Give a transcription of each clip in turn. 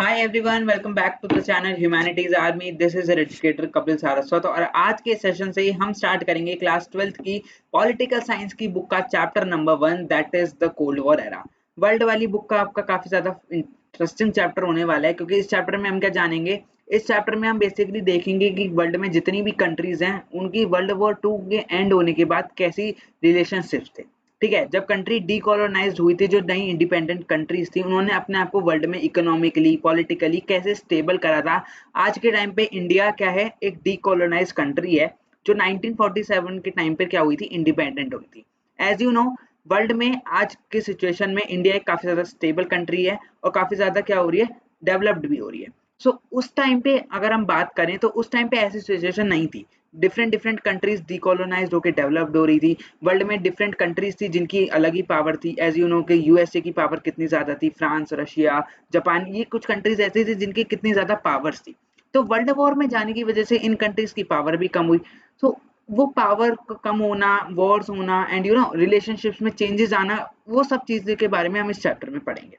Hi everyone, welcome back to the channel humanities army. This is educator Kapil Saraswat और आज के session से ही हम स्टार्ट करेंगे क्लास 12th की पॉलिटिकल साइंस की बुक का chapter number 1, that is the cold war era. World वाली बुक का आपका काफी ज्यादा इंटरेस्टिंग चैप्टर होने वाला है, क्योंकि इस चैप्टर में हम क्या जानेंगे। इस चैप्टर में हम बेसिकली देखेंगे कि वर्ल्ड में जितनी भी कंट्रीज हैं उनकी वर्ल्ड वॉर 2 के एंड होने के बाद कैसी रिलेशनशिप्स थे। ठीक है, जब कंट्री डीकोलोनाइज्ड हुई थी, जो नई इंडिपेंडेंट कंट्रीज थी, उन्होंने अपने आप को वर्ल्ड में इकोनॉमिकली पॉलिटिकली कैसे स्टेबल करा था। आज के टाइम पे इंडिया क्या है, एक डीकोलोनाइज कंट्री है जो 1947 के टाइम पे क्या हुई थी, इंडिपेंडेंट हुई थी। एज यू नो, वर्ल्ड में आज के सिचुएशन में इंडिया एक काफी ज्यादा स्टेबल कंट्री है और काफी ज्यादा क्या हो रही है, डेवलप्ड भी हो रही है। सो उस टाइम पे अगर हम बात करें तो उस टाइम पे ऐसी सिचुएशन नहीं थी। डिफरेंट डिफरेंट कंट्रीज डीकोलोनाइज्ड होकर डेवलप्ड हो रही थी। वर्ल्ड में डिफरेंट कंट्रीज थी जिनकी अलग ही पावर थी। एज यू नो कि यूएसए की पावर कितनी ज्यादा थी, फ्रांस, रशिया, जापान, ये कुछ कंट्रीज ऐसी थी जिनकी कितनी ज्यादा पावर्स थी। तो वर्ल्ड वॉर में जाने की वजह से इन कंट्रीज की पावर भी कम हुई। तो वो पावर कम होना, वॉर्स होना एंड रिलेशनशिप्स में चेंजेस आना, वो सब चीजें के बारे में हम इस चैप्टर में पढ़ेंगे।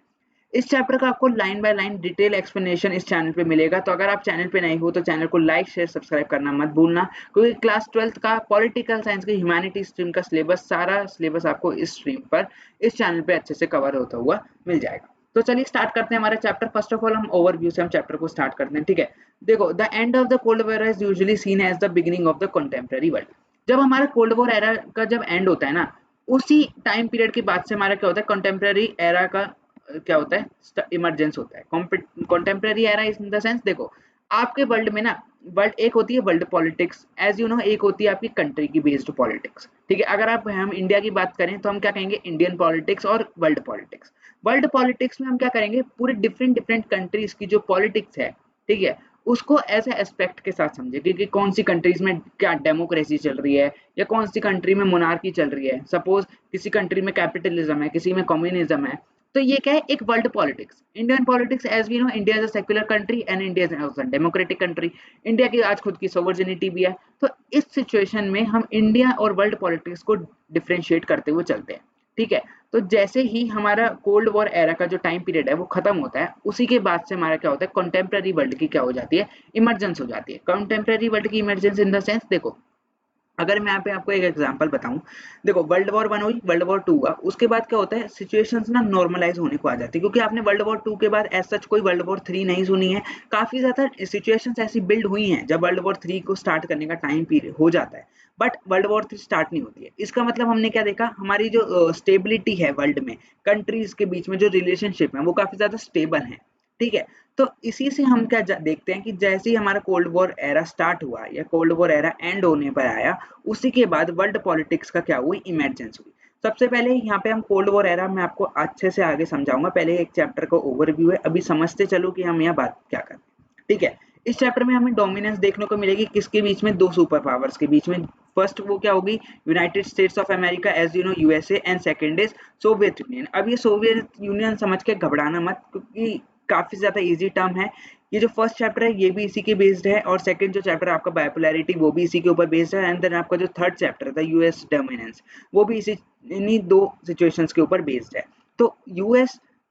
इस चैप्टर का आपको line by line detail explanation इस चैनल पे मिलेगा। तो अगर आप चैनल पे नए हो तो चैनल को लाइक शेयर सब्सक्राइब करना मत भूलना, क्योंकि क्लास 12th का पॉलिटिकल साइंस की ह्यूमैनिटी स्ट्रीम का सिलेबस, सारा सिलेबस आपको इस स्ट्रीम पर, इस चैनल पे अच्छे से कवर होता हुआ मिल जाएगा। तो चलिए स्टार्ट करते हैं हमारा चैप्टर। फर्स्ट ऑफ ऑल हम ओवरव्यू से हम चैप्टर को स्टार्ट करते हैं। ठीक है, देखो, the end of the cold war is usually seen as the beginning of the contemporary world. जब हमारा कोल्ड वॉर एरा का जब एंड होता है ना, उसी टाइम पीरियड के बाद से हमारा क्या होता है, कंटेम्प्रेरी एरा का क्या होता है, इमरजेंस होता है। Contemporary era in the sense, देखो, आपके वर्ल्ड में ना, वर्ल्ड एक होती है world politics, as you know, एक होती है आपकी कंट्री की बेस्ड पॉलिटिक्स। ठीक है, अगर आप हम इंडिया की बात करें तो हम क्या कहेंगे, इंडियन पॉलिटिक्स और वर्ल्ड पॉलिटिक्स। वर्ल्ड पॉलिटिक्स में हम क्या करेंगे, पूरे डिफरेंट डिफरेंट कंट्रीज की जो पॉलिटिक्स है, ठीक है, उसको ऐसे एस्पेक्ट के साथ समझे कि कौन सी कंट्रीज में क्या डेमोक्रेसी चल रही है या कौन सी कंट्री में मोनार्की चल रही है। सपोज किसी कंट्री में कैपिटलिज्म है, किसी में कम्युनिज्म है। तो ये क्या है, एक world politics. Indian politics, as we know, India is a secular country and India is a democratic country. India की आज खुद की सोवर्जिनिटी भी है। तो इस सिचुएशन में हम इंडिया और वर्ल्ड पॉलिटिक्स को डिफरेंशिएट करते हुए चलते हैं। ठीक है, तो जैसे ही हमारा कोल्ड वॉर एरा का जो टाइम पीरियड है वो खत्म होता है, उसी के बाद से हमारा क्या होता है, कंटेम्प्रेरी वर्ल्ड की क्या हो जाती है, इमरजेंस हो जाती है। कंटेम्प्रेरी वर्ल्ड की इमरजेंस इन द सेंस, देखो, अगर मैं यहाँ पे आपको एक एग्जांपल बताऊं, देखो, वर्ल्ड वॉर 1 हुई, वर्ल्ड वॉर 2 हुआ, उसके बाद क्या होता है, सिचुएशंस ना नॉर्मलाइज होने को आ जाती है, क्योंकि आपने वर्ल्ड वॉर 2 के बाद एज सच कोई वर्ल्ड वॉर 3 नहीं सुनी है। काफी ज्यादा सिचुएशंस ऐसी बिल्ड हुई हैं जब वर्ल्ड वॉर 3 को स्टार्ट करने का टाइम पीरियड हो जाता है, बट वर्ल्ड वॉर 3 स्टार्ट नहीं होती है। इसका मतलब हमने क्या देखा, हमारी जो स्टेबिलिटी है वर्ल्ड में, कंट्रीज के बीच में जो रिलेशनशिप है वो काफी ज्यादा स्टेबल है। ठीक है, तो इसी से हम क्या देखते हैं कि जैसे ही हमारा कोल्ड वॉर एरा स्टार्ट हुआ या कोल्ड वॉर एरा एंड होने पर आया, उसी के बाद वर्ल्ड पॉलिटिक्स का क्या हुई, इमरजेंस हुई। सबसे पहले यहाँ पे हम कोल्ड वॉर एरा में आपको अच्छे से आगे समझाऊंगा, पहले एक चैप्टर का ओवरव्यू है, अभी समझते चलो कि हम यहाँ बात क्या करें। ठीक है, इस चैप्टर में हमें डोमिनेंस देखने को मिलेगी, किसके बीच में, दो सुपर पावर्स के बीच में। फर्स्ट वो क्या होगी, United States of America, as you know, USA, and second is Soviet union. अब ये सोवियत यूनियन समझ के घबराना मत, क्योंकि काफी ज्यादा इजी टर्म है। ये जो फर्स्ट चैप्टर है ये भी इसी के बेस्ड है, और सेकंड जो चैप्टर है आपका बायोपोलैरिटी, वो भी इसी के ऊपर बेस्ड है, एंड देन आपका जो थर्ड चैप्टर था यूएस डोमिनेंस, वो भी इसी, इन्हीं दो सिचुएशंस के ऊपर बेस्ड है। तो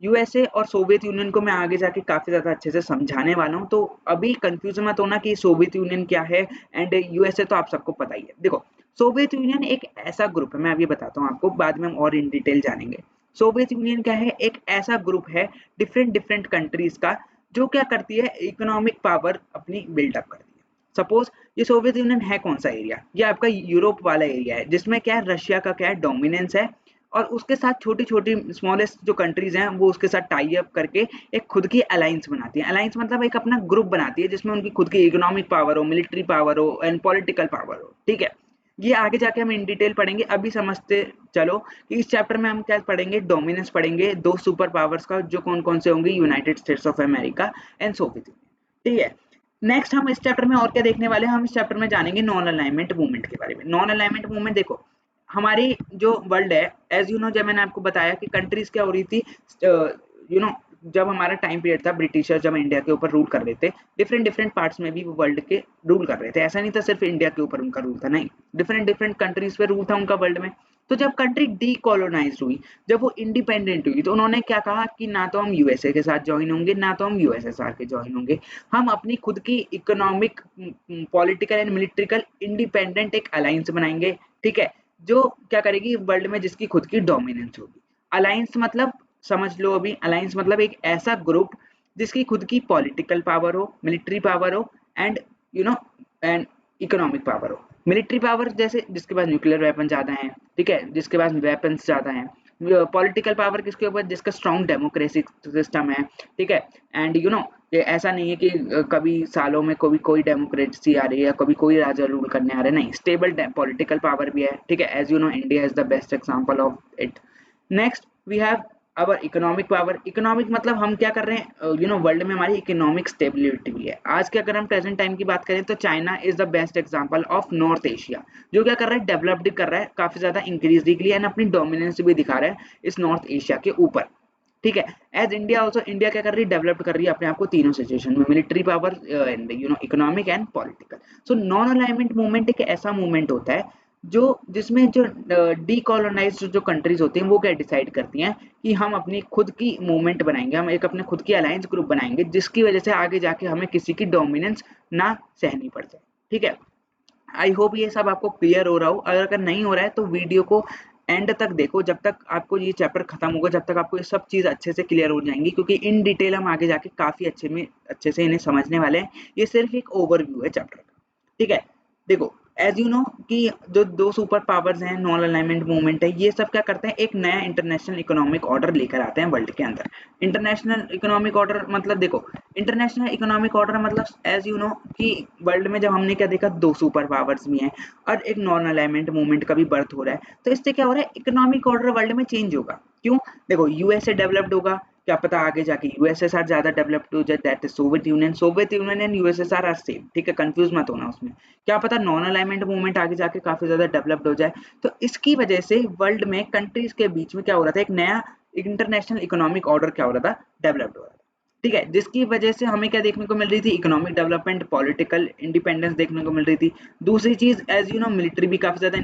यूएसए और सोवियत यूनियन को मैं आगे जाके काफी ज्यादा अच्छे से समझाने वाला हूँ, तो अभी कंफ्यूज मत होना कि सोवियत यूनियन क्या है एंड यूएसए तो आप सबको पता ही है। देखो, सोवियत यूनियन एक ऐसा ग्रुप है, मैं अभी बताता हूँ आपको, बाद में हम और इन डिटेल जानेंगे। सोवियत यूनियन क्या है, एक ऐसा ग्रुप है डिफरेंट डिफरेंट कंट्रीज का, जो क्या करती है, इकोनॉमिक पावर अपनी बिल्डअप करती है। सपोज ये सोवियत यूनियन है कौन सा एरिया, ये आपका यूरोप वाला एरिया है, जिसमें क्या है, रशिया का क्या है, डोमिनेंस है, और उसके साथ छोटी छोटी स्मॉलेस्ट जो कंट्रीज हैं वो उसके साथ टाई अप करके एक खुद की अलायंस बनाती है। अलायंस मतलब एक अपना ग्रुप बनाती है जिसमें उनकी खुद की इकोनॉमिक पावर हो, मिलिट्री पावर हो एंड पॉलिटिकल पावर हो। ठीक है, ये आगे जाके हम इन डिटेल पढ़ेंगे, अभी समझते चलो कि इस चैप्टर में हम क्या पढ़ेंगे, डोमिनेंस पढ़ेंगे, दो सुपर पावर्स का, जो कौन कौन से होंगे, United States of America and Soviet Union. ठीक है, नेक्स्ट हम इस चैप्टर में और क्या देखने वाले हैं, हम इस चैप्टर में जानेंगे नॉन अलाइनमेंट मूवमेंट के बारे में। नॉन अलाइनमेंट मूवमेंट, देखो, हमारी जो वर्ल्ड है, एज यू नो, जब मैंने आपको बताया कि कंट्रीज क्या हो रही थी, यू नो, जब हमारा टाइम पीरियड था, ब्रिटिशर जब इंडिया के ऊपर रूल कर रहे थे, डिफरेंट डिफरेंट पार्ट्स में भी वो वर्ल्ड के रूल कर रहे थे। ऐसा नहीं था सिर्फ इंडिया के ऊपर उनका रूल था, नहीं, डिफरेंट डिफरेंट कंट्रीज पे रूल था उनका वर्ल्ड में। तो जब कंट्री डीकोलोनाइज्ड हुई, जब वो इंडिपेंडेंट हुई, तो उन्होंने क्या कहा कि ना तो हम यूएसए के साथ ज्वाइन होंगे, ना तो हम यूएसएसआर के ज्वाइन होंगे, हम अपनी खुद की इकोनॉमिक, पॉलिटिकल एंड मिलिट्रिकल इंडिपेंडेंट एक अलायंस बनाएंगे, ठीक है, जो क्या करेगी वर्ल्ड में, जिसकी खुद की डोमिनेंस होगी। अलायंस मतलब समझ लो, अभी अलायंस मतलब एक ऐसा ग्रुप जिसकी खुद की पॉलिटिकल पावर हो, मिलिट्री पावर हो, and you know and economic power हो। मिलिट्री पावर जैसे जिसके पास न्यूक्लियर वेपन ज्यादा है, ठीक है, जिसके पास वेपन्स ज्यादा हैं। पॉलिटिकल पावर किसके ऊपर, जिसका स्ट्रॉन्ग डेमोक्रेसी सिस्टम है, ठीक है, एंड ये ऐसा नहीं है कि कभी सालों में कभी कोई डेमोक्रेसी आ रही है, कभी कोई राजा रूल करने आ रहा है, नहीं, स्टेबल पॉलिटिकल पावर भी है, ठीक है, as you know India is the best example of it. Next we have our economic power. Economic मतलब हम क्या कर रहे हैं, वर्ल्ड में हमारी इकोनॉमिक स्टेबिलिटी भी है। आज के अगर हम प्रेजेंट टाइम की बात करें तो China is the best example of north Asia, जो क्या कर रहा है, डेवलप्ड कर रहा है, काफी ज्यादा इंक्रीज के लिए, एंड अपनी डोमिनेंस भी दिखा रहा है इस नॉर्थ एशिया के ऊपर, ठीक है। एज इंडिया ऑल्सो, इंडिया क्या कर रही है, डेवलप कर रही है अपने आप को तीनों सिचुएशन में, military power and economic and political. So non alignment movement एक ऐसा मूवमेंट होता है जो जिसमें जो डीकोलोनाइज्ड जो कंट्रीज होती हैं वो क्या डिसाइड करती हैं कि हम अपनी खुद की मूवमेंट बनाएंगे, हम एक अपने खुद की अलायंस ग्रुप बनाएंगे, जिसकी वजह से आगे जाके हमें किसी की डोमिनेंस ना सहनी पड़ जाए, ठीक है। आई होप ये सब आपको क्लियर हो रहा हो। अगर नहीं हो रहा है तो वीडियो को एंड तक देखो, जब तक आपको ये चैप्टर खत्म होगा, जब तक आपको ये सब चीज अच्छे से क्लियर हो जाएंगी, क्योंकि इन डिटेल हम आगे जाके काफी अच्छे से इन्हें समझने वाले हैं। ये सिर्फ एक ओवरव्यू है चैप्टर का, ठीक है। देखो, एज यू नो कि जो दो सुपर पावर्स हैं, नॉन अलाइनमेंट मूवमेंट है, ये सब क्या करते हैं, एक नया इंटरनेशनल इकोनॉमिक ऑर्डर लेकर आते हैं वर्ल्ड के अंदर। इंटरनेशनल इकोनॉमिक ऑर्डर मतलब देखो, इंटरनेशनल इकोनॉमिक ऑर्डर मतलब एज यू नो कि वर्ल्ड में जब हमने क्या देखा, दो सुपर पावर्स भी हैं और एक नॉन अलाइनमेंट मूवमेंट का भी बर्थ हो रहा है, तो इससे क्या हो रहा है, इकोनॉमिक ऑर्डर वर्ल्ड में चेंज होगा। क्यों? देखो, यूएसए डेवलप्ड होगा, क्या पता आगे जाके यूएसएसआर ज्यादा डेवलप्ड हो जाए, that is Soviet Union. Soviet Union and USSR are same, ठीक है, कंफ्यूज मत होना उसमें। क्या पता नॉन अलाइनमेंट मूवमेंट आगे जाके काफी ज्यादा डेवलप्ड हो जाए। तो इसकी वजह से वर्ल्ड में कंट्रीज के बीच में क्या हो रहा था, एक नया इंटरनेशनल इकोनॉमिक ऑर्डर क्या हो रहा था, डेवलप्ड हो रहा था, ठीक है, जिसकी वजह से हमें क्या देखने को मिल रही थी, इकोनॉमिक डेवलपमेंट, पॉलिटिकल इंडिपेंडेंस देखने को मिल रही थी। दूसरी चीज, एज यू नो, मिलिट्री भी काफी ज्यादा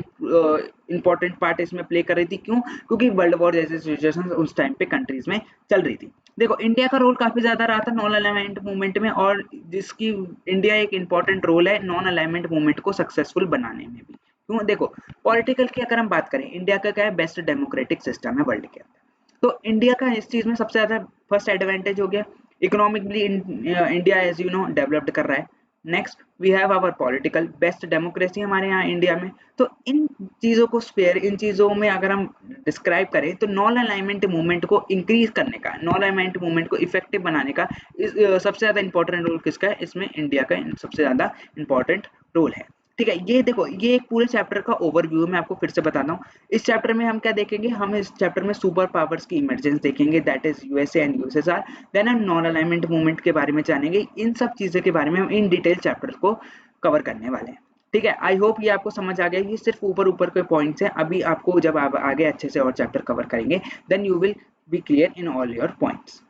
इंपॉर्टेंट पार्ट इसमें प्ले कर रही थी। क्यों? क्योंकि वर्ल्ड वॉर जैसी सिचुएशन उस टाइम पे कंट्रीज में चल रही थी। देखो, इंडिया का रोल काफी ज्यादा रहा था नॉन अलाइनमेंट मूवमेंट में, और जिसकी इंडिया एक इंपॉर्टेंट रोल है नॉन अलाइनमेंट मूवमेंट को सक्सेसफुल बनाने में भी। क्यों? देखो, पॉलिटिकल की अगर हम बात करें, इंडिया का क्या है, बेस्ट डेमोक्रेटिक सिस्टम है वर्ल्ड के अंदर। तो इंडिया का इस चीज में सबसे ज्यादा फर्स्ट एडवांटेज हो गया, economically India as you know developed कर रहा है। Next we have our political, best democracy हमारे यहाँ इंडिया में। तो इन चीजों को स्पेयर, इन चीजों में अगर हम डिस्क्राइब करें तो नॉन अलाइनमेंट मूवमेंट को इंक्रीज करने का, नॉन अलाइनमेंट मूवमेंट को इफेक्टिव बनाने का सबसे ज्यादा इंपॉर्टेंट रोल किसका है, इसमें इंडिया का सबसे ज्यादा इंपॉर्टेंट रोल है, ठीक है। ये देखो, ये एक पूरे चैप्टर का ओवरव्यू मैं आपको फिर से बताता हूँ। इस चैप्टर में हम क्या देखेंगे, हम इस चैप्टर में सुपर पावर्स की इमरजेंस देखेंगे, that is USA and USSR. Then हम नॉन अलाइनमेंट मूवमेंट के बारे में जानेंगे। इन सब चीजों के बारे में हम इन डिटेल चैप्टर को कवर करने वाले हैं, ठीक है। आई होप ये आपको समझ आ गया। ये सिर्फ ऊपर ऊपर के पॉइंट्स हैं, अभी आपको जब आप आगे अच्छे से और चैप्टर कवर करेंगे, then you will be clear in all your points.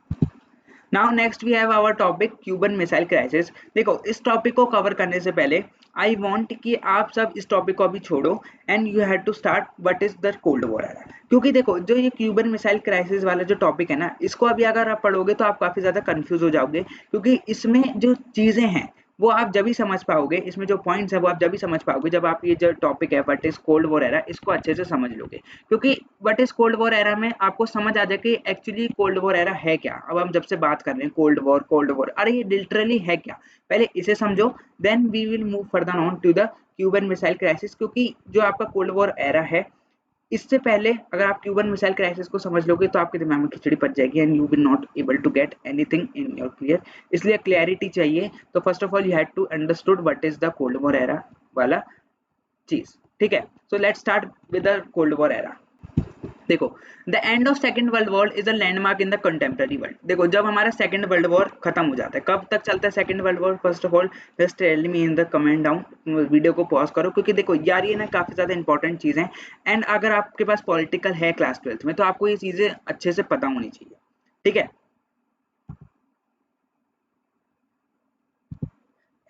Now next we have our topic Cuban missile crisis. देखो, इस टॉपिक को कवर करने से पहले आई वांट कि आप सब इस टॉपिक को अभी छोड़ो and you have to start what is the cold war era. क्योंकि देखो, जो ये क्यूबन मिसाइल क्राइसिस वाला जो टॉपिक है ना, इसको अभी अगर आप पढ़ोगे तो आप काफी ज्यादा कंफ्यूज हो जाओगे, क्योंकि इसमें जो चीजें हैं वो आप जब ही समझ पाओगे, इसमें जो पॉइंट्स है वो आप जब ही समझ पाओगे जब आप ये जो टॉपिक है what is cold war era, इसको अच्छे से समझ लोगे। क्योंकि what is cold war era में आपको समझ आ जाए कि एक्चुअली कोल्ड वॉर एरा है क्या। अब हम जब से बात कर रहे हैं कोल्ड वॉर, अरे ये लिटरली है क्या, पहले इसे समझो, then we will move further on to the Cuban missile crisis. क्योंकि जो आपका कोल्ड वॉर एरा है, इससे पहले अगर आप क्यूबन मिसाइल क्राइसिस को समझ लोगे तो आपके दिमाग में खिचड़ी पच जाएगी and you will not able to get anything in your clear. इसलिए क्लैरिटी चाहिए, तो first of all you have to understood what is the cold war era वाला चीज, ठीक है। So let's start with the cold war era. देखो, the end of second world war is a landmark in the contemporary world. देखो, जब हमारा second world war खत्म हो जाता है, कब तक चलता है second world war, first of all just tell me in the comment down. Video को पॉज करो, क्योंकि देखो यार ये ना काफी ज्यादा इंपॉर्टेंट चीज है, एंड अगर आपके पास पॉलिटिकल है क्लास 12th में तो आपको ये चीजें अच्छे से पता होनी चाहिए, ठीक है।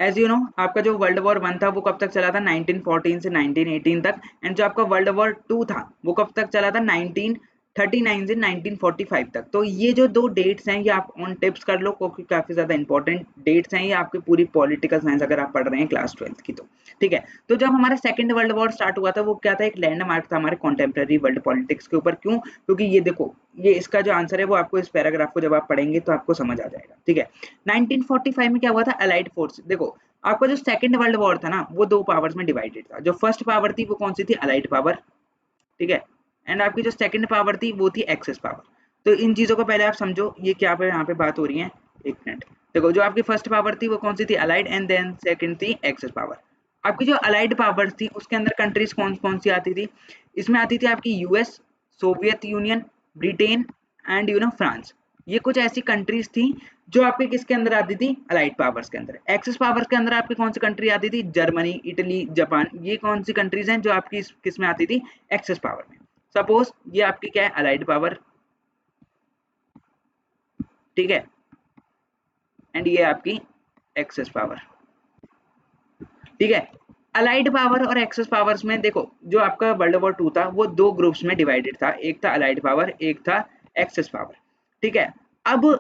एज यू नो आपका जो वर्ल्ड वॉर 1 था वो कब तक चला था 1914 से 1918 तक, एंड जो आपका वर्ल्ड वॉर 2 था वो कब तक चला था 1939 से 1945 तक। तो ये जो दो डेट्स हैं ये आप ऑन टिप्स कर लो क्योंकि काफी ज्यादा इंपॉर्टेंट डेट्स हैं ये आपकी पूरी पॉलिटिकल साइंस अगर आप पढ़ रहे हैं क्लास 12th की तो। ठीक है, तो जब हमारा सेकंड वर्ल्ड वॉर स्टार्ट हुआ था वो क्या था, एक लैंडमार्क था हमारे कॉन्टेम्प्रेरी वर्ल्ड पॉलिटिक्स के ऊपर। क्यों? क्योंकि ये देखो, ये इसका जो आंसर है वो आपको इस पैराग्राफ को जब आप पढ़ेंगे तो आपको समझ आ जाएगा। ठीक है, 1945 में क्या हुआ था, अलाइड फोर्स। देखो आपका जो सेकंड वर्ल्ड वॉर था ना वो दो पावर्स में डिवाइडेड था। जो फर्स्ट पावर थी वो कौन सी थी, अलाइड पावर। ठीक है, एंड आपकी जो सेकंड पावर थी वो थी एक्सेस पावर। तो इन चीजों को पहले आप समझो, ये क्या पे यहाँ पे बात हो रही है। एक मिनट, देखो जो आपकी फर्स्ट पावर थी वो कौन सी थी, अलाइड, एंड देन सेकंड थी एक्सेस पावर। आपकी जो अलाइड पावर थी उसके अंदर कंट्रीज कौन कौन सी आती थी, इसमें आती थी आपकी US, Soviet union, Britain and France. ये कुछ ऐसी कंट्रीज थी जो आपके किसके अंदर आती थी, अलाइड पावर्स के अंदर। एक्सेस पावर्स के अंदर आपकी कौन सी कंट्री आती थी, जर्मनी, इटली, जापान। ये कौन सी कंट्रीज हैं जो आपकी किस में आती थी, एक्सेस पावर में। सपोज ये आपकी क्या है, अलाइड पावर। ठीक है, एंड ये आपकी एक्सेस पावर। ठीक है, अलाइड पावर और एक्सेस पावर्स में देखो जो आपका वर्ल्ड वॉर 2 था वो दो ग्रुप्स में डिवाइडेड था, एक था अलाइड पावर, एक था एक्सेस पावर। ठीक है, अब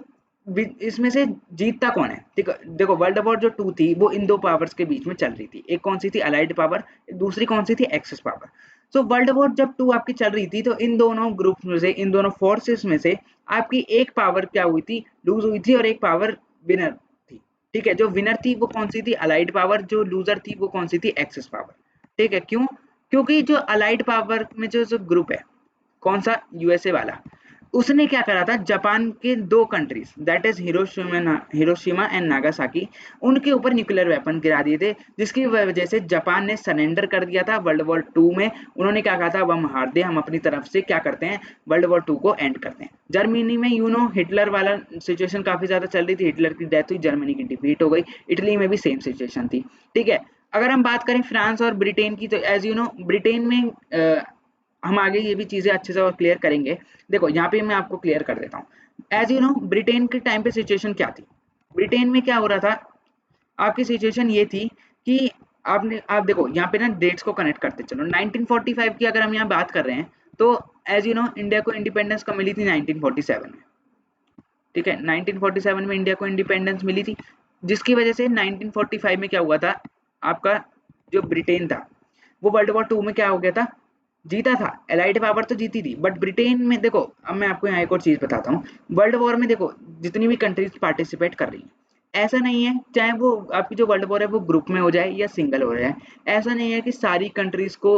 इसमें से जीतता कौन है। ठीक है, देखो वर्ल्ड वॉर जो 2 थी वो इन दो पावर्स के बीच में चल रही थी, एक कौन सी थी, अलाइड पावर, दूसरी कौन सी थी, Axis power. So world war जब 2 आपकी चल रही थी तो इन दोनों ग्रुप्स में से, इन दोनों फोर्सेस में से आपकी एक पावर क्या हुई थी, लूज हुई थी, और एक पावर विनर थी। ठीक है, जो विनर थी वो कौन सी थी, अलाइड पावर, जो लूजर थी वो कौन सी थी, एक्सेस पावर। ठीक है, क्यों? क्योंकि जो अलाइड पावर में जो ग्रुप है, कौन सा, यूएसए वाला, उसने क्या करा था, जापान के दो countries that is Hiroshima and Nagasaki, उनके ऊपर न्यूक्लियर वेपन गिरा दिए थे, जिसकी वजह से जापान ने सरेंडर कर दिया था वर्ल्ड वॉर 2 में। उन्होंने क्या कहा था, अब हम हार दे, हम अपनी तरफ से क्या करते हैं, वर्ल्ड वॉर 2 को एंड करते हैं। जर्मनी में हिटलर वाला सिचुएशन काफी ज्यादा चल रही थी, हिटलर की डेथ हुई, जर्मनी की डिफीट हो गई। इटली में भी सेम सिचुएशन थी। ठीक है, अगर हम बात करें फ्रांस और ब्रिटेन की, तो एज ब्रिटेन में हम आगे ये भी चीजें अच्छे से और क्लियर करेंगे। देखो यहाँ पे मैं आपको क्लियर कर देता हूँ। एज ब्रिटेन के टाइम पे सिचुएशन क्या थी, ब्रिटेन में क्या हो रहा था, आपकी सिचुएशन ये थी कि आप देखो यहाँ पे ना डेट्स को कनेक्ट करते चलो। 1945 की अगर हम यहाँ बात कर रहे हैं तो एज इंडिया को इंडिपेंडेंस कब मिली थी, 1947 में। ठीक है, 1947 में इंडिया को इंडिपेंडेंस मिली थी, जिसकी वजह से 1945 में क्या हुआ था, आपका जो ब्रिटेन था वो वर्ल्ड वॉर 2 में क्या हो गया था, जीता था। एलाइड पावर तो जीती थी, बट ब्रिटेन में देखो, अब मैं आपको यहाँ एक और चीज बताता हूँ। वर्ल्ड वॉर में देखो जितनी भी कंट्रीज पार्टिसिपेट कर रही है, ऐसा नहीं है चाहे वो आपकी जो वर्ल्ड वॉर है वो ग्रुप में हो जाए या सिंगल हो जाए, ऐसा नहीं है कि सारी कंट्रीज को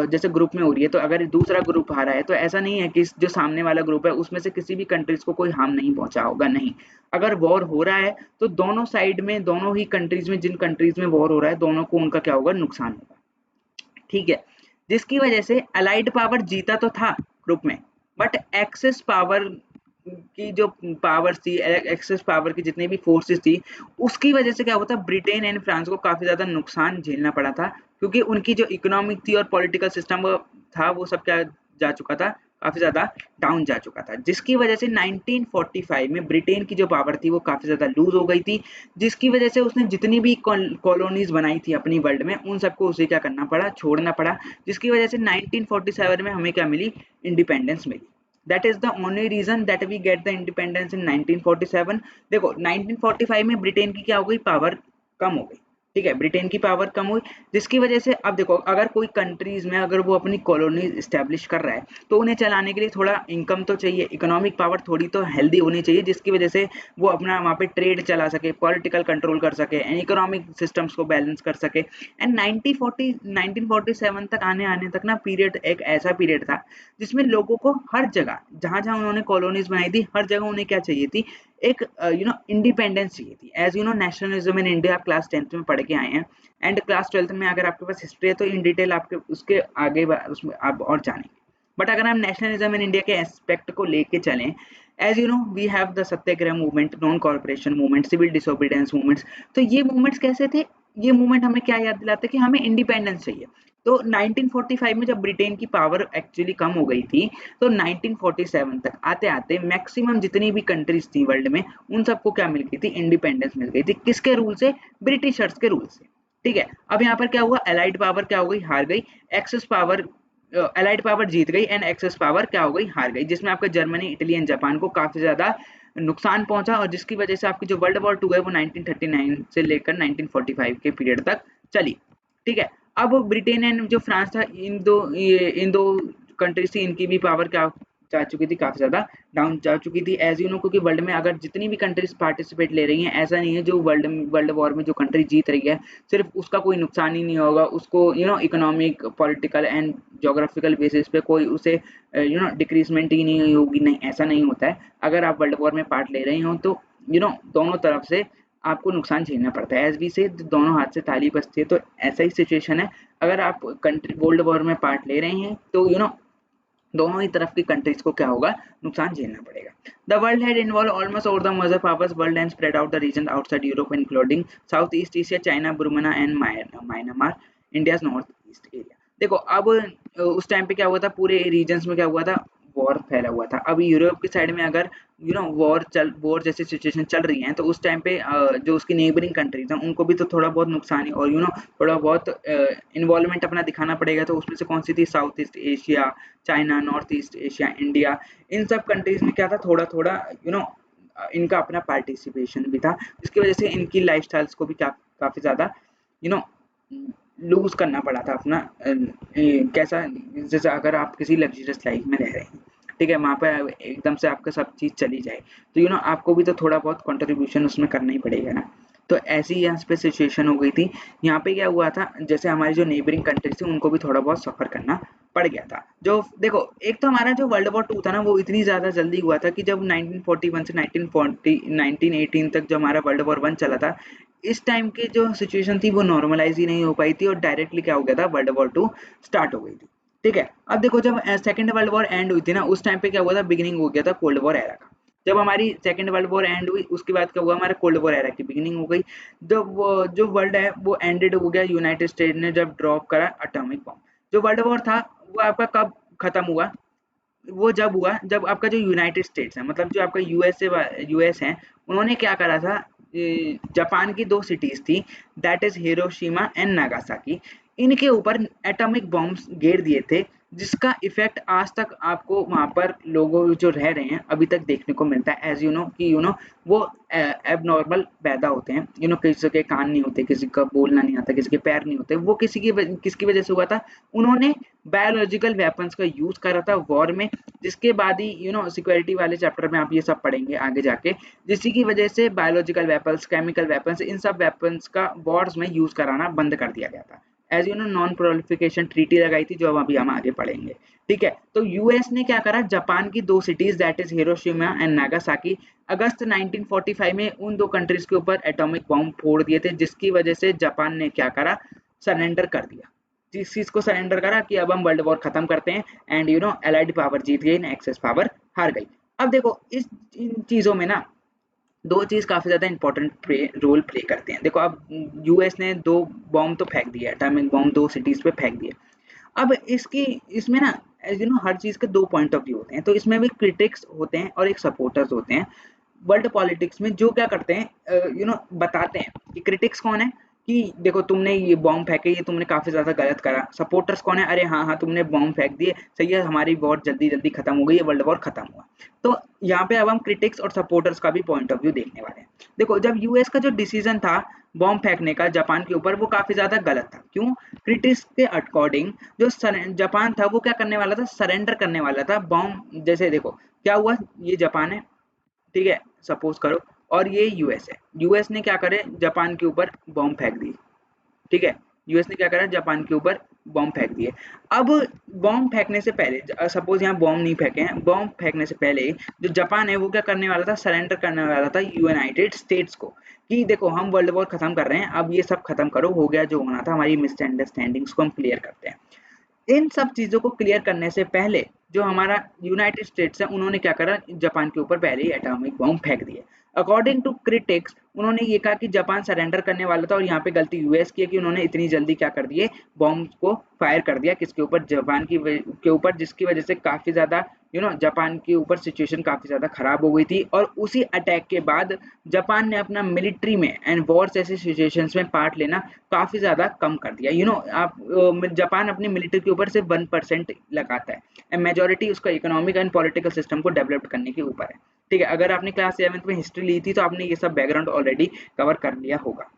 जैसे ग्रुप में हो रही है तो अगर दूसरा ग्रुप हारा है तो ऐसा नहीं है कि जो सामने वाला ग्रुप है उसमें से किसी भी कंट्रीज को कोई हार्म नहीं पहुंचा होगा, नहीं। अगर वॉर हो रहा है तो दोनों साइड में, दोनों ही कंट्रीज में, जिन कंट्रीज में वॉर हो रहा है दोनों को उनका क्या होगा, नुकसान होगा। ठीक है, जिसकी वजह से अलाइड पावर जीता तो था ग्रुप में, बट एक्सेस पावर की जो पावर थी, एक्सेस पावर की जितनी भी फोर्सेस थी, उसकी वजह से क्या होता, ब्रिटेन एंड फ्रांस को काफी ज्यादा नुकसान झेलना पड़ा था, क्योंकि उनकी जो इकोनॉमिक थी और पॉलिटिकल सिस्टम था वो सब क्या जा चुका था, काफी ज्यादा डाउन जा चुका था, जिसकी वजह से 1945 में ब्रिटेन की जो पावर थी वो काफी ज्यादा लूज हो गई थी, जिसकी वजह से उसने जितनी भी कॉलोनीज बनाई थी अपनी वर्ल्ड में उन सबको उसे क्या करना पड़ा, छोड़ना पड़ा, जिसकी वजह से 1947 में हमें क्या मिली, इंडिपेंडेंस मिली। That is the only reason that we get the independence in 1947। देखो 1945 में ब्रिटेन की क्या हो गई, पावर कम हो गई। ठीक है, ब्रिटेन की पावर कम हुई, जिसकी वजह से अब देखो अगर कोई कंट्रीज में अगर वो अपनी कॉलोनी स्टैब्लिश कर रहा है तो उन्हें चलाने के लिए थोड़ा इनकम तो चाहिए, इकोनॉमिक पावर थोड़ी तो हेल्दी होनी चाहिए, जिसकी वजह से वो अपना वहाँ पे ट्रेड चला सके, पॉलिटिकल कंट्रोल कर सके, इकोनॉमिक सिस्टम्स को बैलेंस कर सके। एंड 1947 तक आने आने तक ना पीरियड एक ऐसा पीरियड था जिसमें लोगों को हर जगह, जहां जहां उन्होंने कॉलोनीज बनाई थी, हर जगह उन्हें क्या चाहिए थी, एक इंडिपेंडेंस चाहिए थी। एज नेशनलिज्म इन इंडिया आप क्लास 10th में पढ़ के आए हैं, एंड क्लास 12th में अगर आपके पास हिस्ट्री है तो इन डिटेल आपके उसके आगे उसमें आप और जानेंगे। बट अगर हम नेशनलिज्म इन इंडिया के एस्पेक्ट को लेके चलें, as we have the satyagraha movement, non corporation movement, civil disobedience movements. तो ये मूवमेंट्स कैसे थे, ये मूवमेंट हमें क्या याद दिलाता है कि हमें इंडिपेंडेंस चाहिए। तो 1945 में जब ब्रिटेन की पावर एक्चुअली कम हो गई थी, तो 1947 तक आते-आते मैक्सिमम जितनी भी कंट्रीज थी वर्ल्ड में, उन सबको क्या मिल गई थी, इंडिपेंडेंस मिल गई थी। किसके रूल से? ब्रिटिशर्स के रूल से। ठीक है, अब यहाँ पर क्या हुआ, एलाइड पावर क्या हो गई, हार गई। एक्सेस पावर, एलाइड पावर जीत गई एंड एक्सेस पावर क्या हो गई, हार गई, जिसमें आपका जर्मनी, इटली एंड जापान को काफी ज्यादा नुकसान पहुंचा, और जिसकी वजह से आपकी जो वर्ल्ड वॉर 2 है वो 1939 से लेकर 1945 के पीरियड तक चली। ठीक है, अब ब्रिटेन एंड जो फ्रांस था, इन दो कंट्रीज थी, इनकी भी पावर क्या जा चुकी थी, काफी ज्यादा डाउन जा चुकी थी, एज यू नो, क्योंकि वर्ल्ड में अगर जितनी भी कंट्रीज पार्टिसिपेट ले रही हैं, ऐसा नहीं है जो वर्ल्ड वॉर में जो कंट्री जीत रही है सिर्फ उसका कोई नुकसान ही नहीं होगा, उसको economic, political and geographical basis पे कोई उसे डिक्रीजमेंट ही नहीं होगी, नहीं, ऐसा नहीं होता है। अगर आप वर्ल्ड वॉर में पार्ट ले रहे हो तो दोनों तरफ से आपको नुकसान झेलना पड़ता है, एज वी से दोनों हाथ से ताली बजती है, तो ऐसा ही सिचुएशन है। अगर आप कंट्री वर्ल्ड वॉर में पार्ट ले रहे हैं तो दोनों ही तरफ की कंट्रीज को क्या होगा, नुकसान झेलना पड़ेगा। The world had involve almost over the mother powers world and spread out the region outside Europe including south east Asia, China, बुर्मना and Myanmar, India north east area. देखो अब उस टाइम पे क्या हुआ था, पूरे रीजन्स में क्या हुआ था, वॉर फैला हुआ था। अब यूरोप की साइड में अगर वॉर जैसी सिचुएशन चल रही है, तो उस टाइम पे जो उसकी नेबरिंग कंट्रीज हैं उनको भी तो थोड़ा बहुत नुकसान और थोड़ा बहुत इन्वॉल्वमेंट अपना दिखाना पड़ेगा। तो उसमें से कौन सी थी, south east Asia, China, north east Asia, India, इन सब कंट्रीज में क्या था, थोड़ा थोड़ा इनका अपना पार्टिसिपेशन भी था, जिसकी वजह से इनकी लाइफस्टाइल्स को भी काफी ज्यादा यू नो लूज करना पड़ा था अपना कैसा, जैसे अगर आप किसी लग्जरियस लाइफ में रह रहे हैं, ठीक है, वहाँ पे एकदम से आपका सब चीज़ चली जाए, तो आपको भी तो थोड़ा बहुत कंट्रीब्यूशन उसमें करना ही पड़ेगा ना। तो ऐसी यहाँ पे सिचुएशन हो गई थी। यहाँ पे क्या हुआ था, जैसे हमारी जो नेबरिंग कंट्रीज थी उनको भी थोड़ा बहुत सफर करना पड़ गया था। जो देखो, एक तो हमारा जो वर्ल्ड वॉर 2 था ना, वो इतनी ज़्यादा जल्दी हुआ था कि जब 1941 से 1918 तक जो हमारा वर्ल्ड वॉर 1 चला था, इस टाइम की जो सिचुएशन थी वो नॉर्मलाइज ही नहीं हो पाई थी, और डायरेक्टली क्या हो गया था, वर्ल्ड वॉर 2 स्टार्ट हो गई थी। ठीक है, अब देखो, जब सेकेंड वर्ल्ड वॉर एंड हुई थी ना, उस टाइम पे क्या हुआ था, बिगिनिंग हो गया था कोल्ड वॉर एरा का। जब हमारी सेकेंड वर्ल्ड वॉर एंड हुई, उसके बाद क्या हुआ, हमारे कोल्ड वॉर एरा की बिगिनिंग हो गई। जब जो वर्ल्ड है वो एंडेड हो गया, यूनाइटेड स्टेट ने जब ड्रॉप करा एटॉमिक बॉम्ब। जो वर्ल्ड वॉर था वो आपका कब खत्म हुआ, वो जब हुआ जब आपका जो यूनाइटेड स्टेट्स है, मतलब जो आपका यूएस है, उन्होंने क्या करा था, जापान की दो सिटीज थी, that is Hiroshima and Nagasaki, इनके ऊपर एटॉमिक बॉम्ब्स गिर दिए थे, जिसका इफेक्ट आज तक आपको वहां पर लोगों जो रह रहे हैं अभी तक देखने को मिलता है। एज कि वो एबनॉर्मल पैदा होते हैं, किसी के कान नहीं होते, किसी का बोलना नहीं आता, किसी के पैर नहीं होते, वो किसकी वजह से हुआ था, उन्होंने बायोलॉजिकल वेपन्स का यूज करा था वॉर में, जिसके बाद ही सिक्योरिटी वाले चैप्टर में आप ये सब पढ़ेंगे आगे जाके, जिसकी की वजह से बायोलॉजिकल वेपन्स, केमिकल वेपन्स, इन सब वेपन्स का वॉर्स में यूज कराना बंद कर दिया गया था। एज नॉन प्रोलिफिकेशन ट्रीटी लगाई थी, जो अब अभी हम आगे पढ़ेंगे। ठीक है, तो यूएस ने क्या करा, जापान की दो cities that is Hiroshima and Nagasaki, अगस्त 1945 में उन दो कंट्रीज के ऊपर एटॉमिक बॉम्ब फोड़ दिए थे, जिसकी वजह से जापान ने क्या करा, सरेंडर कर दिया। जिस चीज को सरेंडर करा कि अब हम वर्ल्ड वॉर खत्म करते हैं, एंड एलाइड पावर जीत गई, एक्सेस पावर हार गई। अब देखो, इन चीजों में ना दो चीज काफी ज्यादा इंपॉर्टेंट रोल प्ले करते हैं। देखो, अब यूएस ने दो बॉम्ब तो फेंक दिया, एटॉमिक बॉम्ब दो सिटीज पे फेंक दिए। अब इसमें ना, हर चीज के दो पॉइंट ऑफ व्यू होते हैं, तो इसमें भी क्रिटिक्स होते हैं और एक सपोर्टर्स होते हैं। वर्ल्ड पॉलिटिक्स में जो क्या करते हैं, बताते हैं कि क्रिटिक्स कौन है, कि देखो तुमने ये बॉम्ब फेंके, ये तुमने काफी ज्यादा गलत करा। सपोर्टर्स कौन है, अरे हाँ हाँ तुमने बॉम्ब फेंक दिए, सही है, हमारी वॉर जल्दी जल्दी खत्म हो गई है, वर्ल्ड वॉर खत्म हुआ। तो यहाँ पे अब हम क्रिटिक्स और सपोर्टर्स का भी पॉइंट ऑफ व्यू देखने वाले हैं। देखो, जब यूएस का जो डिसीजन था बॉम्ब फेंकने का जापान के ऊपर, वो काफी ज्यादा गलत था। क्यों? क्रिटिक्स के अकॉर्डिंग जो जापान था वो क्या करने वाला था, सरेंडर करने वाला था बॉम्ब। जैसे देखो क्या हुआ, ये जापान है, ठीक है, सपोज करो, और ये यूएस है। यूएस ने क्या करे, जापान के ऊपर बॉम्ब फेंक दी, ठीक है, यूएस ने क्या करा, जापान के ऊपर बॉम्ब फेंक दिए। अब बॉम्ब फेंकने से पहले, सपोज यहाँ बॉम्ब नहीं फेंके हैं, बॉम्ब फेंकने से पहले जो जापान है वो क्या करने वाला था, सरेंडर करने वाला था यूनाइटेड स्टेट्स को, कि देखो हम वर्ल्ड वॉर खत्म कर रहे हैं, अब ये सब खत्म करो, हो गया जो होना था, हमारी मिसअंडरस्टैंडिंग्स को हम क्लियर करते हैं। इन सब चीजों को क्लियर करने से पहले जो हमारा यूनाइटेड स्टेट्स है, उन्होंने क्या करा, जापान के ऊपर पहले ही एटॉमिक बॉम्ब फेंक दिए। अकॉर्डिंग टू क्रिटिक्स, उन्होंने ये कहा कि जापान सरेंडर करने वाला था और यहाँ पे गलती यूएस की है कि उन्होंने इतनी जल्दी क्या कर दिए, बॉम्ब को फायर कर दिया किसके ऊपर, जापान के ऊपर, जिसकी वजह से काफी ज्यादा जापान के ऊपर सिचुएशन काफी ज्यादा खराब हो गई थी। और उसी अटैक के बाद जापान ने अपना मिलिट्री में एंड वॉर्स ऐसी सिचुएशंस में पार्ट लेना काफी ज्यादा कम कर दिया। आप जापान अपनी मिलिट्री के ऊपर सिर्फ 1% लगाता है एंड मेजोरिटी उसका इकोनॉमिक एंड पॉलिटिकल सिस्टम को डेवलप करने के ऊपर है। ठीक है, अगर आपने क्लास 11th में हिस्ट्री ली थी तो आपने ये सब बैकग्राउंड ऑलरेडी कवर कर लिया होगा।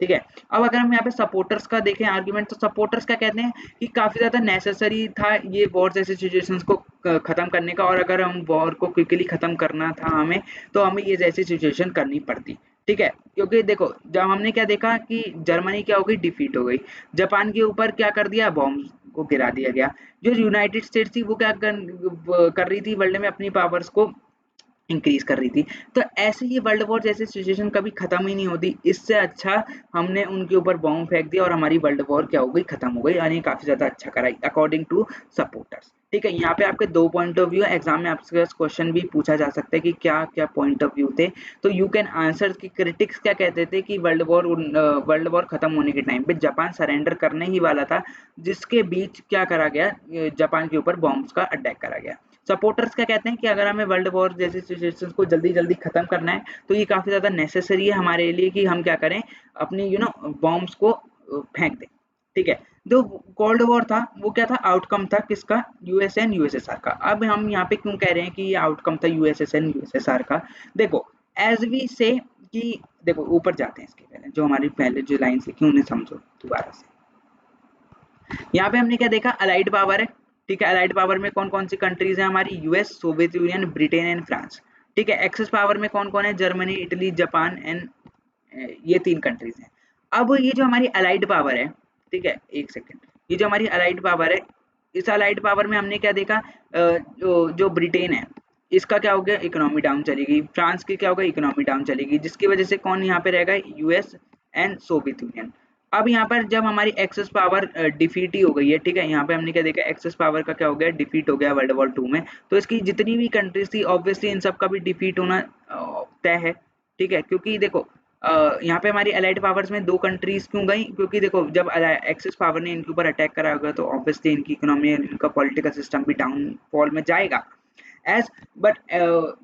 ठीक है, अब अगर हम यहाँ पे सपोर्टर्स का देखें आर्गुमेंट, तो सपोर्टर्स क्या कहते हैं कि काफी ज्यादा नेसेसरी था ये वॉर जैसे सिचुएशंस को खत्म करने का, और अगर हम वॉर को क्विकली खत्म करना था हमें, तो हमें ये जैसी सिचुएशन करनी पड़ती। ठीक है, क्योंकि देखो जब हमने क्या देखा कि जर्मनी क्या हो गई, डिफीट हो गई, जापान के ऊपर क्या कर दिया, बॉम्ब को गिरा दिया गया। जो यूनाइटेड स्टेट्स थी वो क्या कर रही थी, वर्ल्ड में अपनी पावर्स को इंक्रीज कर रही थी। तो ऐसे ही वर्ल्ड वॉर जैसी सिचुएशन कभी खत्म ही नहीं होती। इससे अच्छा हमने उनके ऊपर बॉम्ब फेंक दिया और हमारी वर्ल्ड वॉर क्या हो गई, खत्म हो गई, यानी काफी ज्यादा अच्छा कराई अकॉर्डिंग टू सपोर्टर्स। ठीक है, यहाँ पे आपके दो पॉइंट ऑफ व्यू है, एग्जाम में आपसे क्वेश्चन भी पूछा जा सकता है कि क्या क्या पॉइंट ऑफ व्यू थे, तो यू कैन आंसर कि क्रिटिक्स क्या कहते थे कि वर्ल्ड वॉर खत्म होने के टाइम पे जापान सरेंडर करने ही वाला था, जिसके बीच क्या करा गया, जापान के ऊपर बॉम्ब्स का अटैक करा गया। सपोर्टर्स क्या कहते हैं कि अगर हमें वर्ल्ड वॉर जैसी सिचुएशंस को जल्दी जल्दी खत्म करना है तो ये काफी ज्यादा नेसेसरी है हमारे लिए कि हम क्या करें, अपनी बॉम्ब्स को फेंक दें। ठीक है, जो कोल्ड वॉर था वो क्या था, आउटकम था किसका, यूएस एंड यूएसएसआर का। अब हम यहाँ पे क्यों कह रहे हैं कि ये आउटकम था यूएसएस एंड यूएसएसआर का, देखो एज वी से कि देखो ऊपर जाते हैं, इसके पहले जो हमारी पहले जो लाइन लिखी उन्हें समझो दोबारा से। यहाँ पे हमने क्या देखा, अलाइड पावर है। ठीक है, अलाइड पावर में कौन कौन सी कंट्रीज है हमारी, US, Soviet union, Britain and France. ठीक है, एक्सेस पावर में कौन कौन है, जर्मनी, इटली, जापान एंड ये 3 कंट्रीज हैं। अब ये जो हमारी अलाइड पावर है, ठीक है एक सेकेंड, ये जो हमारी अलाइड पावर है, इस अलाइड पावर में हमने क्या देखा, जो ब्रिटेन है इसका क्या हो गया, इकोनॉमी डाउन चलेगी, फ्रांस की क्या होगा, इकोनॉमी डाउन चलेगी, जिसकी वजह से कौन यहाँ पे रहेगा, यूएस एंड सोवियत यूनियन। अब यहाँ पर जब हमारी एक्सेस पावर डिफीट ही हो गई है, ठीक है, यहाँ पे हमने क्या देखा, एक्सेस पावर का क्या हो गया, डिफीट हो गया वर्ल्ड वॉर 2 में, तो इसकी जितनी भी कंट्रीज थी ऑब्वियसली इन सब का भी डिफीट होना तय है। ठीक है, क्योंकि देखो यहाँ पे हमारी अलाइड पावर्स में 2 कंट्रीज क्यों गई, क्योंकि देखो जब एक्सेस पावर ने इनके ऊपर अटैक करा होगा तो ऑब्वियसली इनकी इकोनॉमी, इनका पॉलिटिकल सिस्टम भी डाउनफॉल में जाएगा as, but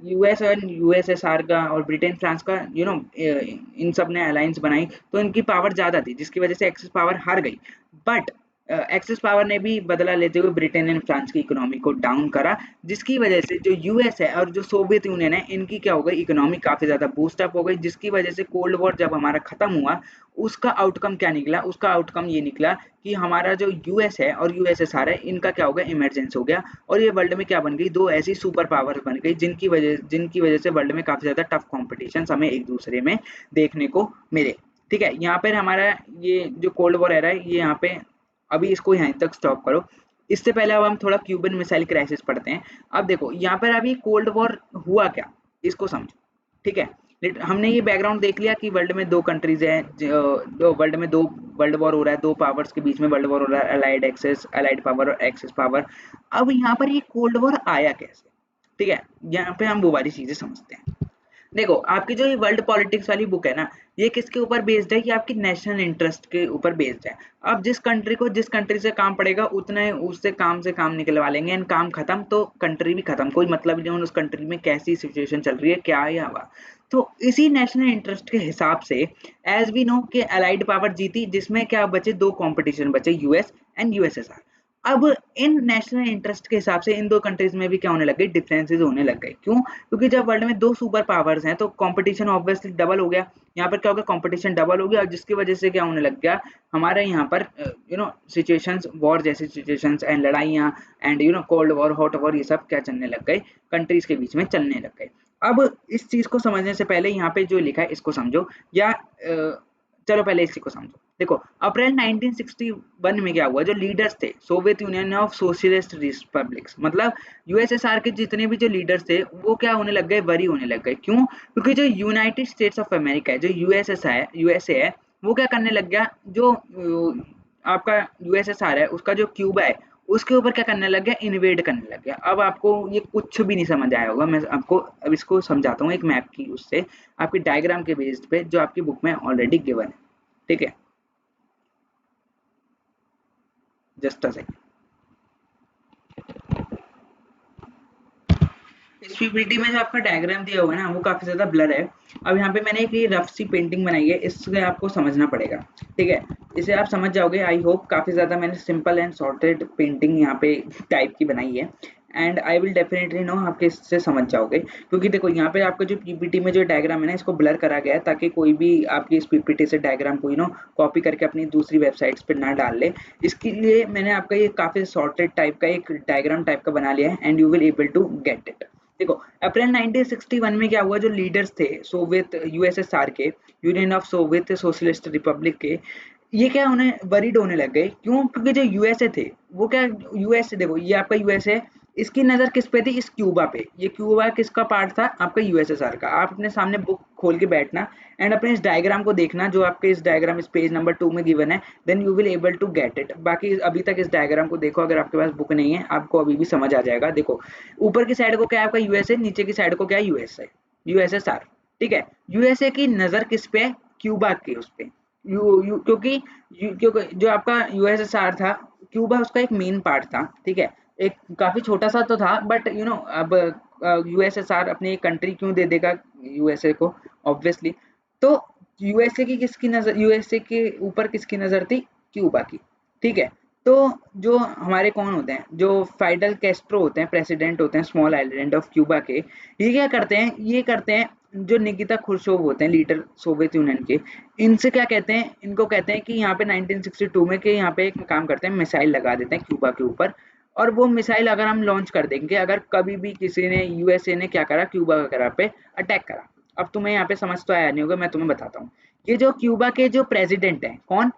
US and USSR का और ब्रिटेन फ्रांस का इन सब ने अलायंस बनाई तो इनकी पावर ज्यादा थी, जिसकी वजह से एक्सेस पावर हार गई। बट एक्सेस पावर ने भी बदला लेते हुए ब्रिटेन एंड फ्रांस की इकोनॉमी को डाउन करा, जिसकी वजह से जो यूएस है और जो सोवियत यूनियन है इनकी क्या हो गई, इकोनॉमी काफी ज्यादा बूस्ट अप हो गई, जिसकी वजह से कोल्ड वॉर जब हमारा खत्म हुआ उसका आउटकम क्या निकला, उसका आउटकम ये निकला कि हमारा जो यूएस है और यूएसएसआर है इनका क्या हो गया, इमरजेंस हो गया, और ये वर्ल्ड में क्या बन गई, 2 ऐसी सुपर पावर्स बन गई जिनकी वजह से वर्ल्ड में काफी ज्यादा टफ कॉम्पिटिशन हमें एक दूसरे में देखने को मिले। ठीक है, यहाँ पर हमारा ये जो कोल्ड वॉर एरा है ये यहाँ पे अभी इसको यहीं तक स्टॉप करो। इससे पहले अब हम थोड़ा क्यूबन मिसाइल क्राइसिस पढ़ते हैं। अब देखो यहाँ पर अभी कोल्ड वॉर हुआ क्या, इसको समझो। ठीक है, हमने ये बैकग्राउंड देख लिया कि वर्ल्ड में 2 कंट्रीज हैं, जो वर्ल्ड में 2 वर्ल्ड वॉर हो रहा है, 2 पावर्स के बीच में वर्ल्ड वॉर हो रहा है, अलाइड एक्सेस, अलाइड पावर और एक्सेस पावर। अब यहाँ पर ये कोल्ड वॉर आया कैसे, ठीक है, यहाँ पे हम वो वाली चीजें समझते हैं। देखो आपकी जो ये वर्ल्ड पॉलिटिक्स वाली बुक है ना, ये किसके ऊपर बेस्ड है, कि आपकी नेशनल इंटरेस्ट के ऊपर बेस्ड है। अब जिस कंट्री से काम पड़ेगा उतने उससे काम निकलवा लेंगे एंड काम खत्म तो कंट्री भी खत्म, कोई मतलब नहीं उस कंट्री में कैसी सिचुएशन चल रही है, क्या है हुआ। तो इसी नेशनल इंटरेस्ट के हिसाब से एज वी नो कि अलाइड पावर जीती, जिसमें क्या बचे, 2 कंपटीशन बचे, यूएस एंड यूएसएसआर। अब इन नेशनल इंटरेस्ट के हिसाब से इन 2 कंट्रीज में भी क्या होने लग गई, डिफरेंसेस होने लग गए। क्यों, क्योंकि जब वर्ल्ड में 2 सुपर पावर्स हैं तो कंपटीशन ऑब्वियसली डबल हो गया। यहाँ पर क्या हो गया, कंपटीशन डबल हो गया, और जिसकी वजह से क्या होने लग गया, हमारे यहाँ पर सिचुएशंस, वॉर जैसी सिचुएशंस एंड लड़ाइयाँ and cold war, hot war, ये सब क्या चलने लग गए, कंट्रीज के बीच में चलने लग गए। अब इस चीज को समझने से पहले यहाँ पे जो लिखा है इसको समझो, या चलो पहले इसी को समझो। देखो अप्रैल 1961 में क्या हुआ, जो लीडर्स थे Soviet union of socialist republics, मतलब यूएसएसआर के जितने भी जो लीडर्स थे वो क्या होने लग गए, वरी होने लग गए। क्यों, क्योंकि जो यूनाइटेड स्टेट्स ऑफ अमेरिका है, जो यूएसए है, वो क्या करने लग गया, जो आपका यूएसएसआर है उसका जो क्यूबा है उसके ऊपर क्या करने लग गया, इन्वेड करने लग गया। अब आपको ये कुछ भी नहीं समझ आया होगा, मैं आपको अब इसको समझाता हूँ एक मैप की उससे, आपकी डायग्राम के बेस्ड पे जो आपकी बुक में ऑलरेडी गिवन है, ठीक है। Just a second. इस पीपीटी में जो आपका डायग्राम दिया हुआ है ना वो काफी ज्यादा ब्लर है। अब यहाँ पे मैंने एक ये रफ सी पेंटिंग बनाई है, इससे आपको समझना पड़ेगा, ठीक है। इसे आप समझ जाओगे आई होप। काफी ज्यादा मैंने सिंपल एंड सॉर्टेड पेंटिंग यहाँ पे टाइप की बनाई है, and I will definitely know आपके इससे समझ जाओगे। क्योंकि देखो यहाँ पे आपका जो पीपीटी में जो डायग्राम है ना इसको ब्लर करा गया है ताकि कोई भी आपकी इस पीपीटी से डायग्राम को कॉपी करके अपनी दूसरी वेबसाइट्स पे ना डाल ले। इसके लिए मैंने आपका ये काफी सॉर्टेड टाइप का एक डायग्राम टाइप का बना लिया है, and you will able to get it. देखो अप्रैल 1961 में क्या हुआ, जो लीडर्स थे सोवियत यूएसएसआर के, union of Soviet socialist republic के, ये क्या उन्हें वरीड होने लग गए। क्यों? क्योंकि जो यूएसए थे वो क्या, यूएसए देखो ये आपका यूएसए, इसकी नजर किस पे थी, इस क्यूबा पे। ये क्यूबा किसका पार्ट था, आपका यूएसएसआर का। आप अपने सामने बुक खोल के बैठना एंड अपने इस डायग्राम को देखना जो आपके इस डायग्राम इस पेज नंबर 2 में गिवन है, then you will able to get it. बाकी अभी तक इस डायग्राम को देखो, अगर आपके पास बुक नहीं है आपको अभी भी समझ आ जाएगा। देखो ऊपर की साइड को क्या है आपका यूएसए, नीचे की साइड को क्या है यूएसए, यूएसएसआर, ठीक है। यूएसए की नजर किस पे, क्यूबा के उस पे। क्योंकि जो आपका यूएसएसआर था, क्यूबा उसका एक मेन पार्ट था, ठीक है। एक काफी छोटा सा तो था, बट अब यूएसएसआर अपनी एक कंट्री क्यों दे देगा यूएसए को, ऑब्वियसली। तो यूएसए की किसकी नजर, यूएसए के ऊपर किसकी नजर थी, क्यूबा की, ठीक है। तो जो हमारे कौन होते हैं, जो फाइडल कैस्ट्रो होते हैं, प्रेसिडेंट होते हैं स्मॉल आइलैंड ऑफ क्यूबा के, ये क्या करते हैं, ये करते हैं जो निकिता खुर्शोव होते हैं लीडर सोवियत यूनियन के, इनसे क्या कहते हैं, इनको कहते हैं कि यहाँ पे 1962 में कि यहाँ पे एक काम करते हैं, मिसाइल लगा देते हैं क्यूबा के ऊपर। और वो मिसाइल अगर हम लॉन्च कर देंगे, अगर कभी भी किसी ने, यूएसए ने क्या करा, क्यूबा वगैरह पे अटैक करा। अब तुम्हें यहाँ पे समझ तो आया नहीं होगा, मैं तुम्हें बताता हूँ। ये जो क्यूबा के जो प्रेसिडेंट हैं, कौन,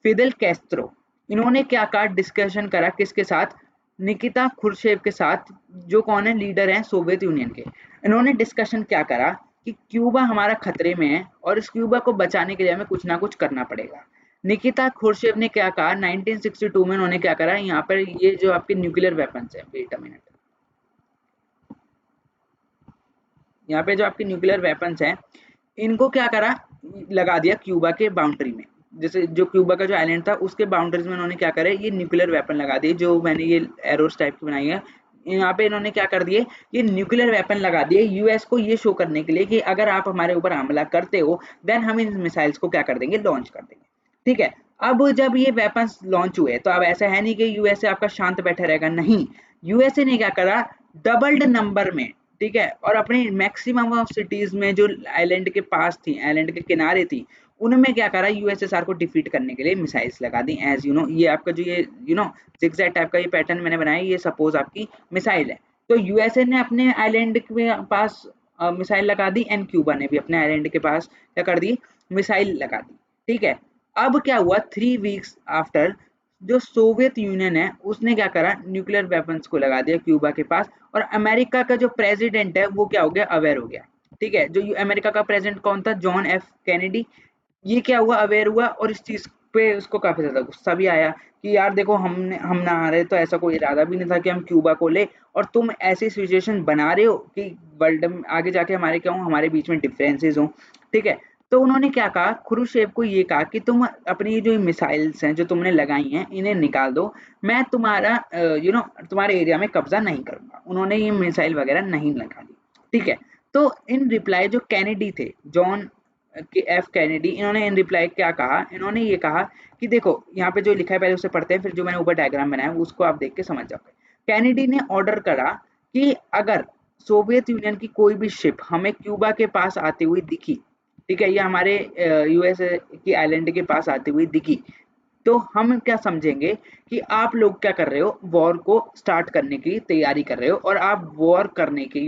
फिदेल कैस्ट्रो, इन्होंने क्या कहा, डिस्कशन करा किसके साथ, निकिता खुर्शेव के साथ, जो कौन है, लीडर हैं सोवियत यूनियन के। इन्होंने डिस्कशन क्या करा कि क्यूबा हमारा खतरे में है और इस क्यूबा को बचाने के लिए हमें कुछ ना कुछ करना पड़ेगा। निकिता खुर्शेव ने क्या कहा, 1962 में उन्होंने क्या करा, यहाँ पर ये जो आपके न्यूक्लियर वेपन्स है, वेट अ मिनट, यहाँ पे जो आपके न्यूक्लियर वेपन्स हैं, इनको क्या करा, लगा दिया क्यूबा के बाउंड्री में। जैसे जो क्यूबा का जो आइलैंड था उसके बाउंड्रीज में उन्होंने क्या करे, ये न्यूक्लियर वेपन लगा दिए, जो मैंने ये एरोस टाइप की बनाई है। यहाँ पे इन्होंने क्या कर दिए, ये न्यूक्लियर वेपन लगा दिए यूएस को ये शो करने के लिए कि अगर आप हमारे ऊपर हमला करते हो देन हम इन मिसाइल्स को क्या कर देंगे, लॉन्च कर देंगे, ठीक है। अब जब ये वेपन्स लॉन्च हुए तो अब ऐसा है नहीं कि यूएसए आपका शांत बैठा रहेगा, नहीं। यूएसए ने क्या करा, डबल्ड नंबर में, ठीक है, और अपने मैक्सिमम ऑफ सिटीज में जो आइलैंड के पास थी, आइलैंड के किनारे थी, उनमें क्या करा, यूएसएसआर को डिफीट करने के लिए मिसाइल्स लगा दी। एज यू नो, ये आपका जो ये जिगजैग टाइप का ये पैटर्न मैंने बनाया, ये सपोज आपकी मिसाइल है। तो यूएसए ने अपने आइलैंड के पास मिसाइल लगा दी, एंड क्यूबा ने भी अपने आइलैंड के पास क्या कर दी, मिसाइल लगा दी, ठीक है। अब क्या हुआ, 3 वीक्स आफ्टर, जो सोवियत यूनियन है उसने क्या करा, न्यूक्लियर वेपन्स को लगा दिया क्यूबा के पास। और अमेरिका का जो प्रेसिडेंट है वो क्या हो गया, अवेयर हो गया, ठीक है। जो अमेरिका का प्रेसिडेंट कौन था, जॉन एफ कैनेडी, ये क्या हुआ, अवेयर हुआ, और इस चीज पे उसको काफी ज्यादा गुस्सा भी आया कि यार देखो हम ना आ रहे तो ऐसा कोई इरादा भी नहीं था कि हम क्यूबा को ले, और तुम ऐसी सिचुएशन बना रहे हो कि वर्ल्ड में आगे जाके हमारे क्या हो, हमारे बीच में डिफरेंसेस हो, ठीक है। तो उन्होंने क्या कहा, खुरुशेव को ये कहा कि तुम अपनी जो मिसाइल्स हैं जो तुमने लगाई हैं इन्हें निकाल दो, मैं तुम्हारा तुम्हारे एरिया में कब्जा नहीं करूंगा। उन्होंने ये मिसाइल वगैरह नहीं लगा दी, ठीक है। तो इन रिप्लाई जो कैनेडी थे, जॉन के एफ कैनेडी, इन्होंने इन रिप्लाई क्या कहा, इन्होंने ये कहा कि देखो यहाँ पे जो लिखा है पहले उसे पढ़ते हैं, फिर जो मैंने ऊपर डायग्राम बनाया उसको आप देख के समझ जाओगे। कैनेडी ने ऑर्डर करा कि अगर सोवियत यूनियन की कोई भी शिप हमें क्यूबा के पास आती हुई दिखी, ठीक है, ये हमारे यूएसए की आइलैंड के पास आती हुई दिखी, तो हम क्या समझेंगे कि आप लोग क्या कर रहे हो, वॉर को स्टार्ट करने की तैयारी कर रहे हो, और आप वॉर करने की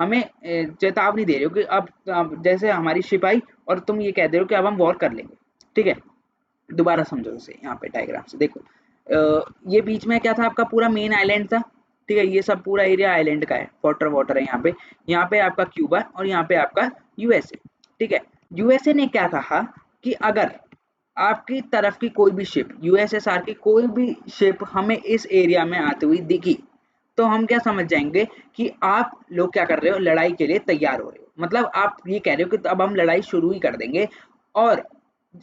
हमें चेतावनी दे रहे हो कि अब जैसे हमारी शिप आई और तुम ये कह दे रहे हो कि अब हम वॉर कर लेंगे, ठीक है। दोबारा समझो इसे, यहाँ पे डायग्राम से देखो, ये बीच में क्या था, आपका पूरा मेन आइलैंड था, ठीक है। ये सब पूरा एरिया आइलैंड का है, वाटर वाटर है यहाँ पे आपका क्यूबा और यहाँ पे आपका यूएसए, ठीक है। यूएसए ने क्या कहा कि अगर आपकी तरफ की कोई भी शिप, यूएसएसआर की कोई भी शिप हमें इस एरिया में आती हुई दिखी, तो हम क्या समझ जाएंगे कि आप लोग क्या कर रहे हो, लड़ाई के लिए तैयार हो रहे हो। मतलब आप ये कह रहे हो कि अब हम लड़ाई शुरू ही कर देंगे, और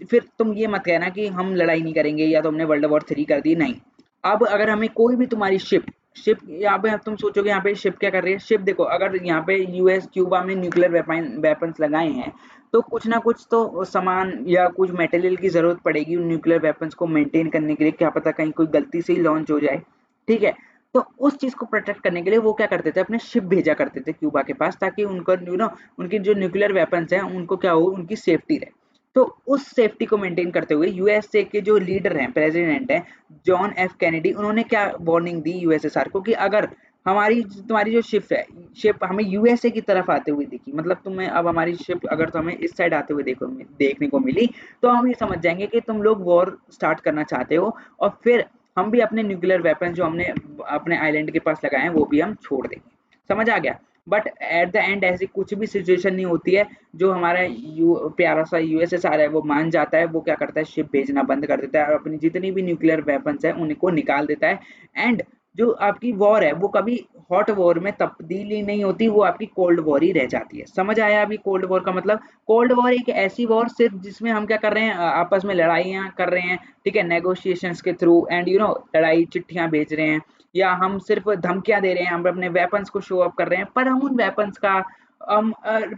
फिर तुम ये मत कहना कि हम लड़ाई नहीं करेंगे या तुमने वर्ल्ड वॉर 3 कर दी, नहीं। अब अगर हमें कोई भी तुम्हारी शिप शिप यहाँ पे तुम सोचोगे यहाँ पे शिप क्या कर रही है, शिप देखो अगर यहाँ पे यूएस क्यूबा में न्यूक्लियर वेपन्स लगाए हैं, तो कुछ ना कुछ तो सामान या कुछ मटेरियल की जरूरत पड़ेगी उन न्यूक्लियर वेपन्स को मेंटेन करने के लिए, क्या पता कहीं कोई गलती से ही लॉन्च हो जाए, ठीक है। तो उस चीज को प्रोटेक्ट करने के लिए वो क्या करते थे, अपने शिप भेजा करते थे क्यूबा के पास, ताकि उनका उनकी जो न्यूक्लियर वेपन्स हैं उनको क्या हो, उनकी सेफ्टी रहे। तो उस सेफ्टी को मेंटेन करते हुए यूएसए के जो लीडर हैं, प्रेसिडेंट हैं जॉन एफ कैनेडी, उन्होंने क्या वार्निंग दी यूएसएसआर को कि अगर तुम्हारी जो शिप हमें यूएसए की तरफ आते हुए दिखी, मतलब तुम्हें अब हमारी शिप अगर तुम्हें इस साइड आते हुए देखने को मिली, तो हम ये समझ जाएंगे कि तुम लोग वॉर स्टार्ट करना चाहते हो, और फिर हम भी अपने न्यूक्लियर वेपन जो हमने अपने आइलैंड के पास लगाए हैं वो भी हम छोड़ देंगे। समझ आ गया। बट एट द एंड ऐसी कुछ भी सिचुएशन नहीं होती है। जो हमारा प्यारा सा यूएसएसआर है वो मान जाता है, वो क्या करता है, शिप भेजना बंद कर देता है और अपनी जितनी भी न्यूक्लियर वेपन्स है उनको निकाल देता है। एंड जो आपकी वॉर है वो कभी हॉट वॉर में तब्दीली नहीं होती, वो आपकी कोल्ड वॉर ही रह जाती है। समझ आया अभी कोल्ड वॉर का मतलब? कोल्ड वॉर एक ऐसी वॉर सिर्फ जिसमें हम क्या कर रहे हैं, आपस में लड़ाइयाँ कर रहे हैं, ठीक है, नेगोशिएशंस के थ्रू, एंड लड़ाई चिट्ठियां भेज रहे हैं, या हम सिर्फ धमकियां दे रहे हैं, हम अपने वेपन्स को शो ऑफ कर रहे हैं, पर हम उन वेपन्स का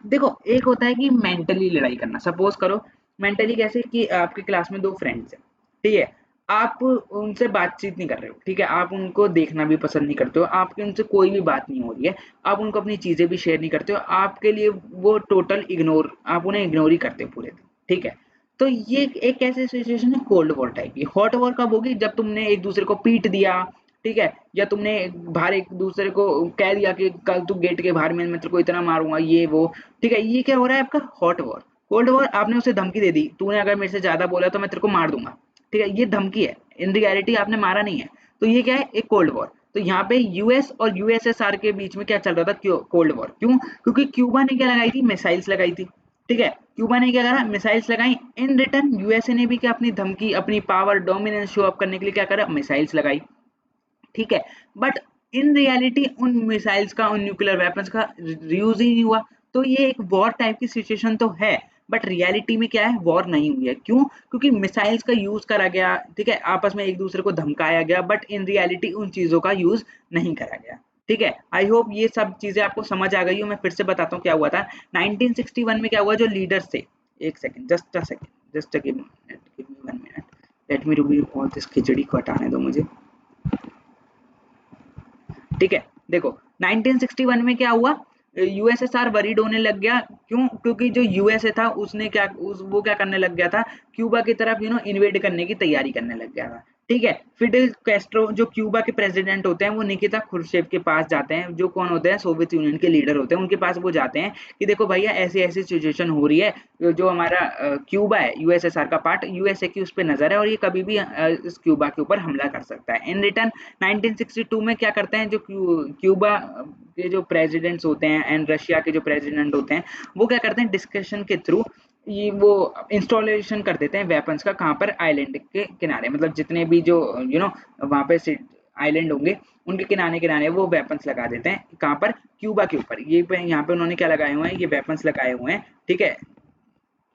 देखो, एक होता है कि मेंटली लड़ाई करना। सपोज करो मेंटली कैसे, कि आपकी क्लास में दो फ्रेंड्स हैं, ठीक है, आप उनसे बातचीत नहीं कर रहे हो, ठीक है, आप उनको देखना भी पसंद नहीं करते हो, आपकी उनसे कोई भी बात नहीं हो रही है, आप उनको अपनी चीजें भी शेयर नहीं करते हो, आपके लिए वो टोटल इग्नोर, आप उन्हें इग्नोर ही करते हो पूरे दिन, ठीक है। तो ये एक ऐसी सिचुएशन है कोल्ड वॉर टाइप की। हॉट वॉर कब होगी, जब तुमने एक दूसरे को पीट दिया, ठीक है, या तुमने बाहर एक दूसरे को कह दिया कि कल तू गेट के बाहर में मैं तेरे को इतना मारूंगा, ये वो, ठीक है, ये क्या हो रहा है आपका हॉट वॉर। कोल्ड वॉर आपने उसे धमकी दे दी, तूने अगर मेरे से ज्यादा बोला तो मैं तेरे को मार दूंगा, ठीक है, ये धमकी है, इन रियलिटी आपने मारा नहीं है। तो ये क्या है, एक कोल्ड वॉर। तो यहाँ पे यूएस और यूएसएसआर के बीच में क्या चल रहा था, क्यों कोल्ड वॉर, क्यों, क्योंकि क्यूबा ने क्या लगाई थी, मिसाइल्स लगाई थी, ठीक है, क्यूबा ने क्या करा, मिसाइल्स लगाई, इन रिटर्न यूएसए ने भी क्या अपनी धमकी, अपनी पावर डोमिनेंस शो अप करने के लिए क्या करा, मिसाइल्स लगाई, ठीक है। बट इन रियलिटी उन मिसाइल्स का, उन न्यूक्लियर वेपन्स का यूज ही नहीं हुआ। तो ये एक वॉर टाइप की सिचुएशन तो है, बट रियलिटी में क्या है, वॉर नहीं हुई है। क्यों? क्योंकि मिसाइल्स का यूज करा गया, ठीक है, आपस में एक दूसरे को धमकाया गया, बट इन रियलिटी उन चीजों का यूज नहीं करा गया, ठीक है। आई होप ये सब चीजें आपको समझ आ गई हो। मैं फिर से बताता हूँ क्या हुआ था 1961 में। क्या हुआ, जो लीडर्स थे, एक second, just a second, just give me 1 minute, let me review all this, खिचड़ी को हटाने दो मुझे, ठीक है। देखो 1961 में क्या हुआ, यूएसएसआर वरीड होने लग गया। क्यों? क्योंकि जो यूएसए था उसने वो क्या करने लग गया था, क्यूबा की तरफ इन्वेड करने की तैयारी करने लग गया था, ठीक है। फिडेल कैस्ट्रो जो क्यूबा के प्रेसिडेंट होते हैं, वो निकिता क्रुश्चेव के पास जाते हैं, जो कौन होते हैं, सोवियत यूनियन के लीडर होते हैं, उनके पास वो जाते हैं कि देखो भैया ऐसी ऐसी सिचुएशन हो रही है, जो हमारा क्यूबा है यूएसएसआर का पार्ट, यूएसए की उस पर नजर है और ये कभी भी इस क्यूबा के ऊपर हमला कर सकता है। इन रिटर्न 1962 में क्या करते हैं, जो क्यूबा के जो प्रेसिडेंट्स होते हैं एंड रशिया के जो प्रेसिडेंट होते हैं, वो क्या करते हैं, डिस्कशन के थ्रू ये वो इंस्टॉलेशन कर देते हैं वेपन्स का। कहाँ पर? आइलैंड के किनारे, मतलब जितने भी जो वहां पे आइलैंड होंगे उनके किनारे किनारे वो वेपन्स लगा देते हैं। कहाँ पर? क्यूबा के ऊपर। ये यहाँ पे उन्होंने क्या लगाए हुए हैं, ये वेपन्स लगाए हुए हैं, ठीक है।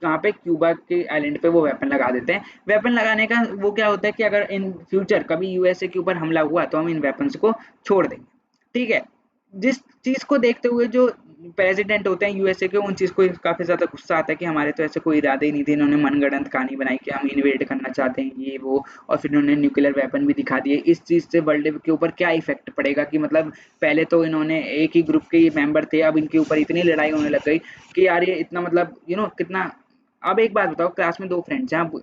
कहाँ पे? क्यूबा के आइलैंड पे वो वेपन लगा देते हैं। वेपन लगाने का वो क्या होता है कि अगर इन फ्यूचर कभी यूएसए के ऊपर हमला हुआ तो हम इन वेपन्स को छोड़ देंगे, ठीक है। जिस चीज को देखते हुए जो प्रेसिडेंट होते हैं यूएसए के, उन चीज को काफी ज्यादा गुस्सा आता है कि हमारे तो ऐसे कोई इरादे ही नहीं थे, इन्होंने मनगढ़ंत कहानी बनाई कि हम इन्वेड करना चाहते हैं, ये वो, और फिर इन्होंने न्यूक्लियर वेपन भी दिखा दिए। इस चीज से वर्ल्ड के ऊपर क्या इफेक्ट पड़ेगा, कि मतलब पहले तो इन्होंने एक ही ग्रुप के मेंबर थे, अब इनके ऊपर इतनी लड़ाई होने लग गई कि यार ये इतना मतलब कितना। अब एक बात बताओ, क्लास में दो फ्रेंड्स हैं, अब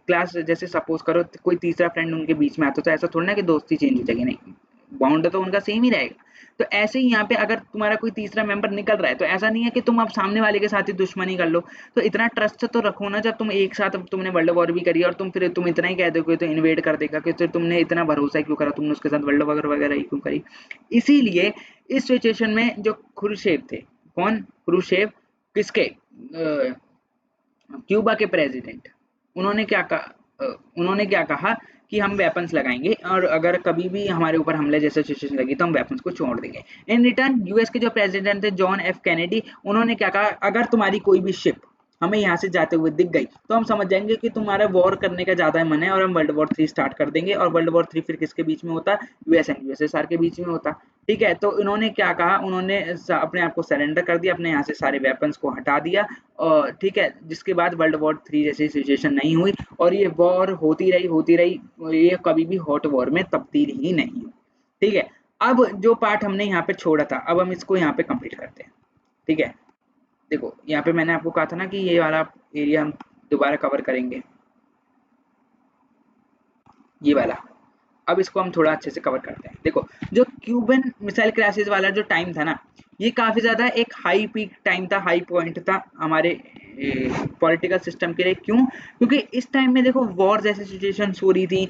क्लास जैसे सपोज करो कोई तीसरा फ्रेंड उनके बीच में आता, तो ऐसा थोड़ा ना कि दोस्ती चेंज हो जाएगी, नहीं, बाउंड तो उनका सेम ही रहेगा। तो ऐसे ही यहाँ पे अगर तुम्हारा कोई तीसरा मेंबर निकल रहा है, तो ऐसा नहीं है कि तुम अब सामने वाले के साथ ही दुश्मनी कर लो। तो इतना ट्रस्ट तो रखो ना, जब तुम एक साथ, तुमने वर्ल्ड वॉर भी करी और तुम इतना ही कह दो कि तो इन्वेड कर देगा, कि तो तुमने इतना भरोसा क्यों करा, तुमने उसके साथ वर्ल्ड वॉर वगैरह ही क्यों करी। इसीलिए इस सिचुएशन में जो क्रुश्चेव थे, कौन? क्रुश्चेव किसके? क्यूबा के प्रेसिडेंट, उन्होंने क्या कहा, उन्होंने क्या कहा कि हम वेपन्स लगाएंगे और अगर कभी भी हमारे ऊपर हमले जैसे सिचुएशन लगी तो हम वेपन्स को छोड़ देंगे। इन रिटर्न यूएस के जो प्रेसिडेंट थे जॉन एफ कैनेडी, उन्होंने क्या कहा, अगर तुम्हारी कोई भी शिप हमें यहाँ से जाते हुए दिख गई तो हम समझ जाएंगे कि तुम्हारा वॉर करने का ज्यादा मन है और हम वर्ल्ड वॉर 3 स्टार्ट कर देंगे। और वर्ल्ड वॉर 3 फिर किसके बीच में होता, यूएस एंड यूएसएसआर के बीच में होता। ठीक है, तो इन्होंने क्या कहा, उन्होंने अपने आप को सरेंडर कर दिया, अपने यहाँ से सारे वेपन्स को हटा दिया। और ठीक है, जिसके बाद वर्ल्ड वॉर 3 जैसी सिचुएशन नहीं हुई और ये वॉर होती रही, ये कभी भी हॉट वॉर में तब्दील ही नहीं हुई। ठीक है, अब जो पार्ट हमने यहाँ पे छोड़ा था अब हम इसको यहाँ पे कंप्लीट करते हैं। ठीक है, देखो यहाँ पे मैंने आपको कहा था ना कि ये वाला एरिया हम दोबारा कवर करेंगे, ये वाला। अब इसको हम थोड़ा अच्छे से कवर करते हैं। देखो, जो क्यूबन मिसाइल क्राइसिस वाला जो टाइम था ना, ये काफी ज्यादा एक हाई पीक टाइम था, हाई पॉइंट था हमारे पॉलिटिकल सिस्टम के लिए। क्यों? क्योंकि इस टाइम में देखो वॉर जैसी सिचुएशन हो रही थी,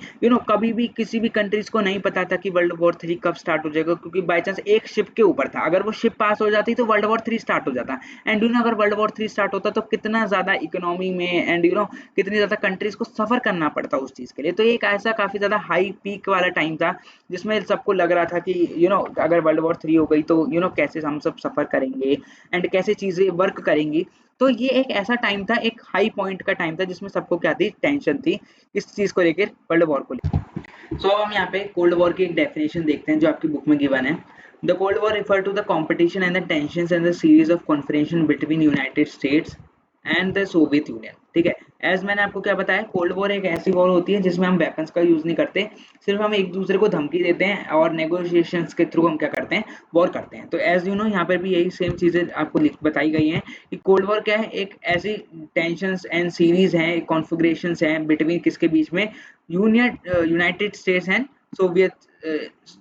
कभी भी किसी भी कंट्रीज को नहीं पता था कि वर्ल्ड वॉर 3 कब स्टार्ट हो जाएगा, क्योंकि बाई चांस एक शिप के ऊपर था, अगर वो शिप पास हो जाती तो वर्ल्ड वॉर 3 स्टार्ट हो जाता। एंड अगर वर्ल्ड वॉर 3 स्टार्ट होता तो कितना ज्यादा इकोनॉमी में एंड कितनी ज्यादा कंट्रीज को सफर करना पड़ता उस चीज के लिए। तो एक ऐसा काफी ज्यादा हाई पीक वाला टाइम था जिसमें सबको लग रहा था कि अगर वर्ल्ड वॉर 3 हो गई तो कैसे हम सब सफर करेंगे एंड कैसे चीजें वर्क करेंगी। तो ये एक ऐसा टाइम था, एक हाई पॉइंट का टाइम था जिसमें सबको क्या थी, टेंशन थी इस चीज को लेकर, वर्ल्ड वॉर को लेकर। सो हम यहाँ पे कोल्ड वॉर की एक डेफिनेशन देखते हैं जो आपकी बुक में गिवन है। The cold war refer to the competition and the tension and the series of confrontation between United States and the Soviet Union. ठीक है, एज मैंने आपको क्या बताया, कोल्ड वॉर एक ऐसी वॉर होती है जिसमें हम वेपन्स का यूज नहीं करते, सिर्फ हम एक दूसरे को धमकी देते हैं और नेगोशिएशंस के थ्रू हम क्या करते हैं, वॉर करते हैं। तो एज यहाँ पर भी यही सेम चीजें आपको बताई गई हैं कि कोल्ड वॉर क्या है, एक ऐसी टेंशंस एंड सीरीज है, कॉन्फ़िगरेशंस हैं बिटवीन किसके बीच में, United States and Soviet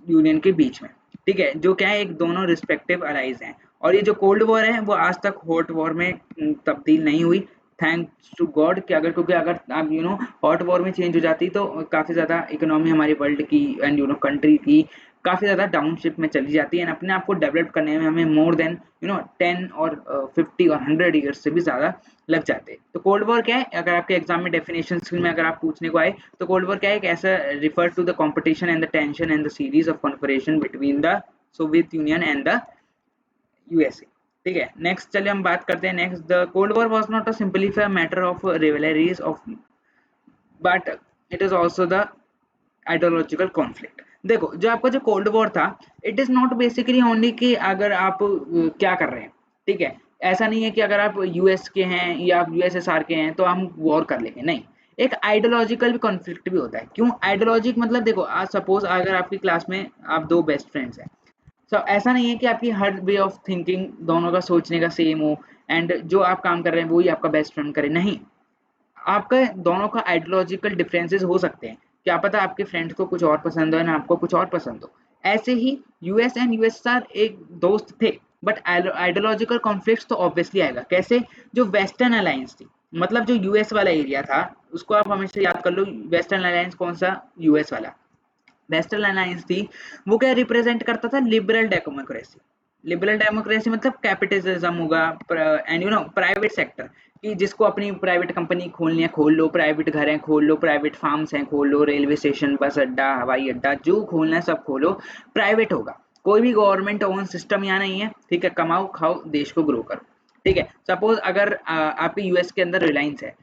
union के बीच में। ठीक है, जो क्या है, एक दोनों रिस्पेक्टिव अलाइज हैं। और ये जो कोल्ड वॉर है वो आज तक हॉट वॉर में तब्दील नहीं हुई, थैंक्स टू गॉड। कि अगर क्योंकि अगर आप हॉट वॉर में चेंज हो जाती तो काफी ज्यादा इकोनॉमी हमारी वर्ल्ड की एंड कंट्री की काफी ज्यादा डाउनशिप में चली जाती है एंड अपने आप को डेवलप करने में हमें मोर देन 10 और 50 और 100 ईयर्स से भी ज्यादा लग जाते हैं। तो कोल्ड वॉर क्या है, अगर आपके एग्जाम में डेफिनेशन में अगर आप पूछने को आए तो कोल्ड वॉर क्या है, एक ऐसा refer to the competition and the tension and the series of confrontation between the Soviet Union and the USA. ठीक है, नेक्स्ट चलिए हम बात करते हैं। Next, the cold war was not a simply a matter of rivalries of but it is also the ideological conflict. देखो, जो आपका जो कोल्ड वॉर था, it is not basically only कि अगर आप क्या कर रहे हैं। ठीक है, ऐसा नहीं है कि अगर आप यूएस के हैं या आप यूएसएसआर के हैं तो हम वॉर कर लेंगे, नहीं। एक आइडियोलॉजिकल भी कॉन्फ्लिक्ट भी होता है। क्यों आइडियोलॉजिक, मतलब देखो, आज सपोज अगर आपकी क्लास में आप दो बेस्ट फ्रेंड्स हैं, तो ऐसा नहीं है कि आपकी हर वे ऑफ थिंकिंग दोनों का सोचने का सेम हो एंड जो आप काम कर रहे हैं वही आपका बेस्ट फ्रेंड करे, नहीं। आपका दोनों का आइडियोलॉजिकल डिफरेंसेस हो सकते हैं, क्या पता आपके फ्रेंड्स को कुछ और पसंद हो ना आपको कुछ और पसंद हो। ऐसे ही यूएस एंड यूएसआर एक दोस्त थे, बट आइडियोलॉजिकल कॉन्फ्लिक्ट्स तो ऑब्वियसली आएगा। कैसे? जो वेस्टर्न अलायंस थी, मतलब जो यूएस वाला एरिया था, उसको आप हमेशा याद कर लो। वेस्टर्न अलायंस कौन सा? यूएस वाला। वेस्टर्न अलायंस थी, वो क्या रिप्रेजेंट करता था? Liberal democracy. लिबरल डेमोक्रेसी मतलब कैपिटलिज्म होगा एंड प्राइवेट सेक्टर, कि जिसको अपनी प्राइवेट कंपनी खोलनी है खोल लो, प्राइवेट घर हैं खोल लो, प्राइवेट फार्म्स हैं खोल लो, रेलवे स्टेशन, बस अड्डा, हवाई अड्डा, जो खोलना है सब खोलो, प्राइवेट होगा। कोई भी गवर्नमेंट ओन सिस्टम यहाँ नहीं है। ठीक है, कमाओ खाओ, देश को ग्रो करो। ठीक है, सपोज अगर आपके यूएस के अंदर रिलायंस है,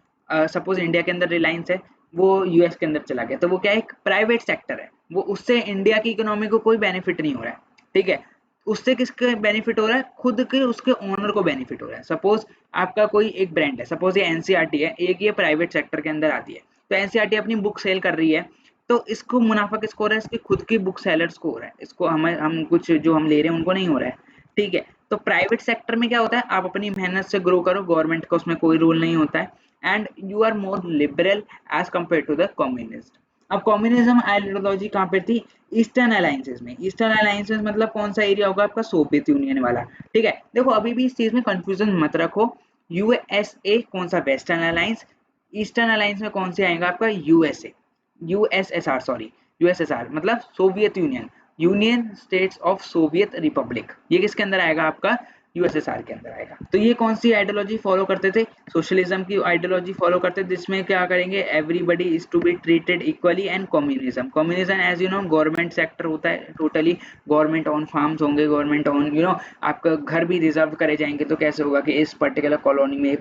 सपोज इंडिया के अंदर रिलायंस है, वो यूएस के अंदर चला गया, तो वो क्या है? एक प्राइवेट सेक्टर है, वो उससे इंडिया की इकोनॉमी को कोई बेनिफिट नहीं हो रहा है। ठीक है, उससे किसके बेनिफिट हो रहा है? खुद के उसके ओनर को बेनिफिट हो रहा है। सपोज आपका कोई एक ब्रांड है, सपोज ये एनसीईआरटी है, एक ये प्राइवेट सेक्टर के अंदर आती है, तो एनसीईआरटी अपनी बुक सेल कर रही है, तो इसको मुनाफा किसको हो रहा है? इसके खुद की बुक सेलर्स को हो रहा है, इसको हम कुछ जो हम ले रहे हैं उनको नहीं हो रहा है। ठीक है, तो प्राइवेट सेक्टर में क्या होता है? आप अपनी मेहनत से ग्रो करो, गवर्नमेंट का उसमें कोई रूल नहीं होता है and you are more liberal as compare to the communist. अब कम्युनिज्म आइडियोलॉजी कहाँ पे थी? ईस्टर्न अलायंसेस में। ईस्टर्न अलायंसेस मतलब कौन सा एरिया होगा आपका? सोवियत यूनियन वाला। ठीक है, देखो अभी भी इस चीज में कंफ्यूजन मत रखो। यूएसए कौन सा? Western alliance. ईस्टर्न अलायंस में कौन से आएगा आपका? यूएसए, यूएसएसआर, सॉरी, यूएसएसआर मतलब Soviet union, union states of Soviet Republic. ये किसके अंदर आएगा आपका? यूएसएसआर के अंदर आएगा। तो ये कौन सी आइडियोलॉजी फॉलो करते थे? सोशलिज्म की आइडियोलॉजी फॉलो करते थे, जिसमें क्या करेंगे, everybody is to be treated equally, and communism. Communism as you know government sector होता है, टोटली गवर्नमेंट ऑन फार्म्स होंगे, गवर्नमेंट ऑन आपका घर भी रिजर्व करे जाएंगे। तो कैसे होगा कि इस पर्टिकुलर कॉलोनी में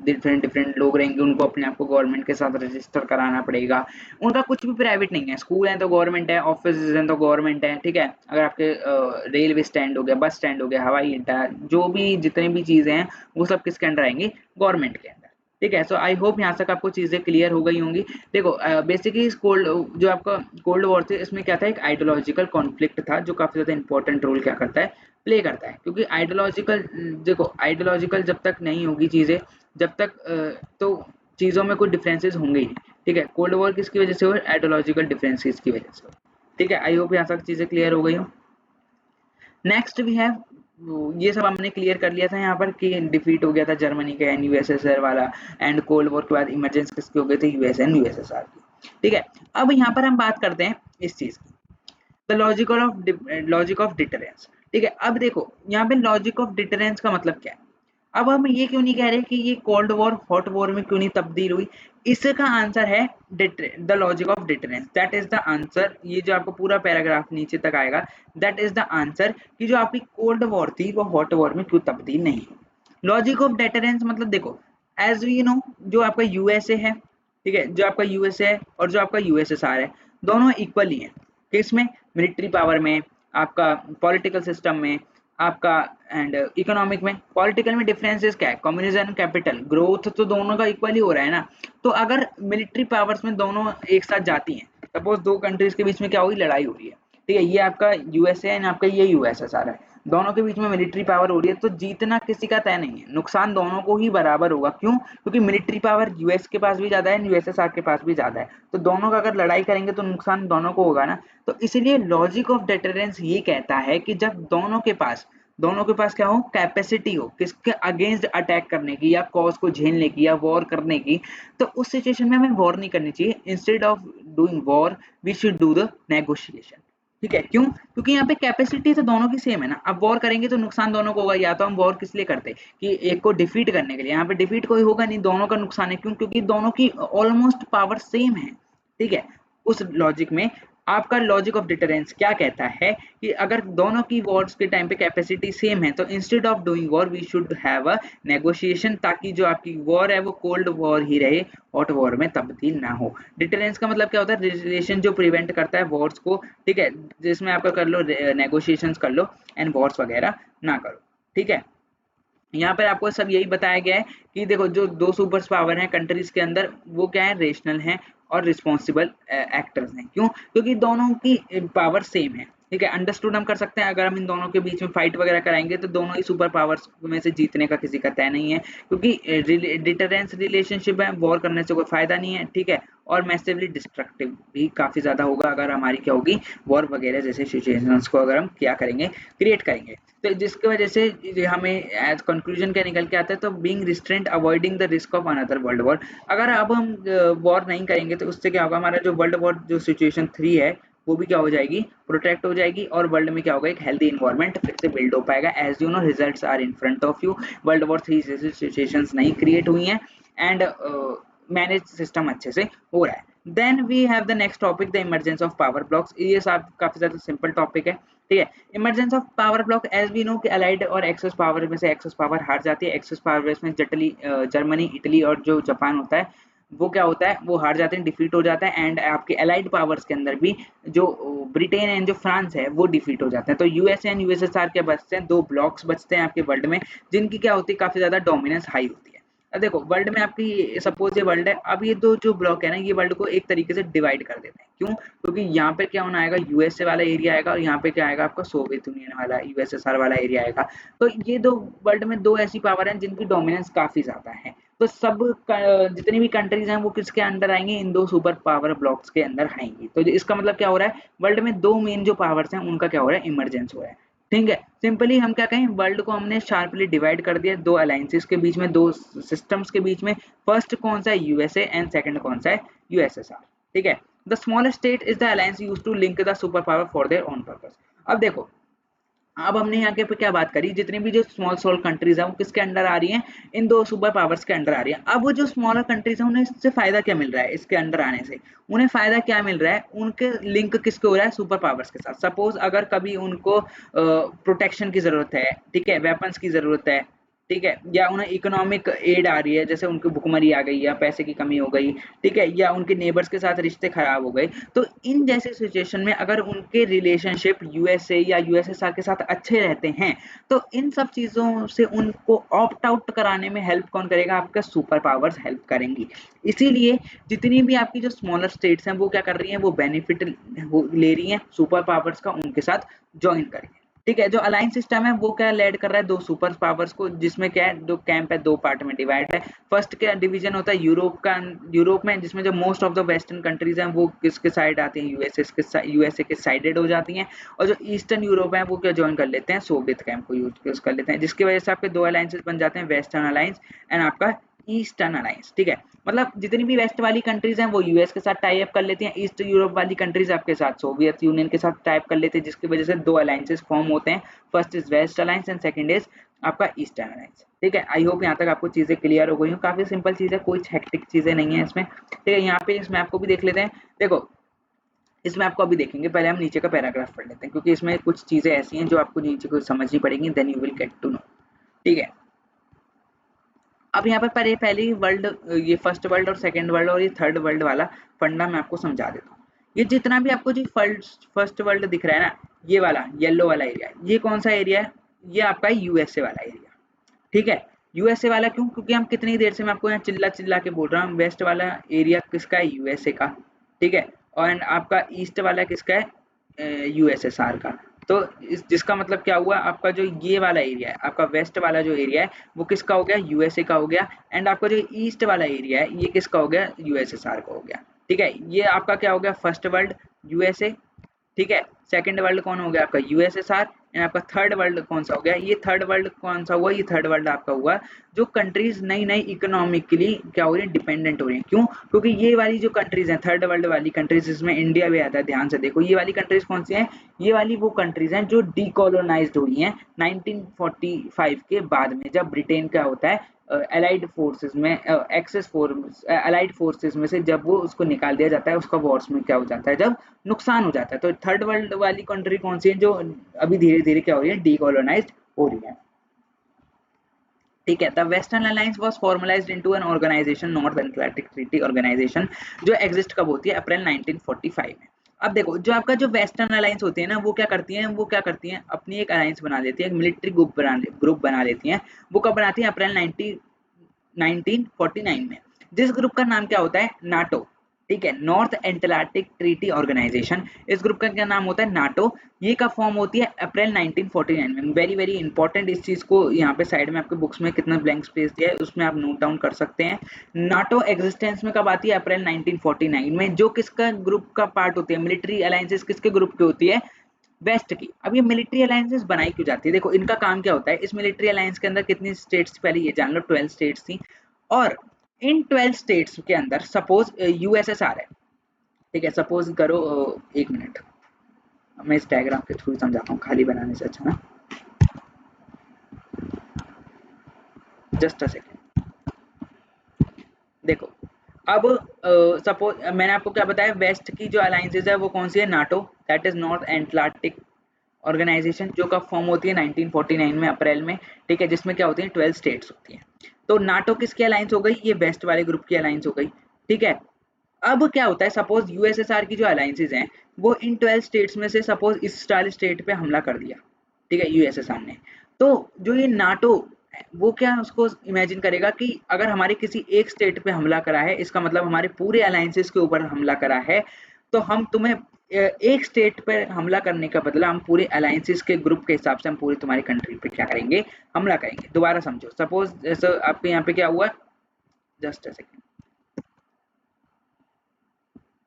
डिफरेंट डिफरेंट लोग रहेंगे, उनको अपने आप को गवर्नमेंट के साथ रजिस्टर कराना पड़ेगा। उनका कुछ भी प्राइवेट नहीं है, स्कूल है तो गवर्नमेंट है, ऑफिस है तो गवर्नमेंट है, ठीक है। अगर आपके रेलवे स्टैंड हो गया, बस स्टैंड हो गया, हवाई अड्डा, जो भी जितनी भी चीजें हैं वो सब किसके अंडर आएंगी? गवर्नमेंट के अंदर, ठीक है। सो आई होप यहाँ तक आपको चीजें क्लियर हो गई होंगी। देखो बेसिकली कोल्ड जो आपका कोल्ड वॉर थे, इसमें क्या था, एक आइडियोलॉजिकल कॉन्फ्लिक्ट था जो काफी ज्यादा इंपॉर्टेंट रोल क्या करता है, प्ले करता है। क्योंकि आइडियोलॉजिकल, देखो आइडियोलॉजिकल जब तक नहीं होगी चीजें, जब तक तो चीजों में कोई डिफरेंसेस होंगे ही, ठीक है। कोल्ड वॉर किसकी वजह से हुआ? आइडियोलॉजिकल डिफरेंसेस की वजह से, ठीक है। आई होप यहाँ तक चीजें क्लियर हो गई हो। नेक्स्ट वी हैव, ये सब हमने क्लियर कर लिया था यहाँ पर कि डिफीट हो गया था जर्मनी का एंड यूएसएसआर वाला, एंड कोल्ड वॉर के बाद इमरजेंस किसके हो गए थे? यूएस एंड यूएसएसआर की, ठीक है। अब यहाँ पर हम बात करते हैं इस चीज की, द लॉजिक ऑफ डिटरेंस, ठीक है। अब देखो यहाँ पे लॉजिक ऑफ डिटरेंस का मतलब क्या है? अब हम ये क्यों नहीं कह रहे कि ये कोल्ड वॉर हॉट वॉर में क्यों नहीं तब्दील हुई? इसका आंसर है the logic of deterrence, that is the answer. ये जो आपको पूरा पैराग्राफ नीचे तक आएगा, दैट इज द आंसर कि जो आपकी कोल्ड वॉर थी वो हॉट वॉर में क्यों तब्दील नहीं हुई। लॉजिक ऑफ डिटरेंस मतलब देखो, एज वी नो, जो आपका यूएसए है, ठीक है, जो आपका यूएसए है और जो आपका यूएसएसआर है, दोनों इक्वल ही है। किसमें? मिलिट्री पावर में, आपका पॉलिटिकल सिस्टम में, आपका एंड इकोनॉमिक में। पॉलिटिकल में डिफरेंसेस क्या है? कम्युनिज्म, कैपिटल ग्रोथ तो दोनों का इक्वल ही हो रहा है ना। तो अगर मिलिट्री पावर्स में दोनों एक साथ जाती हैं, सपोज दो कंट्रीज के बीच में क्या हुई, लड़ाई हो रही है, ठीक है, ये आपका यूएसए एंड आपका ये यूएसएसआर है, दोनों के बीच में मिलिट्री पावर हो रही है, तो जीतना किसी का तय नहीं है, नुकसान दोनों को ही बराबर होगा। क्यों? क्योंकि मिलिट्री पावर यूएस के पास भी ज्यादा है, यूएसएसआर के पास भी ज्यादा है, तो दोनों का अगर लड़ाई करेंगे तो नुकसान दोनों को होगा ना। तो इसीलिए लॉजिक ऑफ डिटरेंस ये कहता है कि जब दोनों के पास क्या हो, कैपेसिटी हो किसके अगेंस्ट अटैक करने की, या कॉज को झेलने की, या वॉर करने की, तो उस सिचुएशन में हमें वॉर नहीं करनी चाहिए। Instead of doing war we should do the negotiation, ठीक है। क्यों? क्योंकि यहाँ पे कैपेसिटी तो दोनों की सेम है ना। अब वॉर करेंगे तो नुकसान दोनों को होगा। या तो हम वॉर किस लिए करते कि एक को डिफीट करने के लिए, यहाँ पे डिफीट कोई होगा नहीं, दोनों का नुकसान है। क्यों? क्योंकि दोनों की ऑलमोस्ट पावर सेम है, ठीक है। उस लॉजिक में आपका लॉजिक ऑफ डिटरेंस क्या कहता है कि अगर दोनों की वॉर्स के टाइम पे कैपेसिटी सेम है, तो instead of doing war we should have a negotiation, ताकि जो आपकी वॉर है वो कोल्ड वॉर ही रहे, हॉट वॉर में तब्दील ना हो। डिटरेंस का मतलब क्या होता है? रिलेशन जो प्रिवेंट करता है वॉर्स को, ठीक है, जिसमें आपका कर लो नेगोशिएशन कर लो एंड वॉर्स वगैरह ना करो, ठीक है। यहाँ पर आपको सब यही बताया गया है कि देखो जो दो सुपर पावर हैं कंट्रीज के अंदर, वो क्या है, रेशनल हैं और रिस्पॉन्सिबल एक्टर्स हैं। क्यों? क्योंकि दोनों की पावर सेम है, ठीक है। अंडरस्टूड हम कर सकते हैं, अगर हम इन दोनों के बीच में फाइट वगैरह कराएंगे तो दोनों ही सुपर पावर्स में से जीतने का किसी का तय नहीं है, क्योंकि डिटरेंस रिलेशनशिप है, वॉर करने से कोई फायदा नहीं है, ठीक है। और मैसिवली डिस्ट्रक्टिव भी काफी ज्यादा होगा अगर हमारी क्या होगी, वॉर वगैरह जैसे सिचुएशंस को अगर हम क्या करेंगे, क्रिएट करेंगे। तो जिसकी वजह से हमें एज कंक्लूजन क्या निकल के आता है, तो being restraint avoiding the risk of another world war. अगर अब हम वॉर नहीं करेंगे तो उससे क्या होगा, हमारा जो वर्ल्ड वॉर जो सिचुएशन 3 है वो भी क्या हो जाएगी, प्रोटेक्ट हो जाएगी, और वर्ल्ड में क्या होगा, एक हेल्दी इन्वायरमेंट फिर से बिल्ड हो पाएगा। As you know results are in front of you, world war 3 जैसी सिचुएशंस नहीं क्रिएट हुई हैं, एंड मैनेज सिस्टम अच्छे से हो रहा है। Then we have the next topic, the emergence of power blocks. ये सब काफी ज्यादा सिंपल टॉपिक है, ठीक है। Emergence of power block, as we know कि अलाइड और एक्सेस पावर में से एक्सेस पावर हार जाती है। एक्सेस पावर में जर्मनी, इटली और जो जापान होता है वो क्या होता है, वो हार जाते हैं, डिफीट हो जाता है। एंड आपके अलाइड पावर्स के अंदर भी जो ब्रिटेन एंड जो फ्रांस है वो डिफीट हो जाते हैं। तो यूएसए एंड यूएसएसआर के बचते हैं, दो ब्लॉक्स बचते हैं आपके वर्ल्ड में, जिनकी क्या होती है, काफी ज्यादा डोमिनेंस हाई होती है। अब देखो वर्ल्ड में आपकी सपोज ये वर्ल्ड है, अब ये दो जो ब्लॉक है ना, ये वर्ल्ड को एक तरीके से डिवाइड कर देते हैं। क्यों? क्योंकि यहाँ पे क्या होना आएगा, यूएसए वाला एरिया आएगा, और यहाँ पे क्या आएगा, आपका सोवियत यूनियन वाला यूएसएसआर वाला एरिया आएगा। तो ये दो वर्ल्ड में दो ऐसी पावर हैं जिनकी डोमिनेंस काफी ज्यादा है। तो सब जितनी भी कंट्रीज हैं वो किसके अंडर आएंगी, इन दो सुपर पावर ब्लॉक्स के अंदर आएंगी। तो इसका मतलब क्या हो रहा है, वर्ल्ड में दो मेन जो पावर्स हैं उनका क्या हो रहा है, इमरजेंस हो रहा है, ठीक है। सिंपली हम क्या कहें, वर्ल्ड को हमने शार्पली डिवाइड कर दिया दो अलायंसेस के बीच में, दो सिस्टम्स के बीच में। फर्स्ट कौन सा है, यूएसए, एंड सेकंड कौन सा है, यूएसएसआर, ठीक है। The smallest state is the alliance used to link the super power for their own purpose. अब देखो अब हमने यहाँ के पे क्या बात करी, जितनी भी जो स्मॉल कंट्रीज है वो किसके अंडर आ रही हैं, इन दो सुपर पावर्स के अंडर आ रही है। अब वो जो स्मॉलर कंट्रीज है उन्हें इससे फायदा क्या मिल रहा है, इसके अंडर आने से उन्हें फायदा क्या मिल रहा है, उनके लिंक किसके हो रहा है, सुपर पावर्स के साथ। सपोज अगर कभी उनको प्रोटेक्शन की जरूरत है, ठीक है, वेपन्स की जरूरत है, ठीक है, या उन्हें इकोनॉमिक एड आ रही है, जैसे उनको भुखमरी आ गई या पैसे की कमी हो गई, ठीक है, या उनके नेबर्स के साथ रिश्ते खराब हो गए, तो इन जैसे सिचुएशन में अगर उनके रिलेशनशिप यूएसए या यूएसएसआर के साथ अच्छे रहते हैं, तो इन सब चीजों से उनको ऑप्ट आउट कराने में हेल्प कौन करेगा, आपका सुपर पावर्स हेल्प करेंगी। इसीलिए जितनी भी आपकी जो स्मॉलर स्टेट्स हैं वो क्या कर रही हैं, वो बेनिफिट ले रही हैं सुपर पावर्स का, उनके साथ ज्वाइन करके। ठीक है, जो अलायंस सिस्टम है वो क्या लेड कर रहा है, दो सुपर पावर्स को, जिसमें क्या है, दो कैंप है, दो पार्ट में डिवाइड है। फर्स्ट क्या डिवीजन होता है यूरोप का, यूरोप में, जिसमें जो most of the western countries हैं वो किसके साइड आती हैं, यूएसए के साइडेड हो जाती हैं, और जो ईस्टर्न यूरोप है वो क्या ज्वाइन कर लेते हैं, सोवियत कैंप को यूज कर लेते हैं, जिसकी वजह से आपके दो अलायंसेस बन जाते हैं, वेस्टर्न अलायंस एंड आपका ईस्टर्न अलायंस। ठीक है, मतलब जितनी भी वेस्ट वाली कंट्रीज हैं वो यूएस के साथ टाई अप कर लेती हैं, ईस्ट यूरोप वाली कंट्रीज आपके साथ सोवियत यूनियन के साथ टाई अप कर लेते हैं, जिसकी वजह से दो अलायंसेस फॉर्म होते हैं, first is west alliance and second is आपका ईस्टर्न अलायंस। ठीक है, आई होप यहाँ तक आपको चीजें क्लियर हो गई हो, काफी सिंपल चीज है, कोई हेक्टिक चीजें नहीं है इसमें। ठीक है, यहाँ पे इसमें आपको भी देख लेते हैं। देखो इसमें आपको अभी देखेंगे, पहले हम नीचे का पैराग्राफ पढ़ लेते हैं, क्योंकि इसमें कुछ चीजें ऐसी हैं जो आपको नीचे को समझनी पड़ेंगी, then you will get to know. ठीक है, अब यहाँ पर पहले वर्ल्ड, ये फर्स्ट वर्ल्ड और सेकंड वर्ल्ड और ये थर्ड वर्ल्ड वाला फंडा मैं आपको समझा देता हूँ। ये जितना भी आपको जो फर्स्ट वर्ल्ड दिख रहा है ना, ये वाला येलो वाला एरिया, ये कौन सा एरिया है, ये आपका यूएसए वाला एरिया। ठीक है, यूएसए वाला क्यों, क्योंकि हम कितनी देर से मैं आपको यहाँ चिल्ला चिल्ला के बोल रहा हूँ, वेस्ट वाला एरिया किसका है, यूएसए का। ठीक है, और आपका ईस्ट वाला किसका है, यूएसएसआर का। तो जिसका मतलब क्या हुआ, आपका जो ये वाला एरिया है, आपका वेस्ट वाला जो एरिया है वो किसका हो गया, यूएसए का हो गया, एंड आपका जो ईस्ट वाला एरिया है ये किसका हो गया, यूएसएसआर का हो गया। ठीक है, ये आपका क्या हो गया, फर्स्ट वर्ल्ड यूएसए। ठीक है, सेकंड वर्ल्ड कौन हो गया, आपका यूएसएसआर, एंड आपका थर्ड वर्ल्ड कौन सा हो गया, ये थर्ड वर्ल्ड कौन सा हुआ, ये थर्ड वर्ल्ड आपका हुआ जो कंट्रीज नई नई इकोनॉमिकली क्या हो रही है, डिपेंडेंट हो रही है। क्यों, क्योंकि ये वाली जो कंट्रीज हैं, थर्ड वर्ल्ड वाली कंट्रीज, इसमें इंडिया भी आता है, ध्यान से देखो, ये वाली कंट्रीज कौन सी हैं, ये वाली वो कंट्रीज हैं जो डीकोलोनाइज्ड हुई हैं 1945 के बाद में, जब ब्रिटेन क्या होता है, एलाइड फोर्सेस में, एक्सेस फोर्स एलाइड फोर्सेस में से जब वो उसको निकाल दिया जाता है, उसका वॉर्स में क्या हो जाता है, जब नुकसान हो जाता है। तो थर्ड वर्ल्ड वाली कंट्री कौन सी है, जो अभी धीरे धीरे क्या हो रही है, डीकोलोनाइज्ड हो रही है। ठीक है, the western alliance was formalised into an organisation, north Atlantic treaty organisation, जो एग्जिस्ट कब होती है, अप्रैल 1945 में। अब देखो, जो आपका जो वेस्टर्न अलायंस होती है ना, वो क्या करती हैं, वो क्या करती हैं, अपनी एक अलायंस बना लेती है, एक मिलिट्री ग्रुप बना लेती हैं। वो कब बनाती है, अप्रैल 1949 में। जिस ग्रुप का नाम क्या होता है, नाटो। ठीक है, नॉर्थ एटलांटिक ट्रीटी ऑर्गेनाइजेशन, इस ग्रुप का क्या नाम होता है, नाटो। ये कब फॉर्म होती है, अप्रैल 1949 में। वेरी वेरी इंपॉर्टेंट, इस चीज को यहाँ पे साइड में आपके बुक्स में कितना ब्लैंक स्पेस दिया है उसमें आप नोट डाउन कर सकते हैं। नाटो एग्जिस्टेंस में कब आती है, अप्रैल 1949 में। जो किसका ग्रुप का पार्ट होती है, मिलिट्री अलायंसेस किसके ग्रुप की होती है, वेस्ट की। अब ये मिलिट्री अलायंसेस बनाई क्यों जाती है, देखो इनका काम क्या होता है, इस मिलिट्री अलायंस के अंदर कितनी स्टेट्स, पहले ये जान लो, 12 स्टेट्स थी, और इन 12 स्टेट्स के अंदर सपोज यूएसएसआर है। ठीक है, सपोज करो, एक मिनट मैं इस डायग्राम के थ्रू समझाता हूँ, खाली बनाने से अच्छा ना, जस्ट अ सेकेंड। देखो, अब सपोज मैंने आपको क्या बताया, वेस्ट की जो अलायंसेज है वो कौन सी है, NATO, that is north Atlantic organisation, जो कब फॉर्म होती है, 1949 में, अप्रैल में। ठीक है, जिसमें क्या होती है, 12 स्टेट्स होती हैं। तो नाटो किसकी अलायंस हो गई, ये वेस्ट वाले ग्रुप की अलायंस हो गई। ठीक है, अब क्या होता है, सपोज यूएसएसआर की जो अलायंसेज हैं वो इन 12 स्टेट्स में से सपोज इस वाले स्टेट पे हमला कर दिया, ठीक है, यूएसएसआर ने। तो जो ये नाटो, वो क्या उसको इमेजिन करेगा कि अगर हमारे किसी एक स्टेट पे हमला करा है, इसका मतलब हमारे पूरे अलायंसेस के ऊपर हमला करा है, तो हम तुम्हें एक स्टेट पर हमला करने का बदला हम पूरे अलायंसेस के ग्रुप के हिसाब से हम पूरी तुम्हारी कंट्री पे क्या करेंगे, हमला करेंगे। दोबारा समझो, सपोज जैसे आपके यहाँ पे क्या हुआ, जस्ट अ सेकेंड,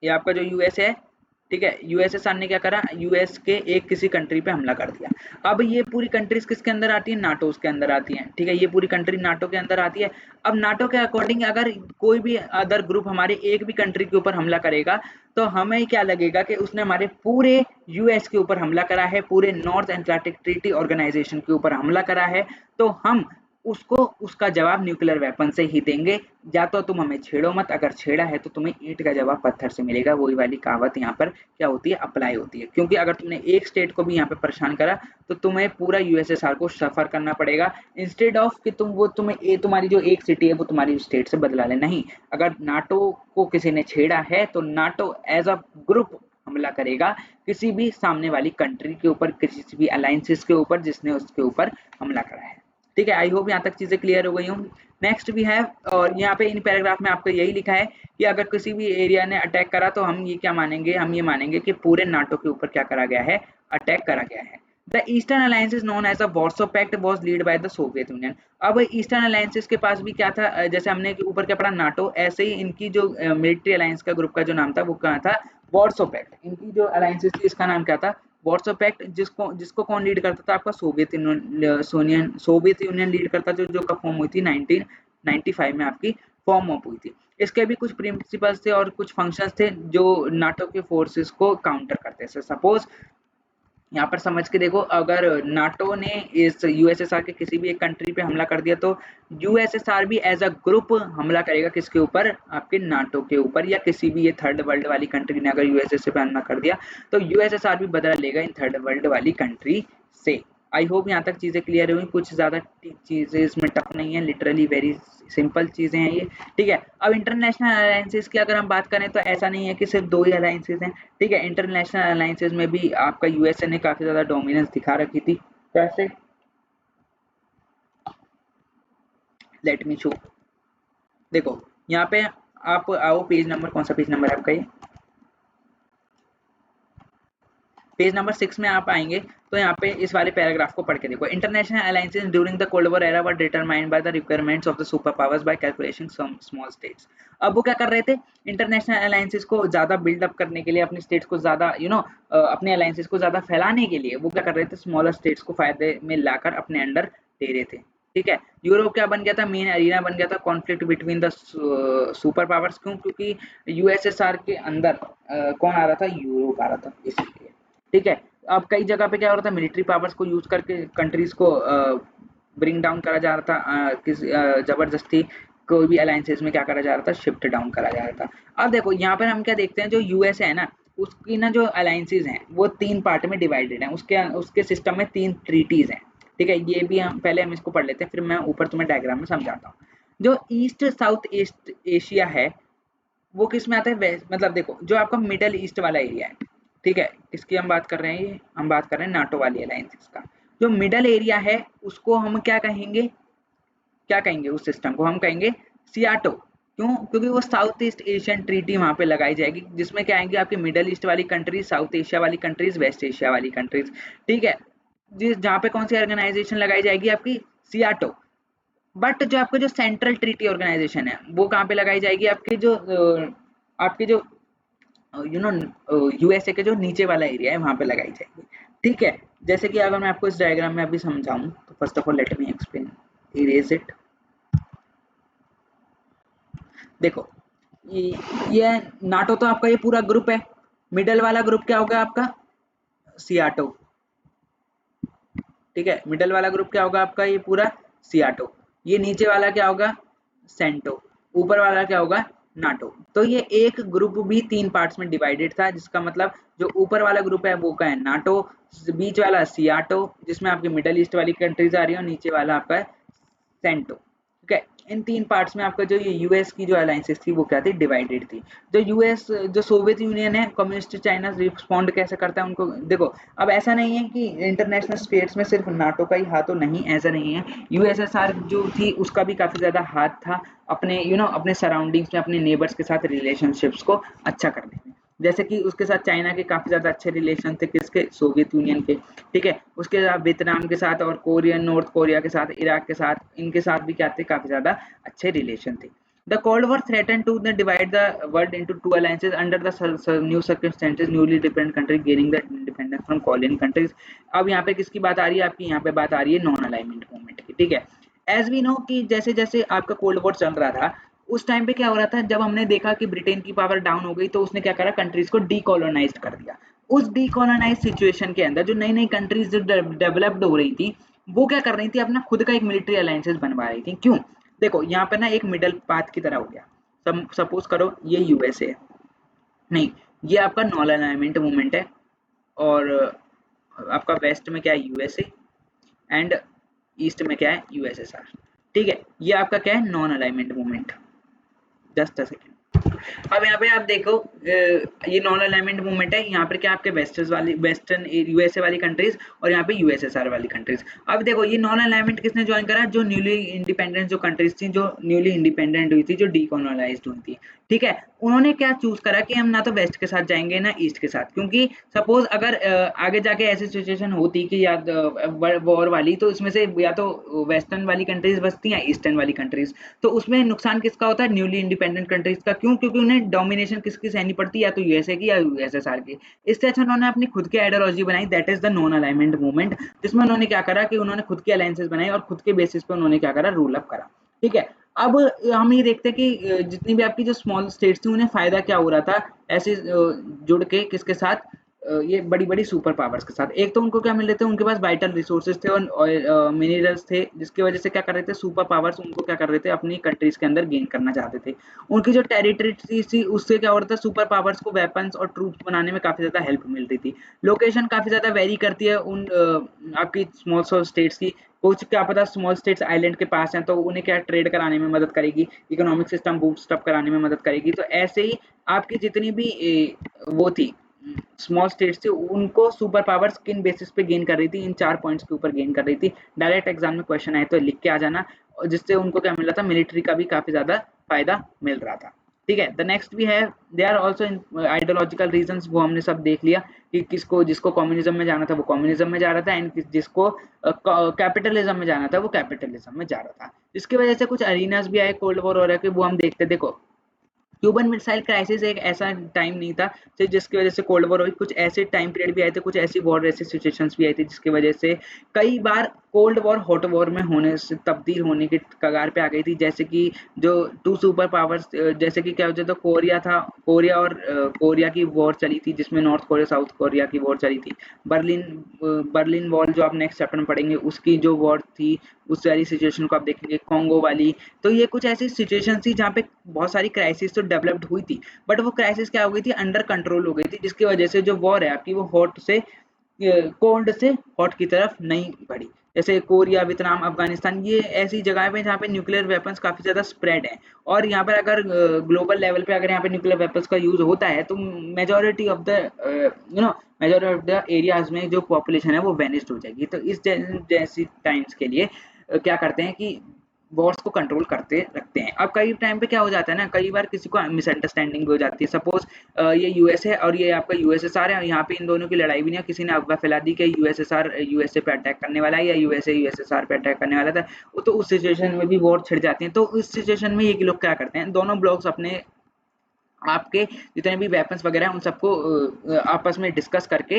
ये आपका जो यूएस है, ठीक है। यूएसएसआर ने क्या करा, यूएस के एक किसी कंट्री पे हमला कर दिया। अब ये पूरी कंट्रीज किसके अंदर आती है, नाटो के अंदर आती है। ठीक है, ये पूरी कंट्री नाटो के अंदर आती है। अब नाटो के अकॉर्डिंग अगर कोई भी अदर ग्रुप हमारे एक भी कंट्री के ऊपर हमला करेगा तो हमें क्या लगेगा कि उसने हमारे पूरे यूएस के ऊपर हमला करा है, पूरे नॉर्थ अटलांटिक ट्रीटी ऑर्गेनाइजेशन के ऊपर हमला करा है, तो हम उसको उसका जवाब न्यूक्लियर वेपन से ही देंगे। या तो तुम हमें छेड़ो मत, अगर छेड़ा है तो तुम्हें ईंट का जवाब पत्थर से मिलेगा। वही वाली कहावत यहाँ पर क्या होती है, अप्लाई होती है। क्योंकि अगर तुमने एक स्टेट को भी यहाँ पे परेशान करा तो तुम्हें पूरा यूएसएसआर को सफर करना पड़ेगा, इंस्टेड ऑफ कि तुम्हारी जो एक सिटी है वो तुम्हारी स्टेट से बदला ले। नहीं, अगर नाटो को किसी ने छेड़ा है तो नाटो एज अ ग्रुप हमला करेगा किसी भी सामने वाली कंट्री के ऊपर, किसी भी अलायंसेस के ऊपर जिसने उसके ऊपर हमला करा है। ठीक है, आई होप यहाँ तक चीजें क्लियर हो गई हूँ। नेक्स्ट भी है, और यहाँ पे इन पैराग्राफ में आपको यही लिखा है कि अगर किसी भी एरिया ने अटैक करा तो हम ये क्या मानेंगे, हम ये मानेंगे कि पूरे नाटो के ऊपर क्या करा गया है, अटैक करा गया है। The eastern alliance is known as the Warsaw pact was lead by the Soviet union. अब ईस्टर्न अलायंसेस के पास भी क्या था, जैसे हमने ऊपर क्या पढ़ा नाटो, ऐसे ही इनकी जो मिलिट्री अलायंस का ग्रुप का जो नाम था वो क्या था, वार्सो पैक्ट। इनकी जो अलायंसेस थी इसका नाम क्या था, वार्सो पैक्ट। जिसको जिसको कौन लीड करता था, आपका सोवियत यूनियन लीड करता, जो कब फॉर्म हुई थी 1995 में आपकी फॉर्म अप हुई थी। इसके भी कुछ प्रिंसिपल्स थे और कुछ फंक्शंस थे जो नाटो के फोर्सेस को काउंटर करते थे। सपोज यहाँ पर समझ के देखो, अगर नाटो ने इस यूएसएसआर के किसी भी एक कंट्री पे हमला कर दिया तो यूएसएसआर भी एज अ ग्रुप हमला करेगा किसके ऊपर, आपके नाटो के ऊपर। या किसी भी ये थर्ड वर्ल्ड वाली कंट्री ने अगर यूएसएसआर पे हमला कर दिया तो यूएसएसआर भी बदला लेगा इन थर्ड वर्ल्ड वाली कंट्री से। आई होप यहाँ तक चीजें क्लियर हुई, कुछ ज्यादा चीजें इसमें टफ नहीं है, लिटरली वेरी सिंपल चीजें हैं ये। ठीक है, अब इंटरनेशनल अलायंसेस की अगर हम बात करें तो ऐसा नहीं है कि सिर्फ दो ही अलायंसेस हैं। ठीक है, इंटरनेशनल अलायंसेस में भी आपका यूएसए ने काफी ज्यादा डोमिनेंस दिखा रखी थी। कैसे, लेट मी शो। देखो यहाँ पे आप आओ, पेज नंबर कौन सा पेज नंबर है आपका, ये पेज नंबर 6 में आप आएंगे तो यहाँ पे इस वाले पैराग्राफ को पढ़ के देखो। International alliances during the cold war era were determined by the requirements of the super powers by calculating some small states. अब वो क्या कर रहे थे, इंटरनेशनल अलायंसेस को ज्यादा बिल्डअप करने के लिए, अपनी स्टेट्स को ज्यादा अपने अलायंसेस को ज्यादा फैलाने के लिए वो क्या कर रहे थे, स्मॉलर स्टेट्स को फायदे में लाकर अपने अंडर दे रहे थे। ठीक है, यूरोप क्या बन गया था, मेन अरीना बन गया था conflict between the super powers. क्यों, क्योंकि यूएसएसआर के अंदर कौन आ रहा था, यूरोप आ रहा था इसलिए। ठीक है, अब कई जगह पे क्या हो रहा था, मिलिट्री पावर्स को यूज करके कंट्रीज को ब्रिंग डाउन करा जा रहा था, जबरदस्ती कोई भी अलायंसेस में क्या करा जा रहा था, शिफ्ट डाउन करा जा रहा था। अब देखो यहाँ पर हम क्या देखते हैं, जो यूएस है ना, उसकी ना जो अलायंसेस हैं वो तीन पार्ट में डिवाइडेड हैं। उसके उसके सिस्टम में तीन ट्रीटीज हैं। ठीक है, ये भी हम पहले हम इसको पढ़ लेते हैं, फिर मैं ऊपर तुम्हें डायग्राम में समझाता हूँ। जो ईस्ट साउथ ईस्ट एशिया है वो किस में आता है, वेस्ट, मतलब देखो जो आपका मिडल ईस्ट वाला एरिया है। ठीक है, किसकी हम बात कर रहे हैं, ये हम बात कर रहे हैं नाटो वाली अलायंसेस का। जो मिडल एरिया है उसको हम क्या कहेंगे, क्या कहेंगे उस सिस्टम को, हम कहेंगे सियाटो। क्यों, क्योंकि वो साउथ ईस्ट एशियन ट्रीटी वहां पे लगाई जाएगी, जिसमें क्या आएंगे आपकी मिडल ईस्ट वाली कंट्रीज, साउथ एशिया वाली कंट्रीज, वेस्ट एशिया वाली कंट्रीज। ठीक है, जिस जहाँ पे कौन सी ऑर्गेनाइजेशन लगाई जाएगी, आपकी सियाटो। बट जो आपका जो सेंट्रल ट्रीटी ऑर्गेनाइजेशन है वो कहाँ पे लगाई जाएगी, आपके जो यूएसए के जो नीचे वाला एरिया है वहां पे लगाई जाएगी। ठीक है, जैसे कि अगर मैं आपको इस डायग्राम में अभी समझाऊं तो first of all let me explain, erase it. देखो ये ये नाटो तो आपका ये पूरा ग्रुप है। मिडल वाला ग्रुप क्या होगा आपका, सियाटो। ठीक है, मिडल वाला ग्रुप क्या होगा आपका, ये पूरा सियाटो। ये नीचे वाला क्या होगा, सेंटो। ऊपर वाला क्या होगा, नाटो। तो ये एक ग्रुप भी तीन पार्ट्स में डिवाइडेड था, जिसका मतलब जो ऊपर वाला ग्रुप है वो का है नाटो, बीच वाला सियाटो जिसमें आपकी मिडल ईस्ट वाली कंट्रीज आ रही है, और नीचे वाला आपका है सेंटो। ठीक है, इन तीन पार्ट्स में आपका जो ये यूएस की जो अलायंसेस थी वो क्या थी, डिवाइडेड थी। जो यूएस जो सोवियत यूनियन है, कम्युनिस्ट चाइना रिस्पॉन्ड कैसे करता है उनको देखो। अब ऐसा नहीं है कि इंटरनेशनल स्टेट्स में सिर्फ नाटो का ही हाथ, तो नहीं, ऐसा नहीं है। यूएसएसआर जो थी उसका भी काफी ज्यादा हाथ था अपने अपने सराउंडिंग्स में, अपने नेबर्स के साथ रिलेशनशिप्स को अच्छा करने में। जैसे कि उसके साथ चाइना के काफी ज्यादा अच्छे रिलेशन थे, किसके, सोवियत यूनियन के। ठीक है, उसके साथ वियतनाम के साथ और कोरिया, नॉर्थ कोरिया के साथ, इराक के साथ, इनके साथ भी क्या थे, काफी ज्यादा अच्छे रिलेशन थे। The Cold War threatened to divide the world into two alliances under the new circumstances, newly dependent country gaining the independence from colonial countries. अब यहाँ पे किसकी बात आ रही है? आपकी यहाँ पे बात आ रही है नॉन अलाइनमेंट मूवमेंट की, ठीक है। एज वी नो कि जैसे जैसे आपका कोल्ड वॉर चल रहा था, उस टाइम पे क्या हो रहा था, जब हमने देखा कि ब्रिटेन की पावर डाउन हो गई तो उसने क्या करा, कंट्रीज को डीकोलोनाइज कर दिया। उस डीकोलोनाइज सिचुएशन के अंदर जो नई नई कंट्रीज जो डेवलप्ड हो रही थी, वो क्या कर रही थी, अपना खुद का एक मिलिट्री अलायंसेस बनवा रही थी। क्यों? देखो यहाँ पे ना एक मिडल पाथ की तरह हो गया। सपोज करो ये यूएसए है, नहीं, ये आपका नॉन अलाइनमेंट मूवमेंट है, और आपका वेस्ट में क्या है, यूएसए, एंड ईस्ट में क्या है, यूएसएसआर, ठीक है। ये आपका क्या है, non alignment movement. Just a second. अब यहाँ पे आप देखो, ये नॉन अलाइनमेंट मूवमेंट है, यहाँ पर क्या आपके वेस्टर्न यूएसए वाली कंट्रीज और यहाँ पे यूएसएसआर वाली कंट्रीज। अब देखो ये नॉन अलाइनमेंट किसने ज्वाइन करा, जो न्यूली इंडिपेंडेंट जो कंट्रीज थी, जो न्यूली इंडिपेंडेंट हुई थी, जो डीकोलोनाइज्ड हुई थी, ठीक है। उन्होंने क्या चूज करा कि हम ना तो वेस्ट के साथ जाएंगे ना ईस्ट के साथ, क्योंकि सपोज अगर आगे जाके ऐसी सिचुएशन होती कि या वॉर वाली, तो इसमें से या तो वेस्टर्न वाली कंट्रीज बचती या ईस्टर्न वाली कंट्रीज, तो उसमें नुकसान किसका होता है, न्यूली इंडिपेंडेंट कंट्रीज का। क्यों? क्योंकि उन्हें डोमिनेशन किसकी सहनी पड़ती है, या तो यूएसए की या यूएसएसआर की। इससे अच्छा उन्होंने अपनी खुद की आइडियोलॉजी बनाई, that is the non alignment movement, जिसमें उन्होंने क्या करा कि उन्होंने खुद के अलायंसेस बनाए और खुद के बेसिस पे उन्होंने क्या करा, रूल अप करा, ठीक है। अब हम ये देखते हैं कि जितनी भी आपकी जो स्मॉल स्टेट्स थी, उन्हें फायदा क्या हो रहा था ऐसे जुड़ के किसके साथ, ये बड़ी बड़ी सुपर पावर्स के साथ। एक तो उनको क्या मिल रहे थे, उनके पास वाइटल रिसोर्सेज थे और मिनरल्स थे, जिसकी वजह से क्या कर रहे थे, सुपर पावर्स उनको क्या कर रहे थे, अपनी कंट्रीज के अंदर गेन करना चाहते थे। उनकी जो टेरिटरी थी उससे क्या हो रहा था, सुपर पावर्स को वेपन्स और ट्रूप्स बनाने में काफी ज्यादा हेल्प मिल रही थी। लोकेशन काफी ज्यादा वेरी करती है उन आपकी स्मॉल स्टेट्स की। कुछ क्या पता स्मॉल स्टेट्स आइलैंड के पास हैं, तो उन्हें क्या ट्रेड कराने में मदद करेगी, इकोनॉमिक सिस्टम बूस्टअप कराने में मदद करेगी। तो ऐसे ही आपकी जितनी भी वो थी स्मॉल स्टेट्स थी, उनको सुपर पावर्स किन बेसिस पे गेन कर रही थी, इन 4 पॉइंट्स के ऊपर गेन कर रही थी। डायरेक्ट एग्जाम में क्वेश्चन आए तो लिख के आ जाना, और जिससे उनको क्या मिल रहा था, मिलिट्री का भी काफी ज्यादा फायदा मिल रहा था, ठीक है। द नेक्स्ट भी है, they are also in ideological reasons, वो हमने सब देख लिया कि किसको, जिसको कम्युनिज्म में जाना था वो कम्युनिज्म में जा रहा था, एंड जिसको कैपिटलिज्म में जाना था वो कैपिटलिज्म में जा रहा था। जिसकी वजह से कुछ अरीनास भी आए कोल्ड वॉर हो रहा है कि वो हम देखते। देखो क्यूबन मिसाइल क्राइसिस एक ऐसा टाइम नहीं था जिसकी वजह से कोल्ड वॉर हुई। कुछ ऐसे टाइम पीरियड भी आए थे, कुछ ऐसी वॉर ऐसी सिचुएशंस भी आई थी जिसकी वजह से कई बार कोल्ड वॉर हॉट वॉर में होने से तब्दील होने के कगार पे आ गई थी। जैसे कि जो टू सुपर पावर्स, जैसे कि क्या होता था, कोरिया था, कोरिया और कोरिया की वॉर चली थी, जिसमें नॉर्थ कोरिया साउथ कोरिया की वॉर चली थी। बर्लिन बर्लिन वॉल जो आप नेक्स्ट चैप्टर में पढ़ेंगे, उसकी जो वॉर थी, उस सारी सिचुएशन को आप देखेंगे, कॉन्गो वाली। तो ये कुछ ऐसी सिचुएशन थी जहाँ पे बहुत सारी क्राइसिस तो डेवलप्ड हुई थी, बट वो क्राइसिस क्या हो गई थी, अंडर कंट्रोल हो गई थी, जिसकी वजह से जो वॉर है आपकी वो हॉट से कोल्ड से हॉट की तरफ नहीं बढ़ी। जैसे कोरिया, वियतनाम, अफगानिस्तान, ये ऐसी जगह पे जहाँ पे न्यूक्लियर वेपन्स काफी ज्यादा स्प्रेड है। और यहाँ पर अगर ग्लोबल लेवल पे अगर यहाँ पे न्यूक्लियर वेपन्स का यूज होता है, तो majority of the majority of the areas में जो पॉपुलेशन है वो वेनिस्ड हो जाएगी। तो इस जैसी टाइम्स के लिए क्या करते हैं कि वॉर्स को कंट्रोल करते रखते हैं। अब कई टाइम पे क्या हो जाता है ना, कई बार किसी को मिसअंडरस्टैंडिंग हो जाती है। सपोज ये यूएस है और ये आपका यूएसएसआर है, यहाँ पे इन दोनों की लड़ाई भी नहीं है, किसी ने अफवाह फैला दी कि यूएसएसआर यूएसए पे अटैक करने वाला है या यूएसए यूएसएसआर पे अटैक करने वाला था। वो तो उस सिचुएशन में भी वॉर छिड़ जाती है। तो उस सिचुएशन में ये लोग क्या करते हैं, दोनों ब्लॉक्स अपने आपके जितने भी वेपन्स वगैरह हैं उन सबको आपस में डिस्कस करके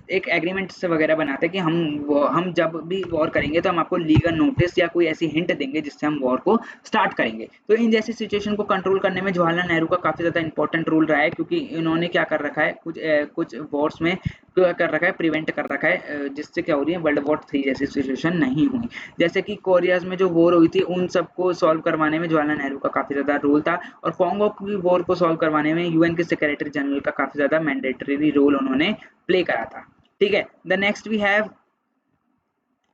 एक एग्रीमेंट से वगैरह बनाते हैं कि हम जब भी वॉर करेंगे तो हम आपको लीगल नोटिस या कोई ऐसी हिंट देंगे जिससे हम वॉर को स्टार्ट करेंगे। तो इन जैसी सिचुएशन को कंट्रोल करने में जवाहरलाल नेहरू का काफी ज्यादा इंपॉर्टेंट रोल रहा है, क्योंकि इन्होंने क्या कर रखा है, कुछ वॉर्स में कर रखा है, प्रिवेंट कर रखा है, जिससे क्या हो रही है, वर्ल्ड वॉर 3 जैसी सिचुएशन नहीं हुई। जैसे कि कोरियाज में जो वॉर हुई थी उन सबको सॉल्व करवाने में जवाहरलाल नेहरू का काफी ज्यादा रोल था, और कॉन्गो की वॉर को सॉल्व करवाने में यूएन के सेक्रेटरी जनरल का काफी ज्यादा मैंडेटरी रोल उन्होंने प्ले करा था, ठीक है। द नेक्स्ट वी हैव,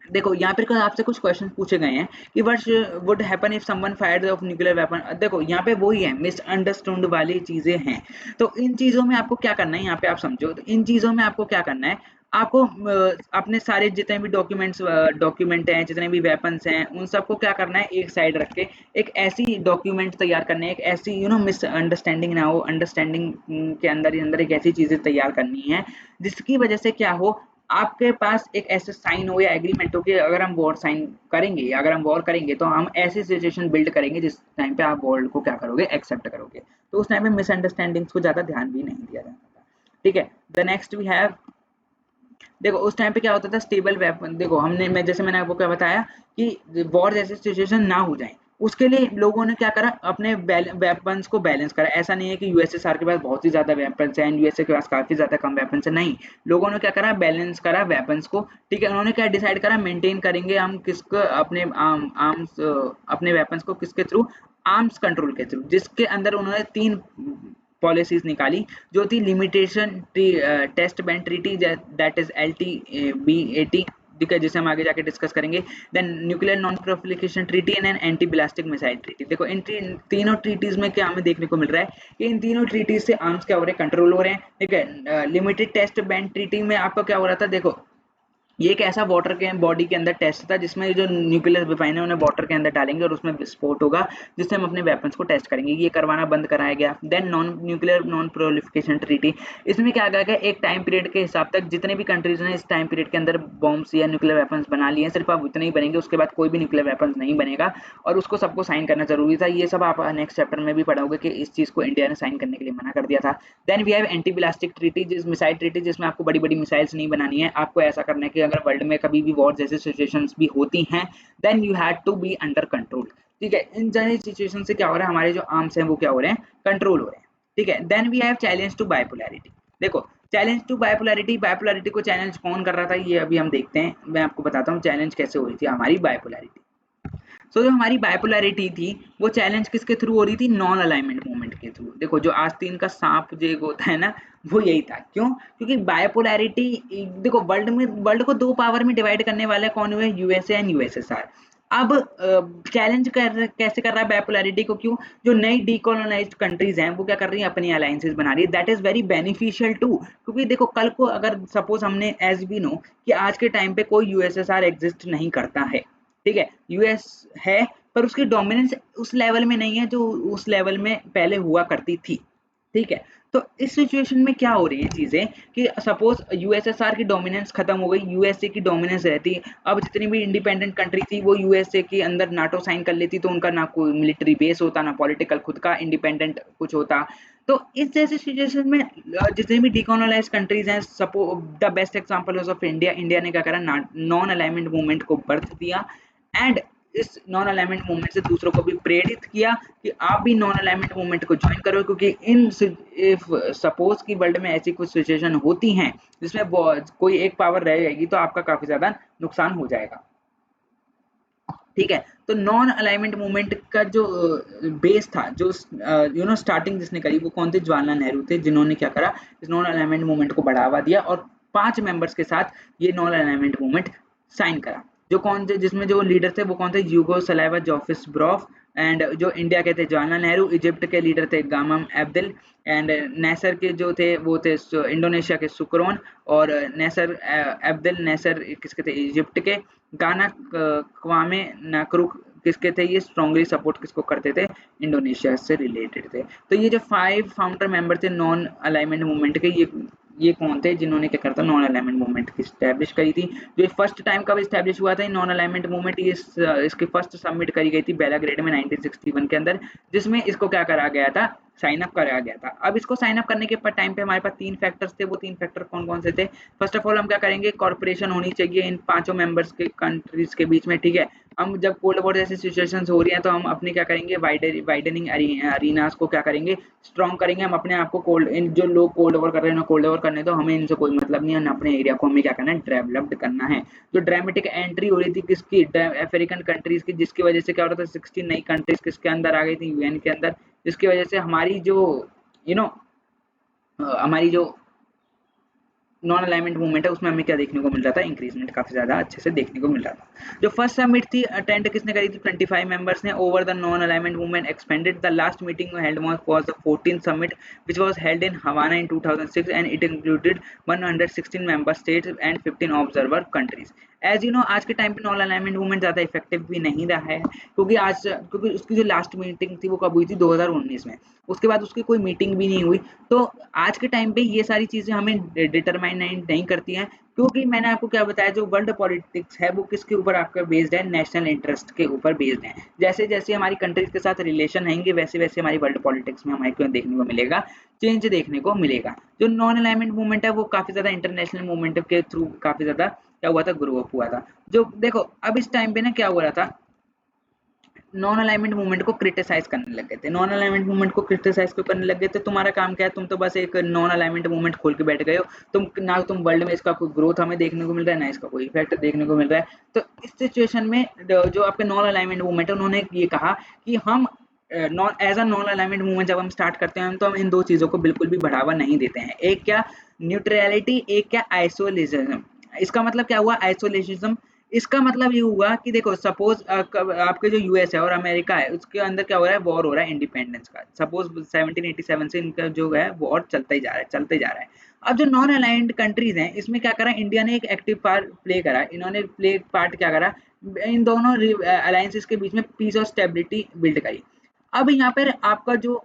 देखो यहाँ पर आपसे कुछ क्वेश्चन पूछे गए हैं कि what would happen if someone fired of nuclear weapon. देखो यहाँ पे वही है, मिसअंडरस्टूड वाली चीजें हैं। तो इन चीजों में आपको क्या करना है, यहाँ पे आप समझो, तो इन चीजों में आपको क्या करना है, आपको अपने सारे जितने भी डॉक्यूमेंट हैं, जितने भी वेपन्स हैं, उन सबको क्या करना है, एक साइड रख के एक ऐसी डॉक्यूमेंट तैयार करनी है, एक ऐसी मिसअंडरस्टैंडिंग ना हो, अंडरस्टैंडिंग के अंदर ही अंदर एक ऐसी चीजें तैयार करनी है जिसकी वजह से क्या हो, आपके पास एक ऐसे साइन हो या एग्रीमेंट हो कि अगर हम वॉर साइन करेंगे या अगर हम वॉर करेंगे तो हम ऐसी सिचुएशन बिल्ड करेंगे जिस टाइम पे आप वॉर को क्या करोगे, एक्सेप्ट करोगे। तो उस टाइम पे मिसअंडरस्टैंडिंग्स को ज्यादा ध्यान भी नहीं दिया जाता था। ठीक है, द नेक्स्ट वी हैव, देखो उस टाइम पे क्या होता था, स्टेबल वेपन। देखो हमने, मैं जैसे मैंने आपको क्या बताया कि वॉर जैसे सिचुएशन ना हो जाए, उसके लिए लोगों ने क्या करा, अपने वेपन्स को बैलेंस करा। ऐसा नहीं है कि यूएसएसआर के पास बहुत ही ज्यादा वेपन्स हैं एंड यूएसए के पास काफी ज्यादा कम वेपन्स है, नहीं। लोगों ने क्या करा, बैलेंस करा वेपन्स को। ठीक है, उन्होंने क्या डिसाइड करा, मेंटेन करेंगे हम किसको, अपने आर्म्स, अपने वेपन्स को किसके थ्रू, आर्म्स कंट्रोल के थ्रू, जिसके अंदर उन्होंने 3 पॉलिसीज निकाली जो थी limitation test band treaty, that is LTBAT। ठीक है, जिसे हम आगे जाके डिस्कस करेंगे। Then nuclear non proliferation treaty and anti ballistic missile treaty. देखो इन तीनों ट्रीटीज में क्या हमें देखने को मिल रहा है कि इन तीनों ट्रीटीज से आर्म्स क्या हो रहे हैं, कंट्रोल हो रहे हैं। ठीक है, लिमिटेड टेस्ट बैंड ट्रीटी में आपका क्या हो रहा था, देखो ये एक ऐसा वाटर के बॉडी के अंदर टेस्ट था जिसमें जो न्यूक्लियर वेपन है उन्हें वाटर के अंदर डालेंगे और उसमें विस्फोट होगा जिससे हम अपने वेपन्स को टेस्ट करेंगे। ये करवाना बंद कराया गया। Then non nuclear non proliferation treaty, इसमें क्या कहा गया, एक टाइम पीरियड के हिसाब तक जितने भी कंट्रीज ने इस टाइम पीरियड के अंदर बॉम्ब्स या न्यूक्लियर वेपन्स बना लिए हैं, सिर्फ अब उतने ही बनेंगे, उसके बाद कोई भी न्यूक्लियर वेपन्स नहीं बनेगा और उसको सबको साइन करना जरूरी था। ये सब आप नेक्स्ट चैप्टर में भी पढ़ोगे कि इस चीज को इंडिया ने साइन करने के लिए मना कर दिया था। Then we have anti ballistic treaty, जिस मिसाइल ट्रीटी, जिसमें आपको बड़ी बड़ी मिसाइल्स नहीं बनानी है। आपको ऐसा करना है कि अगर वर्ल्ड में कभी भी वॉर जैसी सिचुएशंस भी होती हैं, then you had to be under control. ठीक है, इन जैसी सिचुएशन से क्या हो रहा है, हमारे जो आर्म्स हैं वो क्या हो रहे हैं, कंट्रोल हो रहे हैं। ठीक है, then we have challenge to bipolarity. देखो चैलेंज टू बाइपोलैरिटी, बाइपोलैरिटी को चैलेंज कौन कर रहा था, ये अभी हम देखते हैं। मैं आपको बताता हूँ चैलेंज कैसे हुई थी हमारी बाइपोलैरिटी। सो जो हमारी बाइपोलैरिटी थी वो चैलेंज किसके थ्रू हो रही थी, नॉन अलाइनमेंट मूवमेंट के थ्रू। देखो जो आस्तीन का सांप जो एक होता है ना, वो यही था। क्यों? क्योंकि बाइपोलैरिटी, देखो वर्ल्ड को 2 पावर में डिवाइड करने वाले कौन हुए, यूएसए एंड यूएसएसआर। अब चैलेंज कैसे कर रहा है बाइपोलैरिटी को, क्यों? जो नई डीकोलोनाइज्ड कंट्रीज हैं वो क्या कर रही हैं, अपनी अलायंसेस बना रही है। That is very beneficial to, क्योंकि देखो कल को अगर सपोज हमने, एज वी नो कि आज के टाइम पे कोई यूएसएसआर एग्जिस्ट नहीं करता है। ठीक है, यूएस है पर उसकी डोमिनेंस उस लेवल में नहीं है जो उस लेवल में पहले हुआ करती थी। ठीक है, तो इस सिचुएशन में क्या हो रही है चीजें कि सपोज यूएसएसआर की डोमिनेंस खत्म हो गई, यूएसए की डोमिनेंस रहती। अब जितनी भी इंडिपेंडेंट कंट्री थी वो यूएसए के अंदर नाटो साइन कर लेती, तो उनका ना कोई मिलिट्री बेस होता, ना पॉलिटिकल खुद का इंडिपेंडेंट कुछ होता। तो इस जैसे सिचुएशन में जितनी भी डिकोलोनाइज्ड कंट्रीज हैं, suppose the best example of India, India ने क्या करा, नॉन अलाइनमेंट मूवमेंट को बर्थ दिया एंड इस नॉन अलाइनमेंट मूवमेंट से दूसरों को भी प्रेरित किया कि आप भी नॉन अलाइनमेंट मूवमेंट को ज्वाइन करो, क्योंकि इन इफ सपोज की वर्ल्ड में ऐसी कुछ सिचुएशन होती हैं जिसमें कोई एक पावर रह जाएगी तो आपका काफी ज्यादा नुकसान हो जाएगा। ठीक है, तो नॉन अलाइनमेंट मूवमेंट का जो बेस था, जो स्टार्टिंग जिसने करी वो कौन थे, जवाहरलाल नेहरू थे, जिन्होंने क्या करा, इस नॉन अलाइनमेंट मूवमेंट को बढ़ावा दिया और 5 मेंबर्स के साथ ये नॉन अलाइनमेंट मूवमेंट साइन करा। जो कौन थे, जिसमें जो लीडर थे वो कौन थे, यूगो सलाइवा जोफिस ब्रॉफ। एंड जो इंडिया के थे जवाहरलाल नेहरू, इजिप्ट के लीडर थे गामम एब्दिल, एंड नेसर के जो थे वो थे इंडोनेशिया के सुकरोन, और नेसर एब्दिल नेसर किसके थे, इजिप्ट के। गाना क्वामे नाकरुक किसके थे, ये स्ट्रांगली सपोर्ट किसको करते थे, इंडोनेशिया से रिलेटेड थे। तो ये जो 5 फाउंडर मेंबर थे नॉन अलाइनमेंट मूवमेंट के, ये कौन थे जिन्होंने क्या करता, नॉन अलाइनमेंट मूवमेंट की स्टैब्लिश करी थी। जो फर्स्ट टाइम कब स्टैब्लिश हुआ था नॉन अलाइनमेंट मूवमेंट, ये इसकी फर्स्ट सबमिट करी गई थी बेलाग्रेड में 1961 के अंदर, जिसमें इसको क्या करा गया था, साइन अप कराया गया था। अब इसको साइन अप करने के टाइम पे हमारे पास 3 फैक्टर्स थे। वो 3 फैक्टर कौन कौन से थे, फर्स्ट ऑफ ऑल हम क्या करेंगे, कॉर्पोरेशन होनी चाहिए इन 5 मेंबर्स के कंट्रीज के बीच में। ठीक है, हम जब कोल्ड वॉर जैसी सिचुएशंस हो रही हैं तो हम अपने क्या करेंगे, वाइडनिंग अरीनास को क्या करेंगे, स्ट्रॉन्ग करेंगे। हम अपने आप को कोल्ड, इन जो लोग कोल्ड वॉर कर रहे हैं कोल्ड वॉर करने, तो हमें इनसे कोई मतलब नहीं है, अपने एरिया को हमें क्या करना है, डेवलप्ड करना है। जो ड्रामेटिक एंट्री हो रही थी किसकी, अफ्रीकन कंट्रीज की, जिसकी वजह से क्या हो रहा था, 16 नई कंट्रीज किसके अंदर आ गई थी, यूएन के अंदर, जिसकी वजह से हमारी जो यू नो हमारी जो नॉन अलाइनमेंट मूवमेंट है उसमें हमें क्या देखने को मिल रहा था, इंक्रीजमेंट काफी ज्यादा अच्छे से देखने को मिल रहा था। जो फर्स्ट समिट थी अटेंड किसने करी थी, 25 मेंबर्स ने over the non alignment movement expanded. The last meeting held was the 14th summit which was held in Havana in 2006 and it included 116 member states and 15 observer countries. As you know आज के time पे non alignment movement ज्यादा effective भी नहीं रहा है, क्योंकि उसकी जो लास्ट मीटिंग थी वो कब हुई थी, 2019 में। उसके बाद उसकी कोई मीटिंग भी नहीं हुई। तो आज के टाइम पे ये सारी चीजें हमें डिटरमाइन फाइनाइट नहीं करती हैं, क्योंकि मैंने आपको क्या बताया, जो वर्ल्ड पॉलिटिक्स है वो किसके ऊपर आपका बेस्ड है, नेशनल इंटरेस्ट के ऊपर बेस्ड है। जैसे जैसे हमारी कंट्रीज के साथ रिलेशन रहेंगे वैसे वैसे हमारी वर्ल्ड पॉलिटिक्स में हमें क्यों देखने को मिलेगा, चेंज देखने को मिलेगा। जो नॉन अलाइनमेंट मूवमेंट है वो काफी ज्यादा इंटरनेशनल मूवमेंट के थ्रू काफी ज्यादा क्या हुआ था, ग्रो अप हुआ था। जो देखो अब इस टाइम पे ना क्या हो रहा था, नॉन अलाइनमेंट मूवमेंट को क्रिटिसाइज करने लग गए थे। नॉन अलाइनमेंट मूवमेंट को क्रिटिसाइज क्यों करने लग गए थे, तुम्हारा काम क्या है, तुम तो बस एक नॉन अलाइनमेंट मूवमेंट खोल के बैठ गए हो, तुम ना तुम वर्ल्ड में इसका कोई ग्रोथ हमें देखने को मिल रहा है, ना इसका कोई इफेक्ट देखने को मिल रहा है। तो इस सिचुएशन में जो आपके नॉन अलाइनमेंट मूवमेंट है उन्होंने ये कहा कि हम non as a non alignment movement जब हम स्टार्ट करते हैं तो हम इन दो चीजों को बिल्कुल भी बढ़ावा नहीं देते हैं। एक क्या न्यूट्रलिटी, एक क्या आइसोलेशनिज्म। इसका मतलब क्या हुआ, आइसोलेशनिज्म, इसका मतलब ये हुआ कि देखो सपोज आपके जो यूएस है और अमेरिका है उसके अंदर क्या हो रहा है, वॉर हो रहा है इंडिपेंडेंस का। सपोज 1787 से इनका जो है वॉर चलता ही जा रहा है, चलते जा रहा है। अब जो नॉन अलाइंड कंट्रीज हैं इसमें क्या करा, इंडिया ने एक एक्टिव पार्ट प्ले करा। इन्होंने प्ले पार्ट क्या करा, इन दोनों अलायंसेस के बीच में पीस और स्टेबिलिटी बिल्ड करी। अब यहाँ पर आपका जो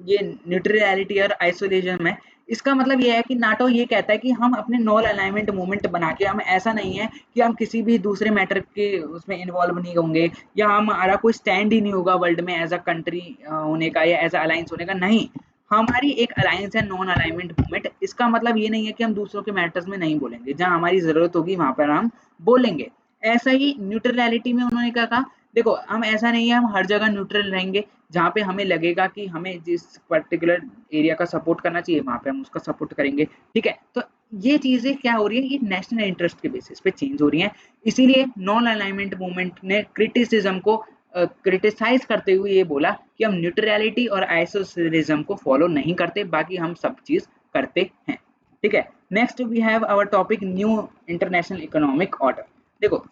ये न्यूट्रलिटी और आइसोलेशन है, इसका मतलब ये है कि नाटो ये कहता है कि हम अपने नॉन अलाइनमेंट मूवमेंट बना के, हम ऐसा नहीं है कि हम किसी भी दूसरे मैटर के उसमें इन्वॉल्व नहीं होंगे, या हमारा कोई स्टैंड ही नहीं होगा वर्ल्ड में एज अ कंट्री होने का या एज अ अलायंस होने का। नहीं, हमारी एक अलायंस है नॉन अलाइनमेंट मूवमेंट। इसका मतलब ये नहीं है कि हम दूसरों के मैटर्स में नहीं बोलेंगे, जहां हमारी जरूरत होगी वहां पर हम बोलेंगे। ऐसा ही न्यूट्रलिटी में उन्होंने क्या कहा, देखो हम ऐसा नहीं है हम हर जगह न्यूट्रल रहेंगे, जहाँ पे हमें लगेगा कि हमें जिस पर्टिकुलर एरिया का सपोर्ट करना चाहिए वहां पे हम उसका सपोर्ट करेंगे। ठीक है, तो ये चीजें क्या हो रही है, ये नेशनल इंटरेस्ट के बेसिस पे चेंज हो रही हैं। इसीलिए नॉन अलाइनमेंट मूवमेंट ने क्रिटिसिज्म को क्रिटिसाइज करते हुए ये बोला कि हम न्यूट्रलिटी और आइसोलेशनिज्म को फॉलो नहीं करते, बाकी हम सब चीज करते हैं। ठीक है, next we have our topic new international economic order. देखो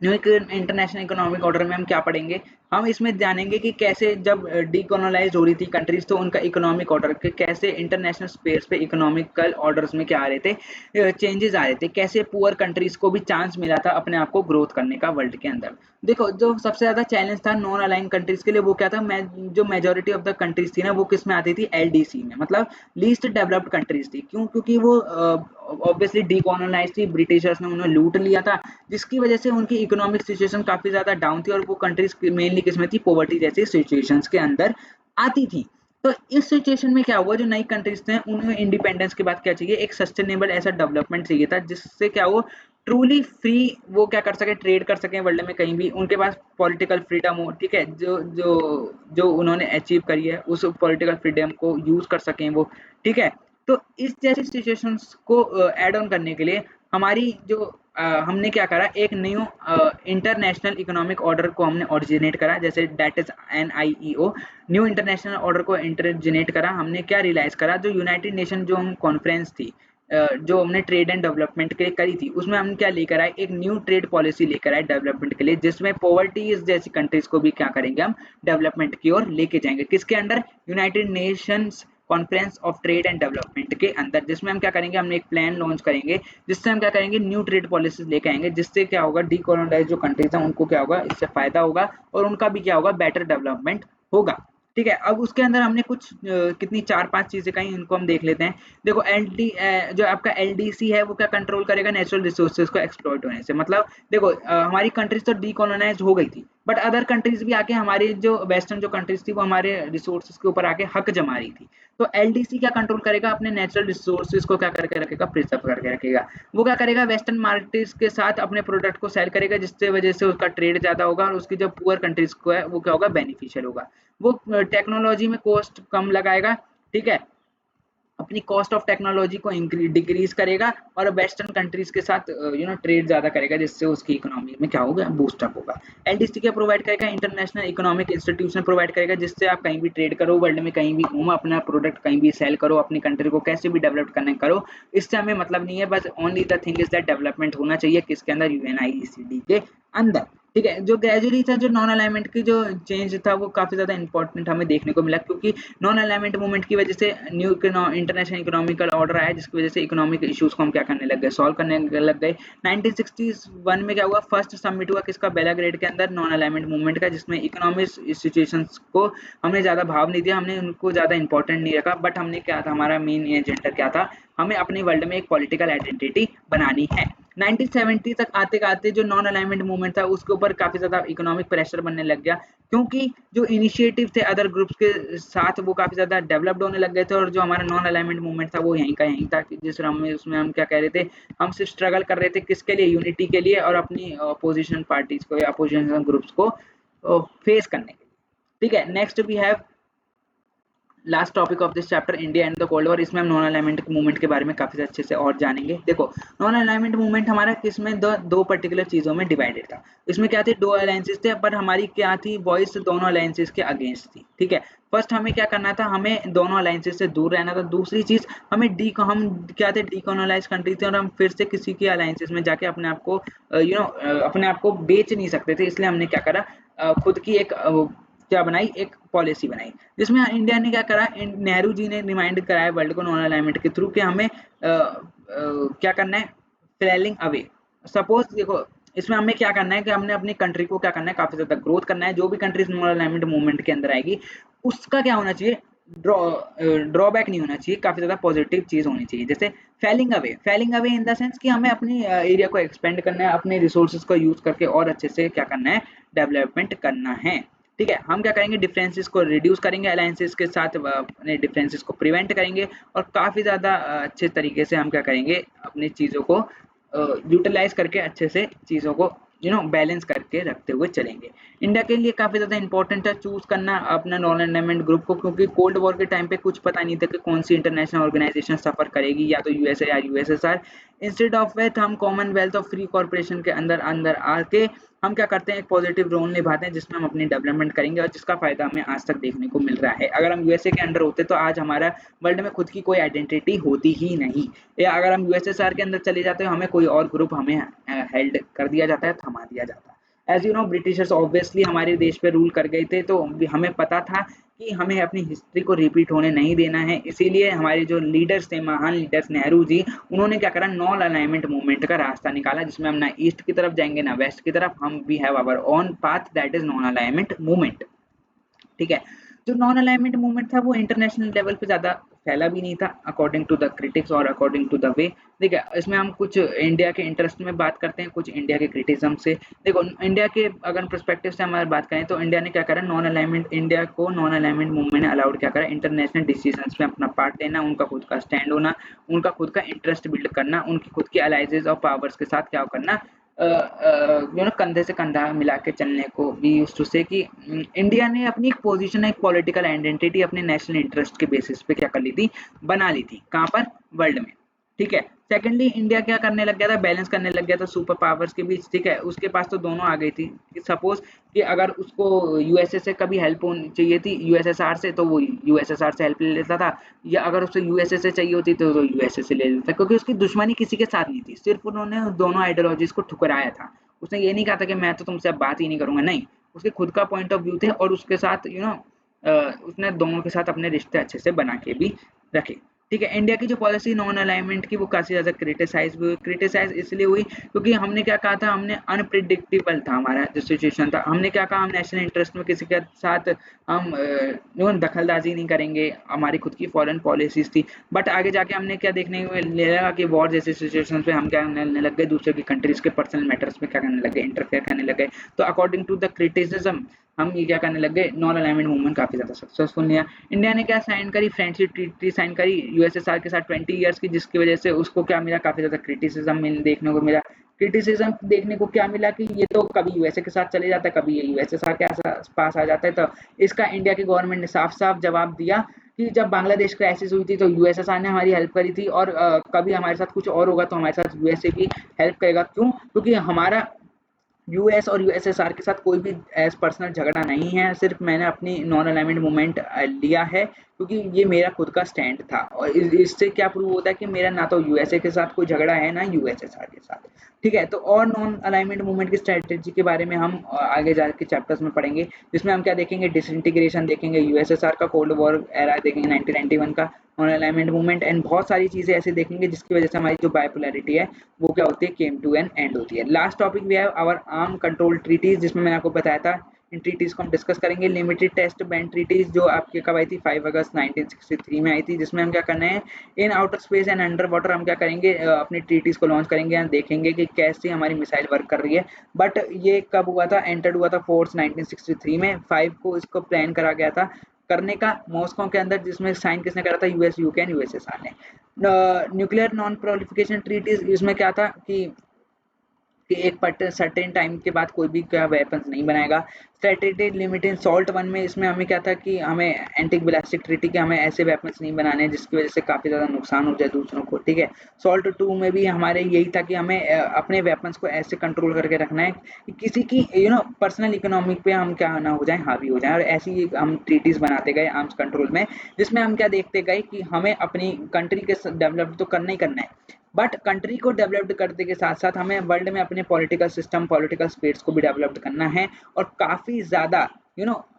न्यू इंटरनेशनल इकोनॉमिक ऑर्डर में हम क्या पढ़ेंगे, हम इसमें जानेंगे कि कैसे जब डीकोलोनाइज हो रही थी कंट्रीज तो उनका इकोनॉमिक ऑर्डर के कैसे इंटरनेशनल स्पेस पे इकोनॉमिकल ऑर्डर्स में क्या आ रहे थे, चेंजेस आ रहे थे, कैसे पुअर कंट्रीज को भी चांस मिला था अपने आप को ग्रोथ करने का वर्ल्ड के अंदर। देखो जो सबसे ज्यादा चैलेंज था नॉन अलाइन कंट्रीज के लिए वो क्या था, जो मेजोरिटी ऑफ द कंट्रीज थी ना वो किस में आती थी, एलडीसी में, मतलब लीस्ट डेवलप्ड कंट्रीज थी। क्यों, क्योंकि वो ऑब्वियसली डीकोलोनाइज थी, ब्रिटिशर्स ने उन्हें लूट लिया था, जिसकी वजह से उनकी इकोनॉमिक सिचुएशन काफी ज्यादा डाउन थी और वो कंट्रीज मेनली किसमें थी, पॉवर्टी जैसी सिचुएशंस के अंदर आती थी। तो इस सिचुएशन में क्या हुआ, जो नई कंट्रीज थे उन्हें इंडिपेंडेंस के बाद क्या चाहिए, एक सस्टेनेबल ऐसा डेवलपमेंट चाहिए था जिससे क्या हो, ट्रूली फ्री वो क्या कर सके, ट्रेड कर सके वर्ल्ड में कहीं भी, उनके पास पॉलिटिकल फ्रीडम हो। ठीक है, जो जो जो उन्होंने अचीव करी है उस पॉलिटिकल फ्रीडम को यूज कर सकें वो। ठीक है, तो इस जैसी सिचुएशंस को ऐड ऑन करने के लिए हमारी जो हमने क्या करा, एक न्यू इंटरनेशनल इकोनॉमिक ऑर्डर को हमने ओरिजिनेट करा, जैसे that is NIEO। New international order को इंटरजिनेट करा, हमने क्या रियलाइज करा, जो यूनाइटेड नेशन जो हम कॉन्फ्रेंस थी जो हमने ट्रेड एंड डेवलपमेंट के लिए करी थी, उसमें हम क्या लेकर आए, एक न्यू ट्रेड पॉलिसी लेकर आए डेवलपमेंट के लिए, जिसमें पॉवर्टी जैसी कंट्रीज को भी क्या करेंगे, हम डेवलपमेंट की ओर लेके जाएंगे। किसके under, United Nations conference of trade and development के अंदर, जिसमें हम क्या करेंगे, हमने एक प्लान लॉन्च करेंगे जिससे हम क्या करेंगे, न्यू ट्रेड पॉलिसीज लेके आएंगे, जिससे क्या होगा, डीकोलोनाइज जो कंट्रीज हैं उनको क्या होगा, इससे फायदा होगा और उनका भी क्या होगा, बेटर डेवलपमेंट होगा। ठीक है, अब उसके अंदर हमने कुछ कितनी 4-5 चीजें कही, इनको हम देख लेते हैं। देखो जो आपका LDC है वो क्या कंट्रोल करेगा, नेचुरल रिसोर्सेज को एक्सप्लॉइट होने से। मतलब देखो हमारी कंट्रीज तो डीकोलोनाइज हो गई थी, बट अदर कंट्रीज भी आके हमारी जो वेस्टर्न जो कंट्रीज थी वो हमारे रिसोर्सेज के ऊपर आके हक जमा रही थी। तो LDC क्या कंट्रोल करेगा, अपने नेचुरल रिसोर्सेज को क्या करके रखेगा, प्रिजर्व करके रखेगा। वो क्या करेगा, वेस्टर्न मार्केट्स के साथ अपने प्रोडक्ट को सेल करेगा, जिससे वजह से उसका ट्रेड ज्यादा होगा और उसकी जो पुअर कंट्रीज को है वो क्या होगा, बेनिफिशियल होगा। वो टेक्नोलॉजी में कॉस्ट कम लगाएगा। ठीक है, अपनी कॉस्ट ऑफ टेक्नोलॉजी को डिक्रीज करेगा और वेस्टर्न कंट्रीज के साथ ट्रेड ज्यादा करेगा, जिससे उसकी इकोनॉमी में क्या होगा, बूस्टअप होगा। LDC क्या प्रोवाइड करेगा, इंटरनेशनल इकोनॉमिक इंस्टीट्यूशन प्रोवाइड करेगा, जिससे आप कहीं भी ट्रेड करो वर्ल्ड में, कहीं भी घूमो, अपना प्रोडक्ट कहीं भी सेल करो, अपनी कंट्री को कैसे भी डेवलप करने करो। इससे हमें मतलब नहीं है, बस only the thing is that development होना चाहिए, किसके अंदर, UNICED के अंदर। ठीक है। जो ग्रेजुअली था, जो नॉन अलाइनमेंट की जो चेंज था वो काफ़ी ज़्यादा इम्पोर्टेंट हमें देखने को मिला, क्योंकि नॉन अलाइनमेंट मूवमेंट की वजह से न्यू इंटरनेशनल इकोनॉमिकल ऑर्डर आया, जिसकी वजह से इकोनॉमिक इश्यूज़ को हम क्या करने लग गए, सॉल्व करने लग गए। 1961 में क्या हुआ, फर्स्ट समिट हुआ किसका, बेलाग्रेड के अंदर नॉन अलाइनमेंट मूवमेंट का, जिसमें इकोनॉमिक सिचुएशंस को हमने ज़्यादा भाव नहीं दिया, हमने उनको ज़्यादा इंपॉर्टेंट नहीं रखा, बट हमने क्या था, हमारा मेन एजेंडा क्या था, हमें अपने वर्ल्ड में एक पॉलिटिकल आइडेंटिटी बनानी है। 1970 तक आते-आते जो नॉन अलाइनमेंट मूवमेंट था उसके ऊपर काफ़ी ज़्यादा इकोनॉमिक प्रेशर बनने लग गया, क्योंकि जो इनिशिएटिव थे अदर ग्रुप्स के साथ वो काफ़ी ज़्यादा डेवलप्ड होने लग गए थे, और जो हमारा नॉन अलाइनमेंट मूवमेंट था वो यहीं का यहीं था, कि जिस में उसमें हम क्या कह रहे थे, हम सिर्फ स्ट्रगल कर रहे थे किसके लिए, यूनिटी के लिए, और अपनी अपोजिशन पार्टीज को या अपोजिशन ग्रुप्स को फेस करने के लिए। ठीक है। Next we have last topic of this chapter, India and the cold war. इसमें हम नॉन अलाइनमेंट मूवमेंट के बारे में काफी अच्छे से और जानेंगे। देखो, नॉन अलाइनमेंट मूवमेंट हमारा किसमें दो पर्टिकुलर चीजों में डिवाइडेड था। इसमें क्या थे, दो अलायंसेस थे, पर हमारी क्या थी, वॉइस दोनों अलायंसेस के अगेंस्ट थी। ठीक है। फर्स्ट हमें क्या करना था, हमें दोनों अलायंसेस से दूर रहना था। दूसरी चीज, हम क्या थे, डीकोलोनाइज कंट्री थे, और हम फिर से किसी के अलायंसेस में जाके अपने आप को अपने आप को बेच नहीं सकते थे। इसलिए हमने क्या करा, खुद की एक क्या बनाई, एक पॉलिसी बनाई, जिसमें इंडिया ने क्या करा, नेहरू जी ने रिमाइंड कराया वर्ल्ड को नॉन अलाइनमेंट के थ्रू कि हमें क्या करना है, फेलिंग अवे। सपोज देखो, इसमें हमें क्या करना है कि हमने अपनी कंट्री को क्या करना है, काफी ज्यादा ग्रोथ करना है। जो भी कंट्रीज नॉन अलाइनमेंट मूवमेंट के अंदर आएगी उसका क्या होना चाहिए, ड्रॉबैक नहीं होना चाहिए, काफी ज्यादा पॉजिटिव चीज होनी चाहिए। जैसे failing away in the sense कि हमें अपनी एरिया को एक्सपेंड करना है, अपने रिसोर्सेज को यूज करके और अच्छे से क्या करना है, डेवलपमेंट करना है। ठीक है। हम क्या करेंगे, डिफरेंसेस को रिड्यूस करेंगे, अलायंसेस के साथ अपने डिफरेंसेस को प्रिवेंट करेंगे, और काफ़ी ज़्यादा अच्छे तरीके से हम क्या करेंगे, अपनी चीज़ों को यूटिलाइज करके अच्छे से चीज़ों को बैलेंस करके रखते हुए चलेंगे। इंडिया के लिए काफ़ी ज़्यादा इंपॉर्टेंट है चूज करना अपना नॉन अलाइनमेंट ग्रुप को, क्योंकि कोल्ड वॉर के टाइम पे कुछ पता नहीं था कि कौन सी इंटरनेशनल ऑर्गेनाइजेशन सफर करेगी, या तो यूएसए या यूएसएसआर। इंस्टेड ऑफ विथ हम कॉमनवेल्थ और फ्री कॉर्पोरेशन के अंदर अंदर आके हम क्या करते हैं, एक पॉजिटिव रोल निभाते हैं, जिसमें हम अपनी डेवलपमेंट करेंगे, और जिसका फायदा हमें आज तक देखने को मिल रहा है। अगर हम यूएसए के अंडर होते तो आज हमारा वर्ल्ड में खुद की कोई आइडेंटिटी होती ही नहीं, या अगर हम यूएसएसआर के अंदर चले जाते हैं, हमें कोई और ग्रुप हमें हेल्ड कर दिया जाता है, थमा दिया जाता है। As you know, Britishers obviously हमारे देश पे रूल कर गए थे, तो हमें पता था कि हमें अपनी हिस्ट्री को रिपीट होने नहीं देना है। इसीलिए हमारे जो लीडर्स थे, महान लीडर्स नेहरू जी, उन्होंने क्या करा, नॉन अलाइनमेंट मूवमेंट का रास्ता निकाला, जिसमें हम ना ईस्ट की तरफ जाएंगे ना वेस्ट की तरफ, हम we have our own path, that is non alignment movement. ठीक है। जो नॉन अलाइनमेंट मूवमेंट था वो इंटरनेशनल लेवल पे ज्यादा फैला भी नहीं था, अकॉर्डिंग टू द क्रिटिक्स और अकॉर्डिंग टू द वे। देखिए, इसमें हम कुछ इंडिया के इंटरेस्ट में बात करते हैं, कुछ इंडिया के क्रिटिज्म से। देखो, इंडिया के अगर पर्सपेक्टिव से हमारी बात करें तो इंडिया ने क्या करा, नॉन अलाइनमेंट, इंडिया को नॉन अलाइनमेंट मूवमेंट ने अलाउड क्या करा, इंटरनेशनल डिसीजंस में अपना पार्ट लेना, उनका खुद का स्टैंड होना, उनका खुद का इंटरेस्ट बिल्ड करना, उनकी खुद की अलाइजेज और पावर्स के साथ क्या करना, कंधे से कंधा मिला के चलने को। वी यूज्ड टू से कि इंडिया ने अपनी एक पोजीशन, एक पॉलिटिकल आइडेंटिटी अपने नेशनल इंटरेस्ट के बेसिस पे क्या कर ली थी, बना ली थी। कहाँ पर, वर्ल्ड में। ठीक है। सेकेंडली, इंडिया क्या करने लग गया था, बैलेंस करने लग गया था सुपर पावर्स के बीच। ठीक है। उसके पास तो दोनों आ गई थी, कि सपोज कि अगर उसको यूएसए से कभी हेल्प होनी चाहिए थी यूएसएसआर से, तो वो यूएसएसआर से हेल्प ले लेता था, या अगर उसे यूएसए से चाहिए होती तो यूएसए से ले लेता, क्योंकि उसकी दुश्मनी किसी के साथ नहीं थी, सिर्फ उन्होंने दोनों आइडियोलॉजीज को ठुकराया था। उसने ये नहीं कहा था कि मैं तो तुमसे अब बात ही नहीं करूंगा, नहीं, उसके खुद का पॉइंट ऑफ व्यू थे, और उसके साथ उसने दोनों के साथ अपने रिश्ते अच्छे से बना के भी रखे। ठीक है। इंडिया की जो पॉलिसी नॉन अलाइनमेंट की वो काफी ज्यादा क्रिटिसाइज इसलिए हुई क्योंकि हमने क्या कहा था, हमने अनप्रिडिक्टेबल था हमारा जो सिचुएशन था। हमने क्या कहा, हम नेशनल इंटरेस्ट में किसी के साथ हम दखलंदाजी नहीं करेंगे, हमारी खुद की फॉरेन पॉलिसीज थी। बट आगे जाके हमने क्या देखने को लगा कि वॉर जैसे सिचुएशन पे हम क्या करने लग गए, दूसरे की कंट्रीज के पर्सनल मैटर्स में क्या करने लग गए, इंटरफेयर करने लग गए। तो अकॉर्डिंग टू द क्रिटिसिज्म हम ये क्या करने लग गए, नॉन अलाइनमेंट मूवमेंट काफी ज्यादा सक्सेसफुल नहीं है। इंडिया ने क्या साइन करी, फ्रेंडशिप ट्रीटी साइन करी यूएसएसआर के साथ 20 ईयर्स की, जिसकी वजह से उसको क्या मिला, काफी ज्यादा क्रिटिसिज्म देखने को मिला। क्रिटिसिज्म देखने को क्या मिला कि ये तो कभी यूएसए के साथ चले जाता है, कभी ये यूएसएसआर के पास आ जाता है। तो इसका इंडिया की गवर्नमेंट ने साफ साफ जवाब दिया कि जब बांग्लादेश क्राइसिस हुई थी तो यूएसएसआर ने हमारी हेल्प करी थी, और कभी हमारे साथ कुछ और होगा तो हमारे साथ यूएसए भी हेल्प करेगा। क्यों? क्योंकि हमारा यूएस और यूएसएसआर के साथ कोई भी एज पर्सनल झगड़ा नहीं है, सिर्फ मैंने अपनी नॉन अलाइनमेंट मूवमेंट लिया है क्योंकि ये मेरा खुद का स्टैंड था और इससे क्या प्रूव होता है कि मेरा ना तो यूएसए के साथ कोई झगड़ा है ना यूएसएसआर के साथ। ठीक है, तो और नॉन अलाइनमेंट मूवमेंट की स्ट्रेटेजी के बारे में हम आगे जाके चैप्टर्स में पढ़ेंगे, जिसमें हम क्या देखेंगे, डिसइंटीग्रेशन देखेंगे, यूएसएसआर का कोल्ड वॉर एरा देखेंगे 1991 का, नॉन अलाइनमेंट मूवमेंट एंड बहुत सारी चीजें ऐसे देखेंगे जिसकी वजह से हमारी जो बाइपोलैरिटी है वो क्या होती है, केम टू एन एंड होती है। Last topic we have our arm control treaties, जिसमें मैंने आपको बताया था इन ट्रीटीज को हम डिस्कस करेंगे। लिमिटेड टेस्ट बैंड ट्रीटीज जो आपके कब आई थी, 5 अगस्त 1963 में आई थी, जिसमें हम क्या करना है, इन outer space and under water हम क्या करेंगे, अपनी ट्रीटीज को लॉन्च करेंगे एंड देखेंगे कि कैसे हमारी मिसाइल वर्क कर रही है। बट ये कब हुआ था, एंटर्ड हुआ था फोर्स 1963 में, 5 को इसको प्लान करा गया था करने का मॉस्को के अंदर, जिसमें साइन किसने करा था, यूएस, यूके एंड यूएसएसआर ने। न्यूक्लियर नॉन प्रोलिफिकेशन ट्रीटीज, इसमें क्या था कि एक सर्टेन टाइम के बाद कोई भी क्या वेपन्स नहीं बनाएगा। स्ट्रेटेजिक लिमिट इन सॉल्ट 1 में इसमें हमें क्या था कि हमें एंटी बैलिस्टिक ट्रीटी के हमें ऐसे वेपन्स नहीं बनाने हैं जिसकी वजह से काफी ज्यादा नुकसान हो जाए दूसरों को। ठीक है, सॉल्ट 2 में भी हमारे यही था कि हमें अपने वेपन्स को ऐसे कंट्रोल करके रखना है कि किसी की पर्सनल इकोनॉमिक पे हम क्या ना हो जाए, हावी हो जाए, और ऐसी हम ट्रीटीज बनाते गए आर्म्स कंट्रोल में, जिसमें हम क्या देखते गए कि हमें अपनी कंट्री के डेवलप तो करना ही करना है, बट कंट्री को डेवलप्ड करने के साथ साथ हमें वर्ल्ड में अपने पॉलिटिकल सिस्टम, पॉलिटिकल स्पेस को भी डेवलप्ड करना है, और काफी ज्यादा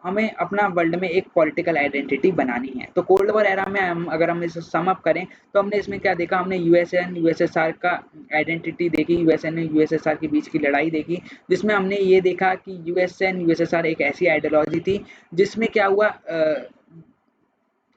हमें अपना वर्ल्ड में एक पॉलिटिकल आइडेंटिटी बनानी है। तो कोल्ड वॉर एरा में अगर हम इसे सम अप करें तो हमने इसमें क्या देखा, हमने यूएसएन यूएसएसआर का आइडेंटिटी देखी, यूएसएन यूएसएसआर के बीच की लड़ाई देखी, जिसमें हमने ये देखा कि यूएसएन यूएसएसआर एक ऐसी आइडियोलॉजी थी जिसमें क्या हुआ,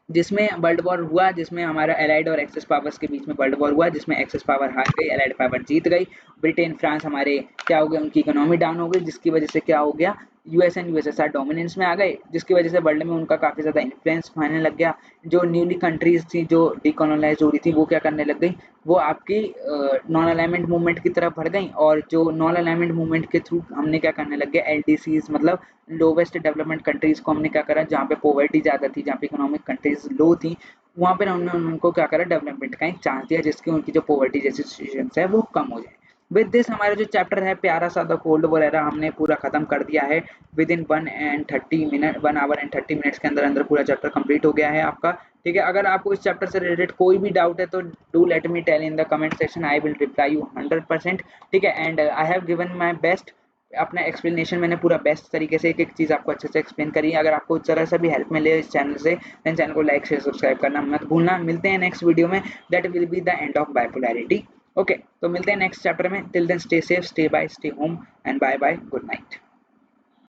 जिसमें वर्ल्ड वॉर हुआ, जिसमें हमारा एलाइड और एक्सेस पावर्स के बीच में वर्ल्ड वॉर हुआ, जिसमें एक्सेस पावर हार गई, एलाइड पावर जीत गई। ब्रिटेन, फ्रांस हमारे क्या हो गया, उनकी इकोनॉमी डाउन हो गई, जिसकी वजह से क्या हो गया, यूएस एंड यूएसएसआर डोमिनेंस में आ गए, जिसकी वजह से वर्ल्ड में उनका काफी ज्यादा इन्फ्लुएंस होने लग गया। जो न्यूली कंट्रीज थी जो डिकोलोनाइज हो रही थी वो क्या करने लग गई, वो आपकी नॉन अलाइनमेंट मूवमेंट की तरफ बढ़ गई, और जो नॉन अलाइनमेंट मूवमेंट के थ्रू हमने क्या करने लग गया, एलडीसीज मतलब लोवेस्ट डेवलपमेंट कंट्रीज को हमने क्या करा, जहाँ पे पॉवर्टी ज्यादा थी, जहाँ पे इकोनॉमिक कंट्रीज लो थी, वहाँ पे हमने उनको क्या करा, डेवलपमेंट का एक चांस दिया, जिसकी उनकी जो पॉवर्टी जैसी सिचुएशन है वो कम हो जाए। विद दिस हमारा जो चैप्टर है प्यारा सा द कोल्ड वॉर एरा हमने पूरा खत्म कर दिया है। With in 1 our and 30 minutes के अंदर अंदर पूरा चैप्टर कंप्लीट हो गया है आपका। ठीक है, अगर आपको इस चैप्टर से रिलेटेड कोई भी डाउट है तो do let me tell in the comment section, I will reply you 100%। ठीक है, and I have given my best, अपना एक्सप्लेनेशन मैंने पूरा बेस्ट तरीके से एक एक चीज़ आपको अच्छे से एक्सप्लेन करी है। अगर आपको जरा सा भी हेल्प मिले इस चैनल से, देन चैनल को लाइक शेयर सब्सक्राइब करना मत भूलना। मिलते हैं नेक्स्ट वीडियो में, that will be the end of bipolarity. Okay, तो मिलते हैं नेक्स्ट चैप्टर में। Till then stay safe, stay bye, stay home and bye bye, good night.